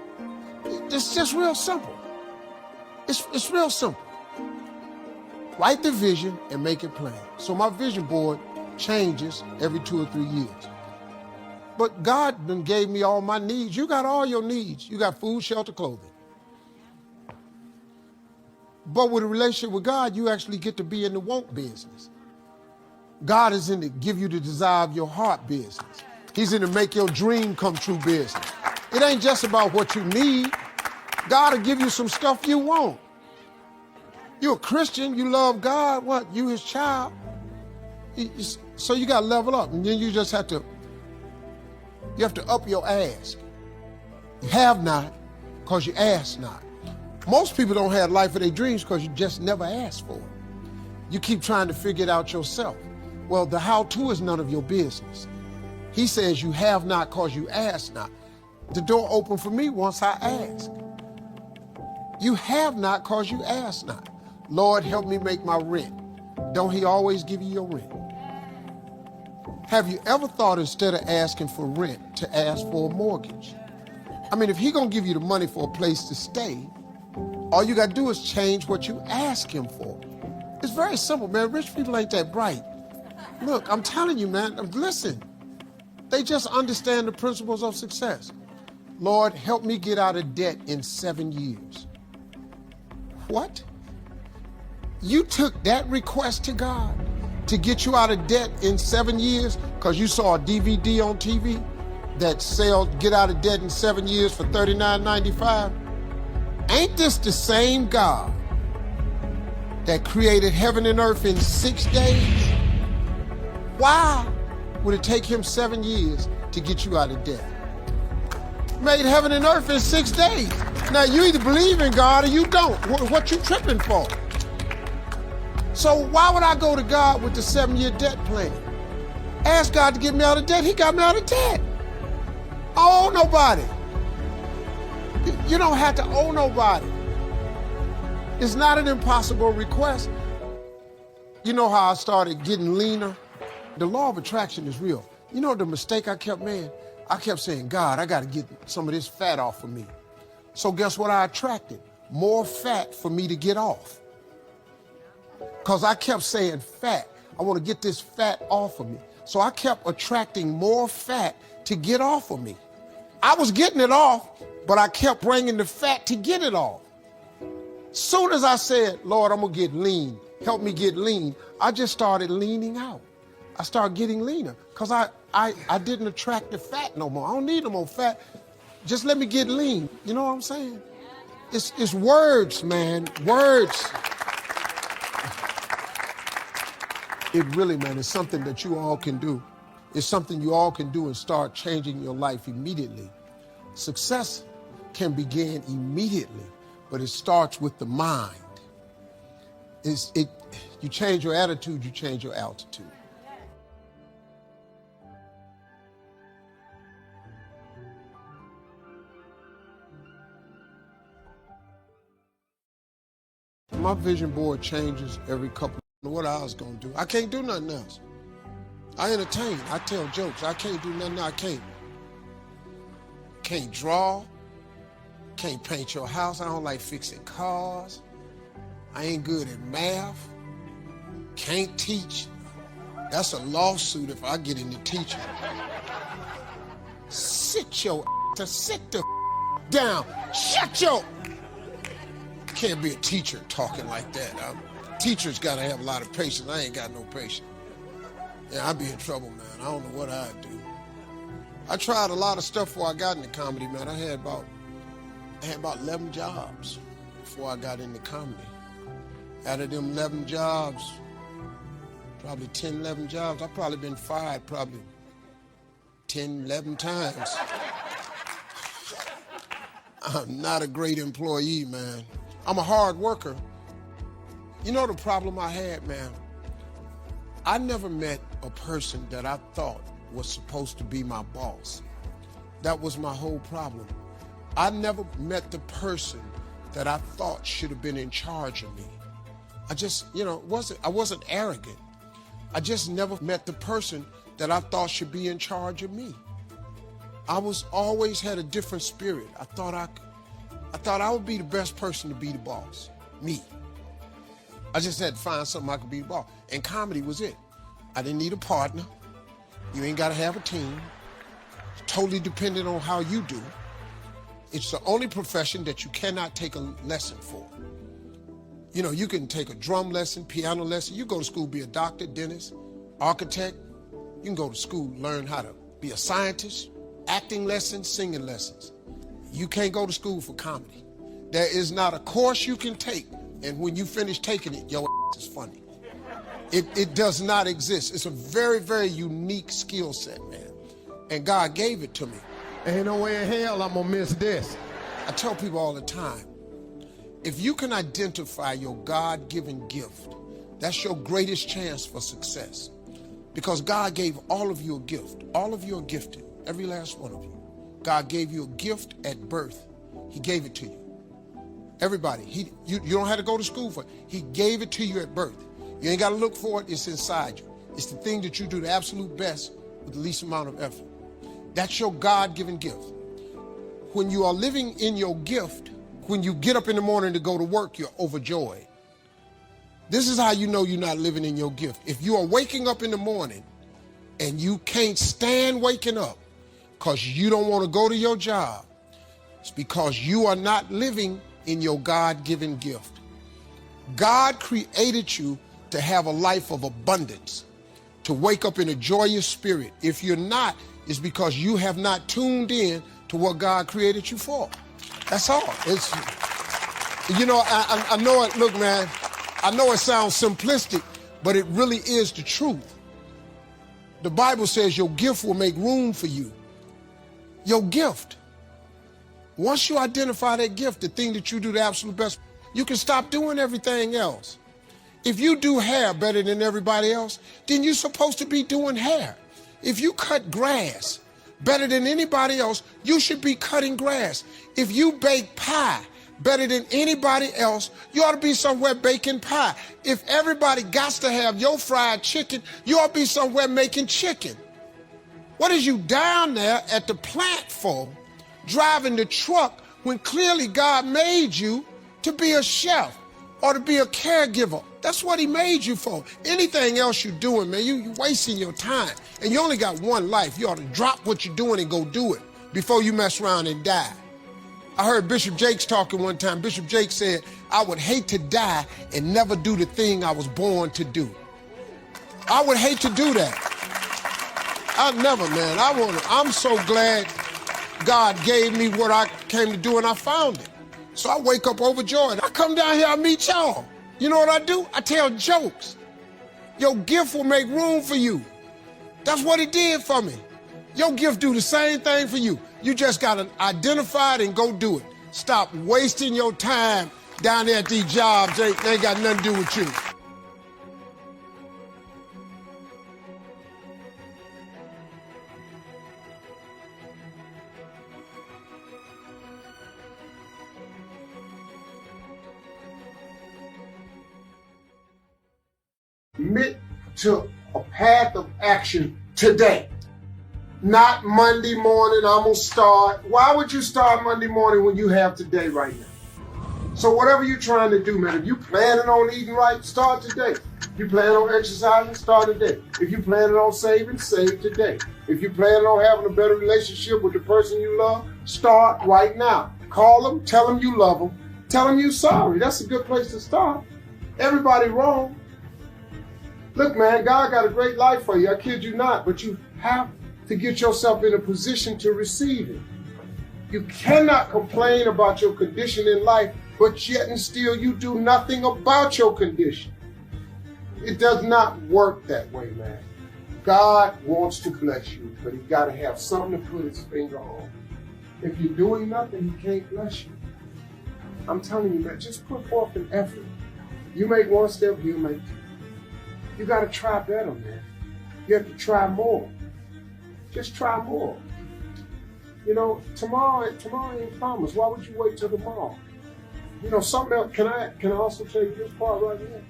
It's just real simple. It's real simple. Write the vision and make it plain. So my vision board changes every 2 or 3 years. But God done gave me all my needs. You got all your needs. You got food, shelter, clothing. But with a relationship with God, you actually get to be in the want business. God is in the give you the desire of your heart business. He's in the make your dream come true business. It ain't just about what you need. God will give you some stuff you want. You're a Christian, you love God, what? You his child. So you got to level up, and then you just have to up your ask. You have not because you ask not. Most people don't have life of their dreams because you just never asked for it. You keep trying to figure it out yourself. Well, the how-to is none of your business. He says you have not because you ask not. The door opened for me once I asked. You have not because you ask not. Lord, help me make my rent. Don't he always give you your rent? Have you ever thought instead of asking for rent to ask for a mortgage? I mean, if he gonna give you the money for a place to stay, all you got to do is change what you ask him for. It's very simple, man. Rich people ain't that bright. Look, I'm telling you, man, listen. They just understand the principles of success. Lord, help me get out of debt in 7 years. What? You took that request to God to get you out of debt in 7 years because you saw a DVD on TV that said get out of debt in 7 years for $39.95? Ain't this the same God that created heaven and earth in 6 days? Why would it take him 7 years to get you out of debt? made heaven and earth in 6 days. Now, you either believe in God or you don't. What you tripping for? So why would I go to God with the 7-year debt plan? Ask God to get me out of debt. He got me out of debt. I owe nobody. You don't have to owe nobody. It's not an impossible request. You know how I started getting leaner? The law of attraction is real. You know the mistake I kept making? I kept saying, God, I got to get some of this fat off of me. So guess what I attracted? More fat for me to get off. Because I kept saying fat. I want to get this fat off of me. So I kept attracting more fat to get off of me. I was getting it off, but I kept bringing the fat to get it off. Soon as I said, Lord, I'm going to get lean, help me get lean, I just started leaning out. I started getting leaner because I didn't attract the fat no more. I don't need no more fat. Just let me get lean. You know what I'm saying? It's words, man, words. It really, man, is something that you all can do. It's something you all can do and start changing your life immediately. Success can begin immediately, but it starts with the mind. You change your attitude, you change your altitude. My vision board changes every couple. What I was gonna do. I can't do nothing else. I entertain. I tell jokes. I can't do nothing. I can't draw. Can't paint your house. I don't like fixing cars. I ain't good at math. Can't teach. That's a lawsuit if I get into teaching. Sit the down. Shut your. Can't be a teacher talking like that. Teachers gotta have a lot of patience. I ain't got no patience. Yeah, I'd be in trouble, man. I don't know what I'd do. I tried a lot of stuff before I got into comedy, man. I had about 11 jobs before I got into comedy. Out of them 11 jobs, probably 10, 11 jobs, I've probably been fired probably 10, 11 times. I'm not a great employee, man. I'm a hard worker. You know the problem I had, man? I never met a person that I thought was supposed to be my boss. That was my whole problem. I never met the person that I thought should have been in charge of me. I just, I wasn't arrogant. I just never met the person that I thought should be in charge of me. I always had a different spirit. I thought I would be the best person to be the boss, me. I just had to find something I could be the boss. And comedy was it. I didn't need a partner. You ain't got to have a team. It's totally dependent on how you do. It's the only profession that you cannot take a lesson for. You can take a drum lesson, piano lesson. You go to school, be a doctor, dentist, architect. You can go to school, learn how to be a scientist, acting lessons, singing lessons. You can't go to school for comedy. There is not a course you can take, and when you finish taking it, your ass is funny. It does not exist. It's a very, very unique skill set, man. And God gave it to me. Ain't no way in hell I'm gonna miss this. I tell people all the time, if you can identify your God-given gift, that's your greatest chance for success. Because God gave all of you a gift. All of you are gifted, every last one of you. God gave you a gift at birth. He gave it to you. Everybody, you don't have to go to school for it. He gave it to you at birth. You ain't got to look for it. It's inside you. It's the thing that you do the absolute best with the least amount of effort. That's your God-given gift. When you are living in your gift, when you get up in the morning to go to work, you're overjoyed. This is how you know you're not living in your gift. If you are waking up in the morning and you can't stand waking up because you don't want to go to your job, it's because you are not living in your God-given gift. God created you to have a life of abundance, to wake up in a joyous spirit. If you're not, it's because you have not tuned in to what God created you for. That's all. I know it, look, man, I know it sounds simplistic, but it really is the truth. The Bible says your gift will make room for you. Your gift. Once you identify that gift, the thing that you do the absolute best, you can stop doing everything else. If you do hair better than everybody else, then you're supposed to be doing hair. If you cut grass better than anybody else, you should be cutting grass. If you bake pie better than anybody else, you ought to be somewhere baking pie. If everybody got to have your fried chicken, you ought to be somewhere making chicken. What is you down there at the plant for, driving the truck, when clearly God made you to be a chef or to be a caregiver? That's what he made you for. Anything else you're doing, man, you're wasting your time. And you only got one life. You ought to drop what you're doing and go do it before you mess around and die. I heard Bishop Jakes talking one time. Bishop Jakes said, I would hate to die and never do the thing I was born to do. I would hate to do that. I never, man. I'm so glad God gave me what I came to do and I found it. So I wake up overjoyed. I come down here, I meet y'all. You know what I do? I tell jokes. Your gift will make room for you. That's what it did for me. Your gift do the same thing for you. You just got to identify it and go do it. Stop wasting your time down there at these jobs. They ain't got nothing to do with you. Commit to a path of action today. Not Monday morning, I'm going to start. Why would you start Monday morning when you have today right now? So whatever you're trying to do, man, if you planning on eating right, start today. If you plan on exercising, start today. If you planning on saving, save today. If you planning on having a better relationship with the person you love, start right now. Call them, tell them you love them, tell them you're sorry. That's a good place to start. Everybody wrong. Look, man, God got a great life for you. I kid you not, but you have to get yourself in a position to receive it. You cannot complain about your condition in life, but yet and still you do nothing about your condition. It does not work that way, man. God wants to bless you, but he got to have something to put his finger on. If you're doing nothing, he can't bless you. I'm telling you, man, just put forth an effort. You make one step, he'll make two. You got to try better, man. You have to try more. Just try more. You know, tomorrow ain't promised. Why would you wait till tomorrow? You know, something else. Can I also take this part right here?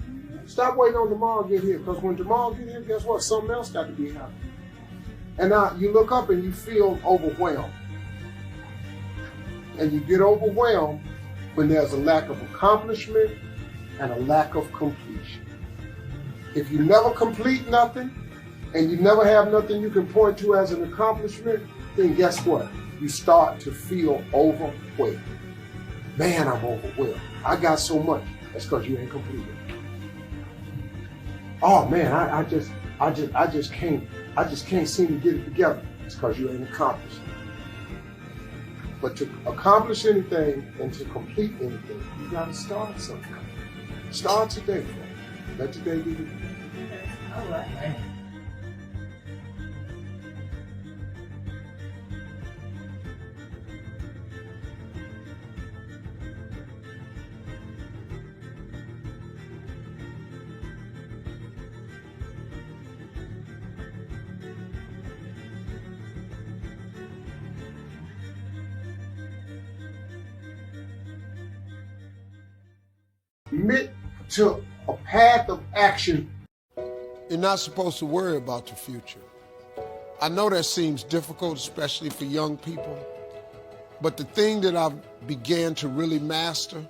Stop waiting on tomorrow to get here, because when tomorrow get here, guess what? Something else got to be happening. And now you look up and you feel overwhelmed. And you get overwhelmed when there's a lack of accomplishment and a lack of completion. If you never complete nothing and you never have nothing you can point to as an accomplishment, then guess what? You start to feel overwhelmed. Man, I'm overwhelmed. I got so much. That's because you ain't completed. Oh man, I just can't seem to get it together. It's because you ain't accomplished it. But to accomplish anything and to complete anything, you gotta start something. Start today, folks. Let today be the day. All right. Commit to a path of action. You're not supposed to worry about your future. I know that seems difficult, especially for young people, but the thing that I've began to really master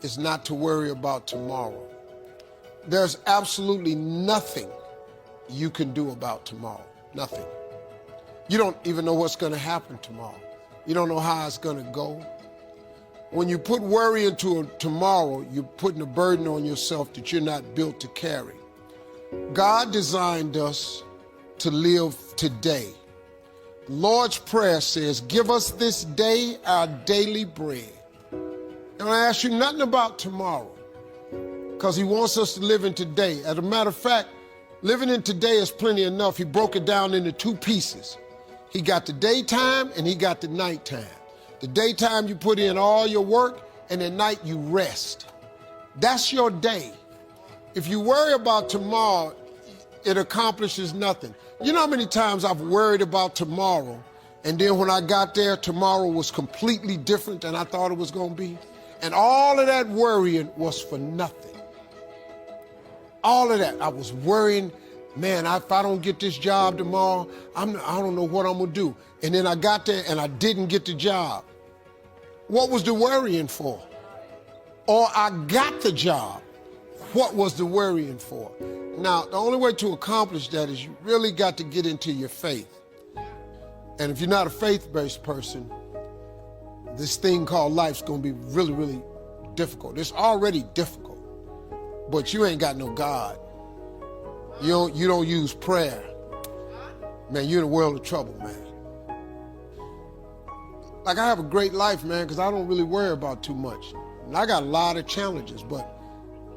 is not to worry about tomorrow. There's absolutely nothing you can do about tomorrow, nothing. You don't even know what's going to happen tomorrow. You don't know how it's going to go. When you put worry into tomorrow, you're putting a burden on yourself that you're not built to carry. God designed us to live today. The Lord's Prayer says, give us this day our daily bread. And I ask you nothing about tomorrow, because he wants us to live in today. As a matter of fact, living in today is plenty enough. He broke it down into two pieces. He got the daytime and he got the nighttime. The daytime you put in all your work, and at night you rest. That's your day. If you worry about tomorrow, it accomplishes nothing. You know how many times I've worried about tomorrow, and then when I got there, tomorrow was completely different than I thought it was going to be? And all of that worrying was for nothing. All of that. I was worrying, man, if I don't get this job tomorrow, I don't know what I'm going to do. And then I got there and I didn't get the job. What was the worrying for? Or I got the job. What was the worrying for? Now, the only way to accomplish that is you really got to get into your faith. And if you're not a faith-based person, this thing called life's gonna be really, really difficult. It's already difficult, but you ain't got no God. You don't use prayer. Man, you're in a world of trouble, man. Like, I have a great life, man, because I don't really worry about too much. And I got a lot of challenges,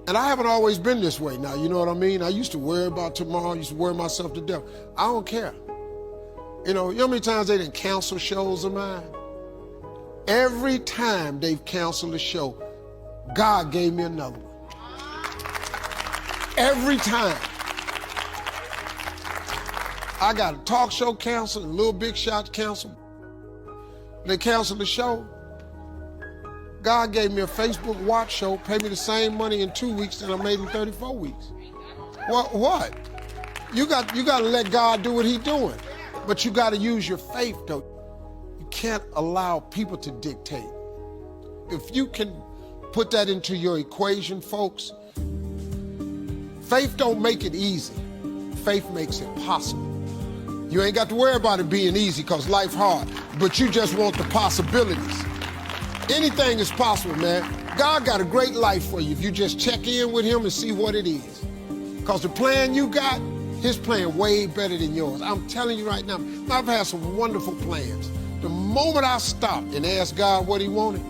and I haven't always been this way now, you know what I mean? I used to worry about tomorrow, I used to worry myself to death. I don't care. You know how many times they didn't cancel shows of mine? Every time they've canceled a show, God gave me another one. Every time. I got a talk show canceled, a Little Big Shot canceled. They canceled the show. God gave me a Facebook watch show, paid me the same money in 2 weeks that I made in 34 weeks. What? You got to let God do what he's doing. But you got to use your faith, though. You can't allow people to dictate. If you can put that into your equation, folks, faith don't make it easy. Faith makes it possible. You ain't got to worry about it being easy because life's hard, but you just want the possibilities. Anything is possible, man. God got a great life for you if you just check in with him and see what it is. Because the plan you got, his plan way better than yours. I'm telling you right now, I've had some wonderful plans. The moment I stopped and asked God what he wanted,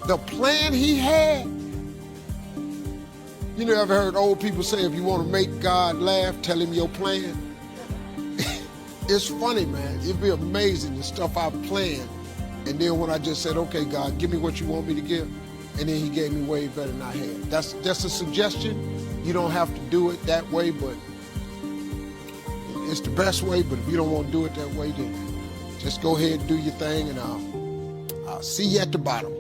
the plan he had, you know, ever heard old people say, if you want to make God laugh, tell him your plan? It's funny, man. It'd be amazing the stuff I've planned. And then when I just said, okay, God, give me what you want me to give, and then he gave me way better than I had. That's just a suggestion. You don't have to do it that way, but it's the best way. But if you don't want to do it that way, then just go ahead and do your thing, and I'll see you at the bottom.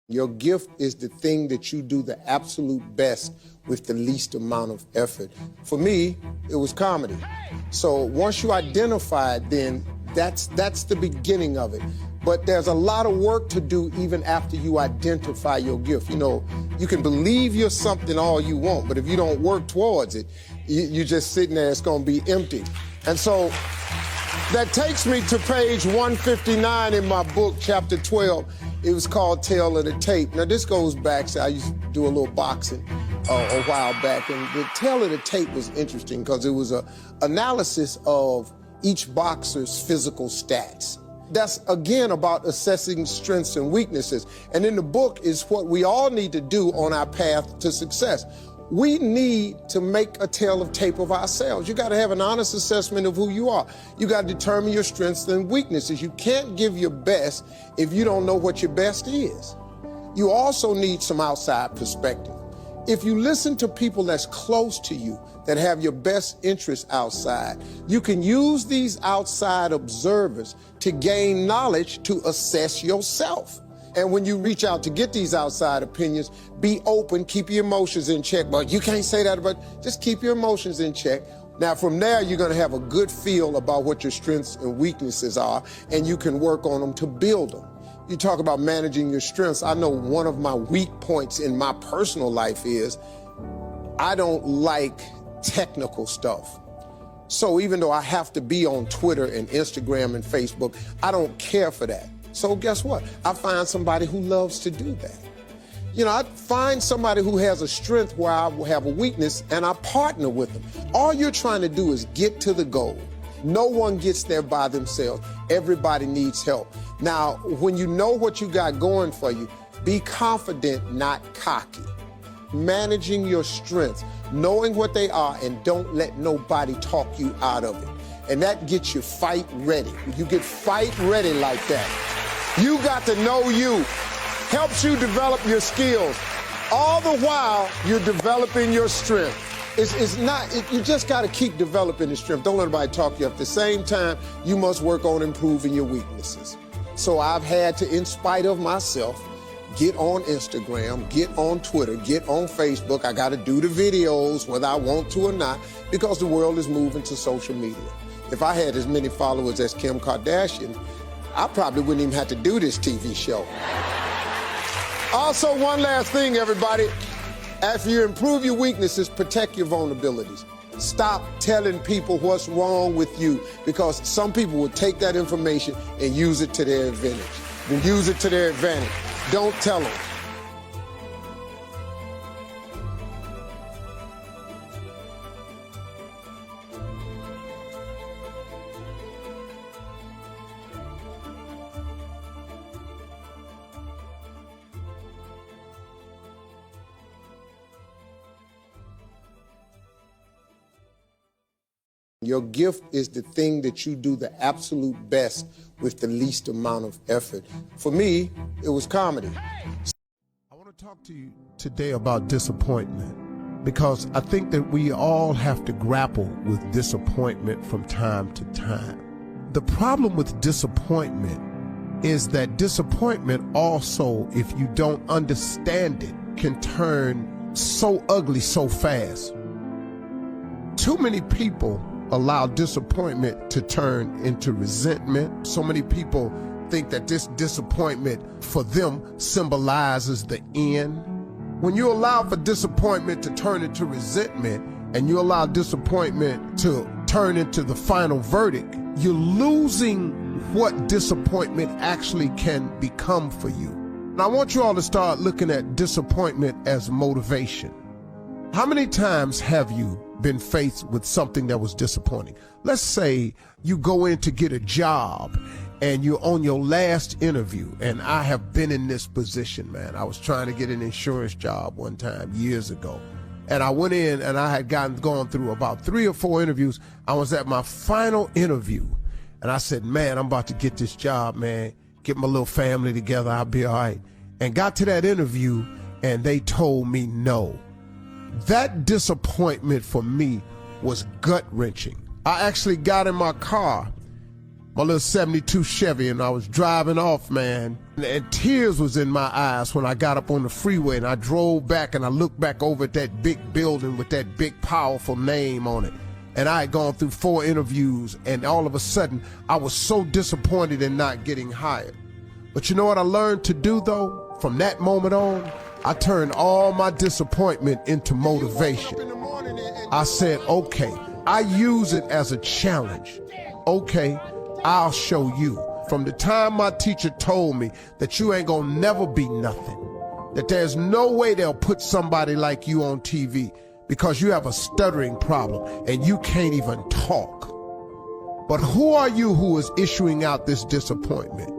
Your gift is the thing that you do the absolute best with the least amount of effort. For me, it was comedy. So once you identify it, then that's the beginning of it. But there's a lot of work to do even after you identify your gift. You know, you can believe you're something all you want, but if you don't work towards it, you're just sitting there, it's gonna be empty. And so that takes me to page 159 in my book, chapter 12. It was called Tale of the Tape. Now, this goes back, so I used to do a little boxing a while back, and the Tale of the Tape was interesting because it was an analysis of each boxer's physical stats. That's, again, about assessing strengths and weaknesses. And in the book is what we all need to do on our path to success. We need to make a tale of tape of ourselves. You got to have an honest assessment of who you are. You got to determine your strengths and weaknesses. You can't give your best if you don't know what your best is. You also need some outside perspective. If you listen to people that's close to you, that have your best interests outside, you can use these outside observers to gain knowledge to assess yourself. And when you reach out to get these outside opinions, be open, keep your emotions in check. But you can't say that, but just keep your emotions in check. Now, from there, you're going to have a good feel about what your strengths and weaknesses are, and you can work on them to build them. You talk about managing your strengths. I know one of my weak points in my personal life is I don't like technical stuff. So even though I have to be on Twitter and Instagram and Facebook, I don't care for that. So guess what? I find somebody who loves to do that. You know, I find somebody who has a strength where I have a weakness and I partner with them. All you're trying to do is get to the goal. No one gets there by themselves. Everybody needs help. Now, when you know what you got going for you, be confident, not cocky. Managing your strengths, knowing what they are, and don't let nobody talk you out of it. And that gets you fight ready. You get fight ready like that. You got to know you. Helps you develop your skills. All the while, you're developing your strength. You just got to keep developing the strength. Don't let anybody talk you up. At the same time, you must work on improving your weaknesses. So I've had to, in spite of myself, get on Instagram, get on Twitter, get on Facebook. I got to do the videos whether I want to or not, because the world is moving to social media. If I had as many followers as Kim Kardashian, I probably wouldn't even have to do this TV show. Also, one last thing, everybody. After you improve your weaknesses, protect your vulnerabilities. Stop telling people what's wrong with you, because some people will take that information and use it to their advantage. Don't tell them. Your gift is the thing that you do the absolute best with the least amount of effort. For me, it was comedy. I want to talk to you today about disappointment, because I think that we all have to grapple with disappointment from time to time. The problem with disappointment is that disappointment also, if you don't understand it, can turn so ugly so fast. Too many people allow disappointment to turn into resentment. So many people think that this disappointment for them symbolizes the end. When you allow for disappointment to turn into resentment, and you allow disappointment to turn into the final verdict, you're losing what disappointment actually can become for you. And I want you all to start looking at disappointment as motivation. How many times have you been faced with something that was disappointing? Let's say you go in to get a job and you're on your last interview, and I have been in this position, man. I was trying to get an insurance job one time years ago, and I went in and I had gone through about 3 or 4 interviews. I was at my final interview, and I said, man, I'm about to get this job, man. Get my little family together, I'll be all right. And got to that interview, and they told me no. That disappointment for me was gut-wrenching. I actually got in my car, my little 72 Chevy, and I was driving off, man. And tears was in my eyes when I got up on the freeway, and I drove back, and I looked back over at that big building with that big, powerful name on it. And I had gone through 4 interviews, and all of a sudden, I was so disappointed in not getting hired. But you know what I learned to do, though? From that moment on, I turned all my disappointment into motivation. I said, okay, I use it as a challenge. Okay, I'll show you. From the time my teacher told me that you ain't gonna never be nothing, that there's no way they'll put somebody like you on TV because you have a stuttering problem and you can't even talk. But who are you who is issuing out this disappointment?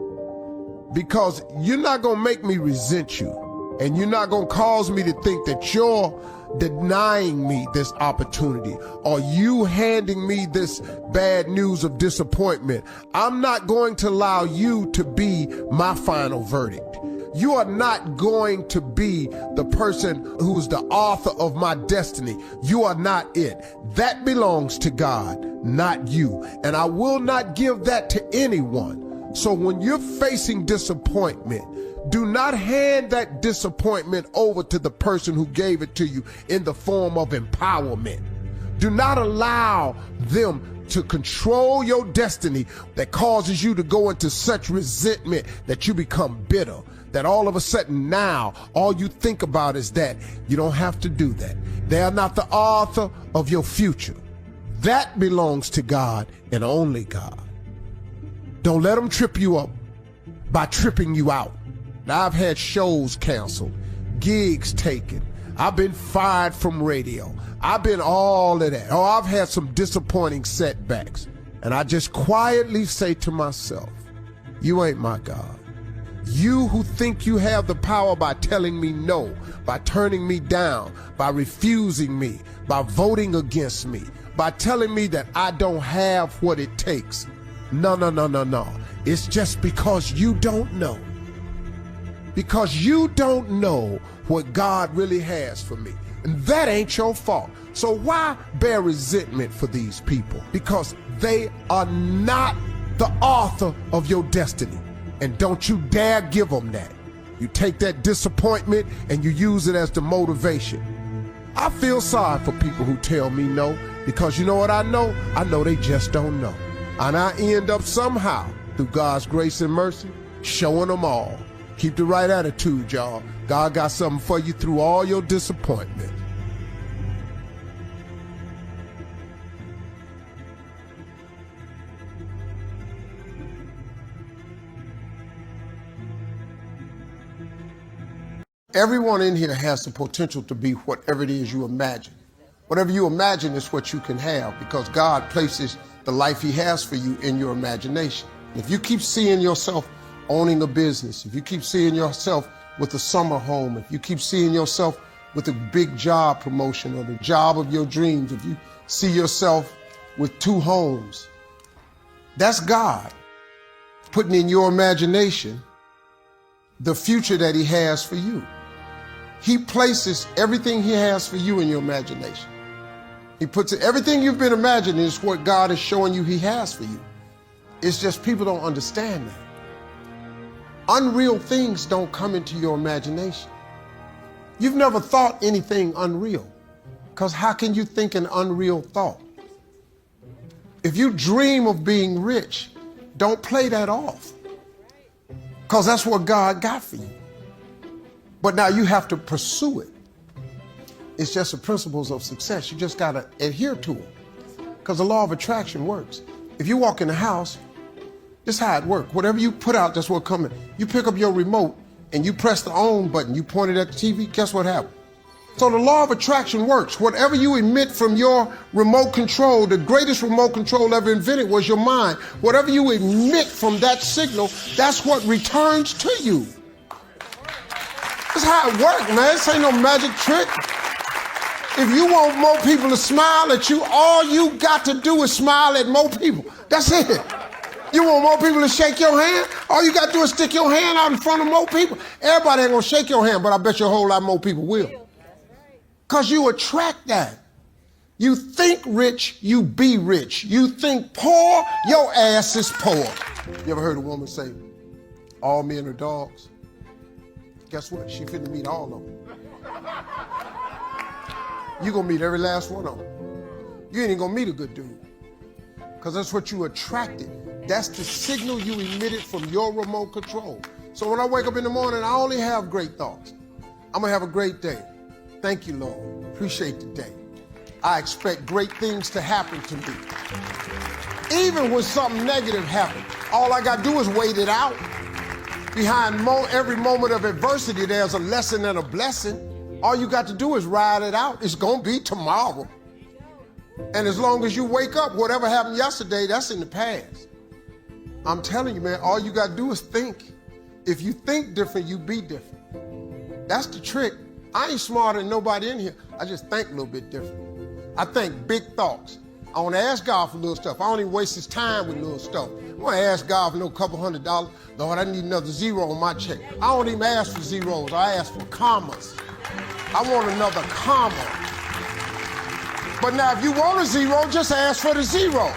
Because you're not gonna make me resent you. And you're not going to cause me to think that you're denying me this opportunity, or you handing me this bad news of disappointment. I'm not going to allow you to be my final verdict. You are not going to be the person who's the author of my destiny. You are not it. That belongs to God, not you. And I will not give that to anyone. So when you're facing disappointment, do not hand that disappointment over to the person who gave it to you in the form of empowerment. Do not allow them to control your destiny that causes you to go into such resentment that you become bitter, that all of a sudden now all you think about is that. You don't have to do that. They are not the author of your future. That belongs to God and only God. Don't let them trip you up by tripping you out. Now, I've had shows canceled gigs taken. I've been fired from radio. I've been all of that. Oh, I've had some disappointing setbacks. And I just quietly say to myself, you ain't my God. You who think you have the power by telling me no, by turning me down, by refusing me, by voting against me, by telling me that I don't have what it takes. No. It's just because you don't know. Because you don't know what God really has for me. And that ain't your fault. So why bear resentment for these people? Because they are not the author of your destiny. And don't you dare give them that. You take that disappointment and you use it as the motivation. I feel sorry for people who tell me no, because you know what I know? I know they just don't know. And I end up somehow, through God's grace and mercy, showing them all. Keep the right attitude, y'all. God got something for you through all your disappointment. Everyone in here has the potential to be whatever it is you imagine. Whatever you imagine is what you can have, because God places the life he has for you in your imagination. If you keep seeing yourself owning a business, if you keep seeing yourself with a summer home, if you keep seeing yourself with a big job promotion or the job of your dreams, if you see yourself with 2 homes, that's God putting in your imagination the future that he has for you. He places everything he has for you in your imagination. He puts it, everything you've been imagining is what God is showing you he has for you. It's just people don't understand that. Unreal things don't come into your imagination. You've never thought anything unreal, because how can you think an unreal thought? If you dream of being rich, don't play that off, because that's what God got for you. But now you have to pursue it. It's just the principles of success. You just got to adhere to them, because the law of attraction works. If you walk in the house, this is how it works. Whatever you put out, that's what comes in. You pick up your remote and you press the on button, you point it at the TV, guess what happens? So the law of attraction works. Whatever you emit from your remote control, the greatest remote control ever invented was your mind. Whatever you emit from that signal, that's what returns to you. That's how it works, man. This ain't no magic trick. If you want more people to smile at you, all you got to do is smile at more people. That's it. You want more people to shake your hand? All you got to do is stick your hand out in front of more people. Everybody ain't gonna shake your hand, but I bet you a whole lot more people will. Because you attract that. You think rich, you be rich. You think poor, your ass is poor. You ever heard a woman say, all men are dogs? Guess what? She finna meet all of them. You gonna meet every last one of them. You ain't even gonna meet a good dude, because that's what you attracted. That's the signal you emitted from your remote control. So when I wake up in the morning, I only have great thoughts. I'm gonna have a great day. Thank you, Lord. Appreciate the day. I expect great things to happen to me. Even when something negative happens, all I gotta do is wait it out. Behind every moment of adversity, there's a lesson and a blessing. All you got to do is ride it out. It's gonna be tomorrow. And as long as you wake up, whatever happened yesterday, that's in the past. I'm telling you, man, all you got to do is think. If you think different, you be different. That's the trick. I ain't smarter than nobody in here. I just think a little bit different. I think big thoughts. I want to ask God for little stuff. I don't even waste his time with little stuff. I want to ask God for no couple $100. Lord, I need another zero on my check. I don't even ask for zeros. I ask for commas. I want another comma. But now if you want a zero, just ask for the zero.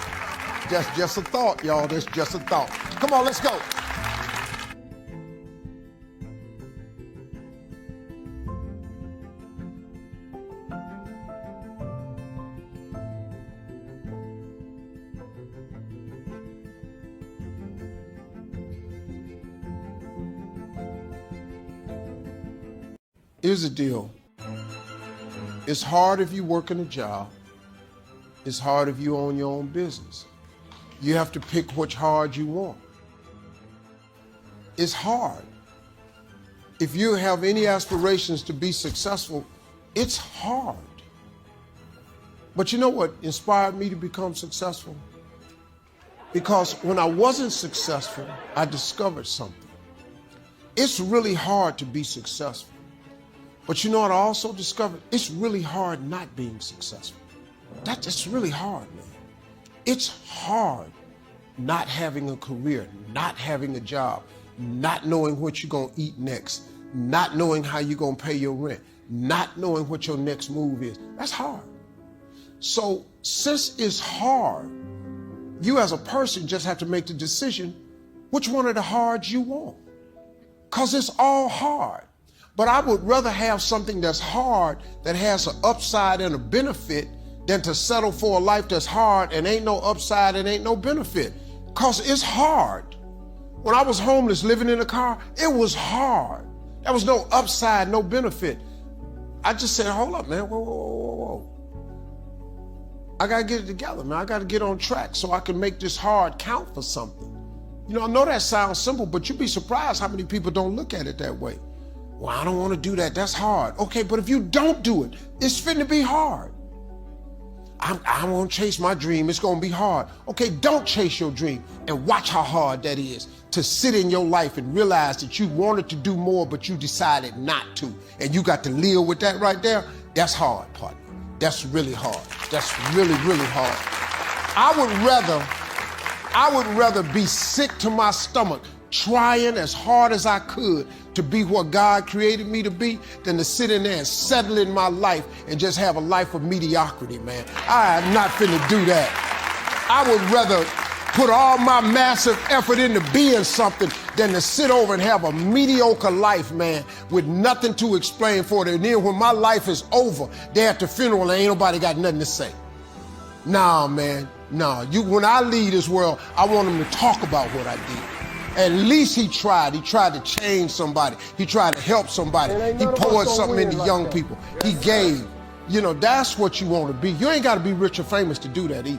Just a thought, y'all. That's just a thought. Come on, let's go. Here's the deal. It's hard if you work in a job. It's hard if you own your own business. You have to pick which hard you want. It's hard. if you have any aspirations to be successful, it's hard. But you know what inspired me to become successful? Because when I wasn't successful, I discovered something. It's really hard to be successful. But you know what I also discovered? It's really hard not being successful. That's really hard, man. It's hard not having a career, not having a job, not knowing what you're gonna eat next, not knowing how you're gonna pay your rent, not knowing what your next move is. That's hard. So since it's hard, you as a person just have to make the decision which one of the hards you want. Because it's all hard. But I would rather have something that's hard that has an upside and a benefit than to settle for a life that's hard and ain't no upside and ain't no benefit. Because it's hard. When I was homeless living in a car, it was hard. There was no upside, no benefit. I just said, hold up, man, whoa. I gotta get it together, man. I gotta get on track so I can make this hard count for something. You know, I know that sounds simple, but you'd be surprised how many people don't look at it that way. Well, I don't want to do that. That's hard. Okay, but if you don't do it, it's finna be hard. I won't chase my dream. It's gonna be hard. Okay, don't chase your dream and watch how hard that is to sit in your life and realize that you wanted to do more, but you decided not to. And you got to live with that right there. That's hard, partner. That's really hard. That's really, really hard. I would rather be sick to my stomach, trying as hard as I could to be what God created me to be, than to sit in there and settle in my life and just have a life of mediocrity, man. I am not finna do that. I would rather put all my massive effort into being something than to sit over and have a mediocre life, man, with nothing to explain for it. And then when my life is over, they're at the funeral and ain't nobody got nothing to say. Nah, man, nah. When I leave this world, I want them to talk about what I did. At least he tried. He tried to change somebody. He tried to help somebody. He poured something into young people. He gave. You know, that's what you want to be. You ain't got to be rich or famous to do that either.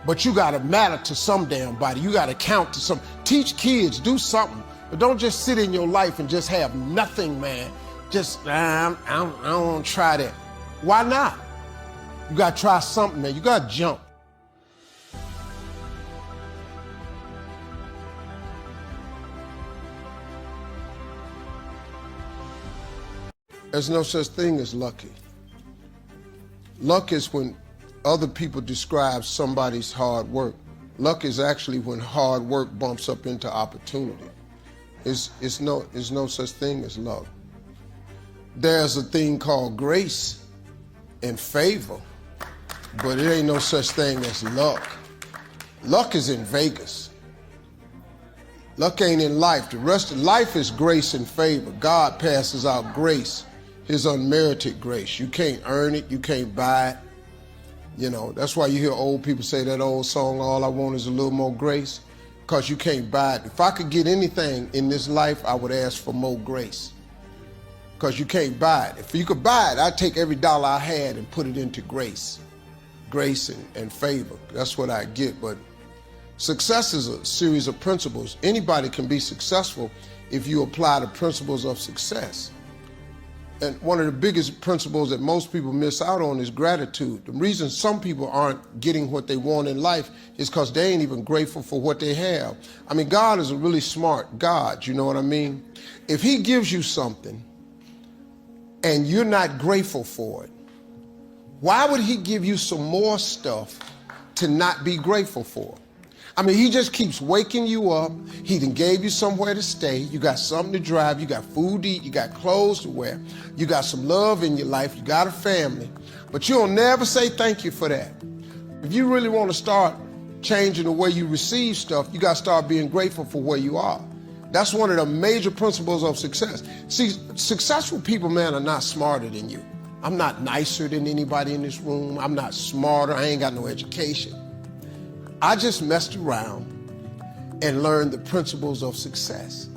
But you got to matter to some damn body. You got to count to some. Teach kids, do something. But don't just sit in your life and just have nothing, man. Just, I don't want to try that. Why not? You got to try something, man. You got to jump. There's no such thing as lucky. Luck is when other people describe somebody's hard work. Luck is actually when hard work bumps up into opportunity. It's no such thing as luck. There's a thing called grace and favor, but it ain't no such thing as luck. Luck is in Vegas. Luck ain't in life. The rest of life is grace and favor. God passes out grace, his unmerited grace. You can't earn it, you can't buy it. You know, that's why you hear old people say that old song, all I want is a little more grace, because you can't buy it. If I could get anything in this life, I would ask for more grace, because you can't buy it. If you could buy it, I'd take every dollar I had and put it into grace and favor. That's what I get. But success is a series of principles. Anybody can be successful if you apply the principles of success. And one of the biggest principles that most people miss out on is gratitude. The reason some people aren't getting what they want in life is because they ain't even grateful for what they have. I mean, God is a really smart God, you know what I mean? If he gives you something and you're not grateful for it, why would he give you some more stuff to not be grateful for? I mean, he just keeps waking you up. He done gave you somewhere to stay. You got something to drive. You got food to eat. You got clothes to wear. You got some love in your life. You got a family. But you'll never say thank you for that. If you really want to start changing the way you receive stuff, you got to start being grateful for where you are. That's one of the major principles of success. See, successful people, man, are not smarter than you. I'm not nicer than anybody in this room. I'm not smarter. I ain't got no education. I just messed around and learned the principles of success.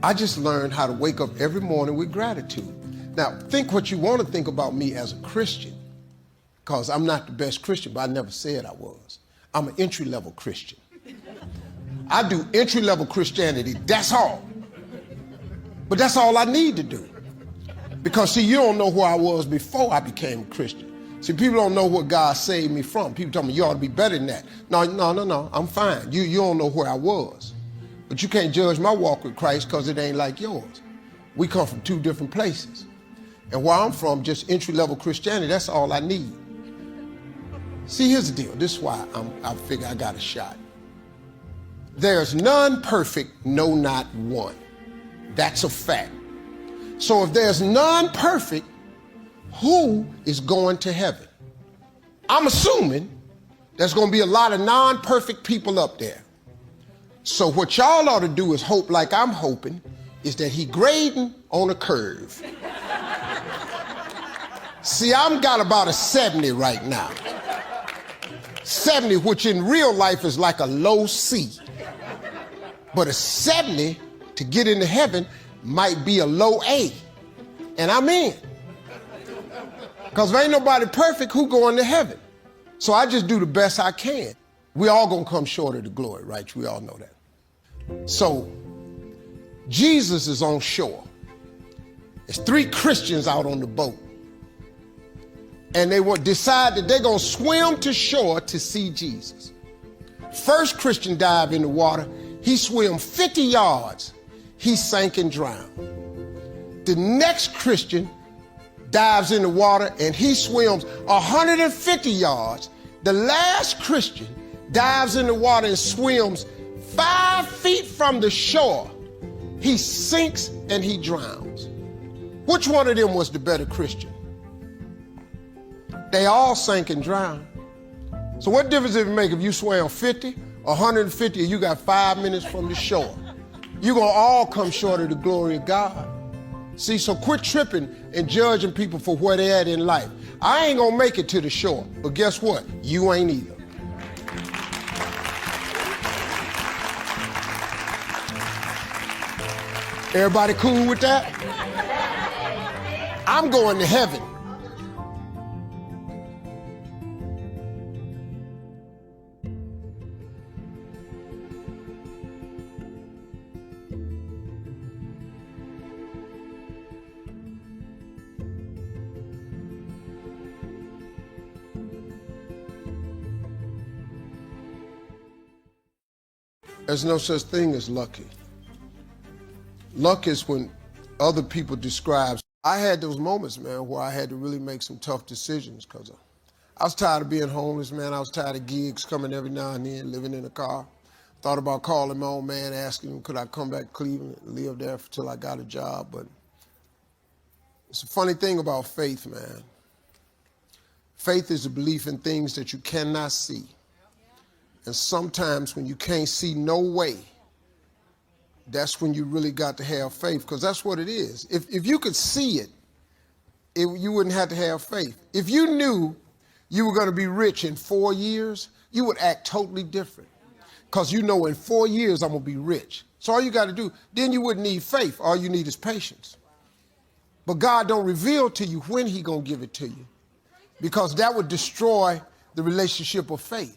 I just learned how to wake up every morning with gratitude. Now, think what you want to think about me as a Christian, because I'm not the best Christian, but I never said I was. I'm an entry-level Christian. I do entry-level Christianity, that's all. But that's all I need to do. Because see, you don't know who I was before I became a Christian. See, people don't know what God saved me from. People tell me, you ought to be better than that. No, I'm fine. You don't know where I was. But you can't judge my walk with Christ because it ain't like yours. We come from two different places. And where I'm from, just entry-level Christianity, that's all I need. See, here's the deal. This is why I figure I got a shot. There's none perfect, no, not one. That's a fact. So if there's none perfect, who is going to heaven? I'm assuming there's going to be a lot of non-perfect people up there. So what y'all ought to do is hope like I'm hoping, is that he grading on a curve. See, I'm got about a 70 right now. 70, which in real life is like a low C. But a 70 to get into heaven might be a low A. And I'm in. Because if ain't nobody perfect, who going to heaven? So I just do the best I can. We all gonna come short of the glory, right? We all know that. So Jesus is on shore. There's 3 Christians out on the boat. And they decide that they're gonna swim to shore to see Jesus. First Christian dive in the water, he swam 50 yards, he sank and drowned. The next Christian dives in the water and he swims 150 yards. The last Christian dives in the water and swims 5 feet from the shore. He sinks and he drowns. Which one of them was the better Christian? They all sank and drowned. So what difference does it make if you swam 50, 150, or you got 5 minutes from the shore? You're going to all come short of the glory of God. See, so quit tripping and judging people for where they're at in life. I ain't going to make it to the shore, but guess what? You ain't either. Everybody cool with that? I'm going to heaven. There's no such thing as lucky. Luck is when other people describe. I had those moments, man, where I had to really make some tough decisions because I was tired of being homeless, man. I was tired of gigs coming every now and then, living in a car. Thought about calling my old man, asking him, could I come back to Cleveland and live there until I got a job? But it's a funny thing about faith, man. Faith is a belief in things that you cannot see. And sometimes when you can't see no way, that's when you really got to have faith, because that's what it is. If you could see it, you wouldn't have to have faith. If you knew you were going to be rich in 4 years, you would act totally different. Because you know in 4 years I'm going to be rich. So all you got to do, then you wouldn't need faith. All you need is patience. But God don't reveal to you when he going to give it to you, because that would destroy the relationship of faith.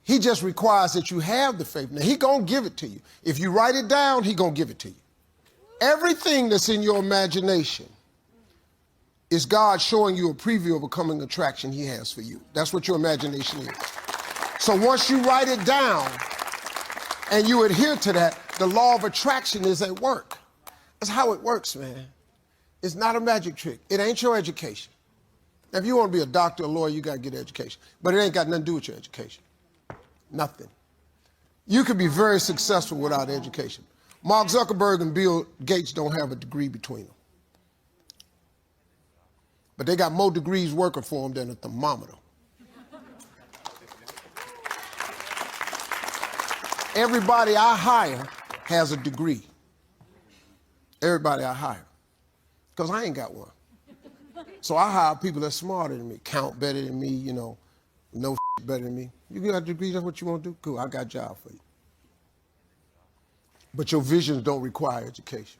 He just requires that you have the faith. Now, he gonna give it to you. If you write it down, he gonna give it to you. Everything that's in your imagination is God showing you a preview of a coming attraction he has for you. That's what your imagination is. So once you write it down and you adhere to that, the law of attraction is at work. That's how it works, man. It's not a magic trick. It ain't your education. Now, if you want to be a doctor or a lawyer, you got to get education. But it ain't got nothing to do with your education. Nothing. You could be very successful without education. Mark Zuckerberg and Bill Gates don't have a degree between them. But they got more degrees working for them than a thermometer. Everybody I hire has a degree. Everybody I hire. Because I ain't got one. So I hire people that's smarter than me, count better than me, know better than me. You got a degree, that's what you want to do? Cool, I got a job for you. But your visions don't require education.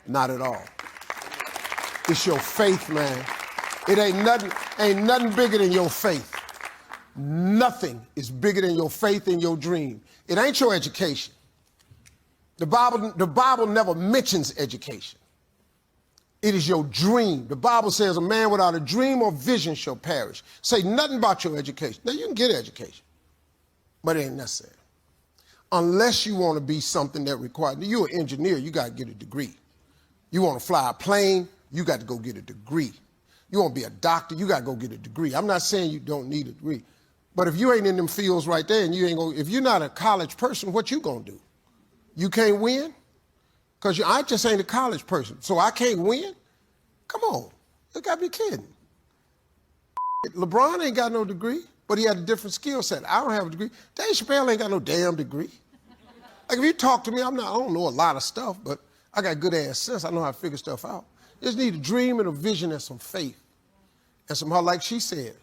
Not at all. It's your faith, man. It ain't nothing bigger than your faith. Nothing is bigger than your faith and your dream. It ain't your education. The Bible never mentions education. It is your dream. The Bible says a man without a dream or vision shall perish. Say nothing about your education. Now, you can get education, but it ain't necessary. Unless you want to be something that requires, you're an engineer, you got to get a degree. You want to fly a plane, you got to go get a degree. You want to be a doctor, you got to go get a degree. I'm not saying you don't need a degree, but if you ain't in them fields right there and you ain't going, if you're not a college person, what you going to do? You can't win? Because I just ain't a college person, so I can't win? Come on, you got to be kidding. LeBron ain't got no degree, but he had a different skill set. I don't have a degree. Dave Chappelle ain't got no damn degree. Like if you talk to me, I don't know a lot of stuff, but I got good ass sense. I know how to figure stuff out. You just need a dream and a vision and some faith. And somehow, like she said,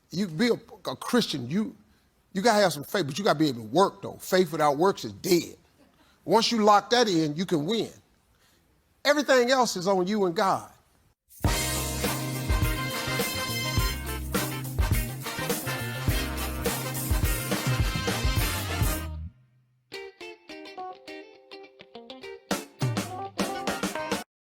you be a Christian, you got to have some faith, but you got to be able to work though. Faith without works is dead. Once you lock that in, you can win. Everything else is on you and God.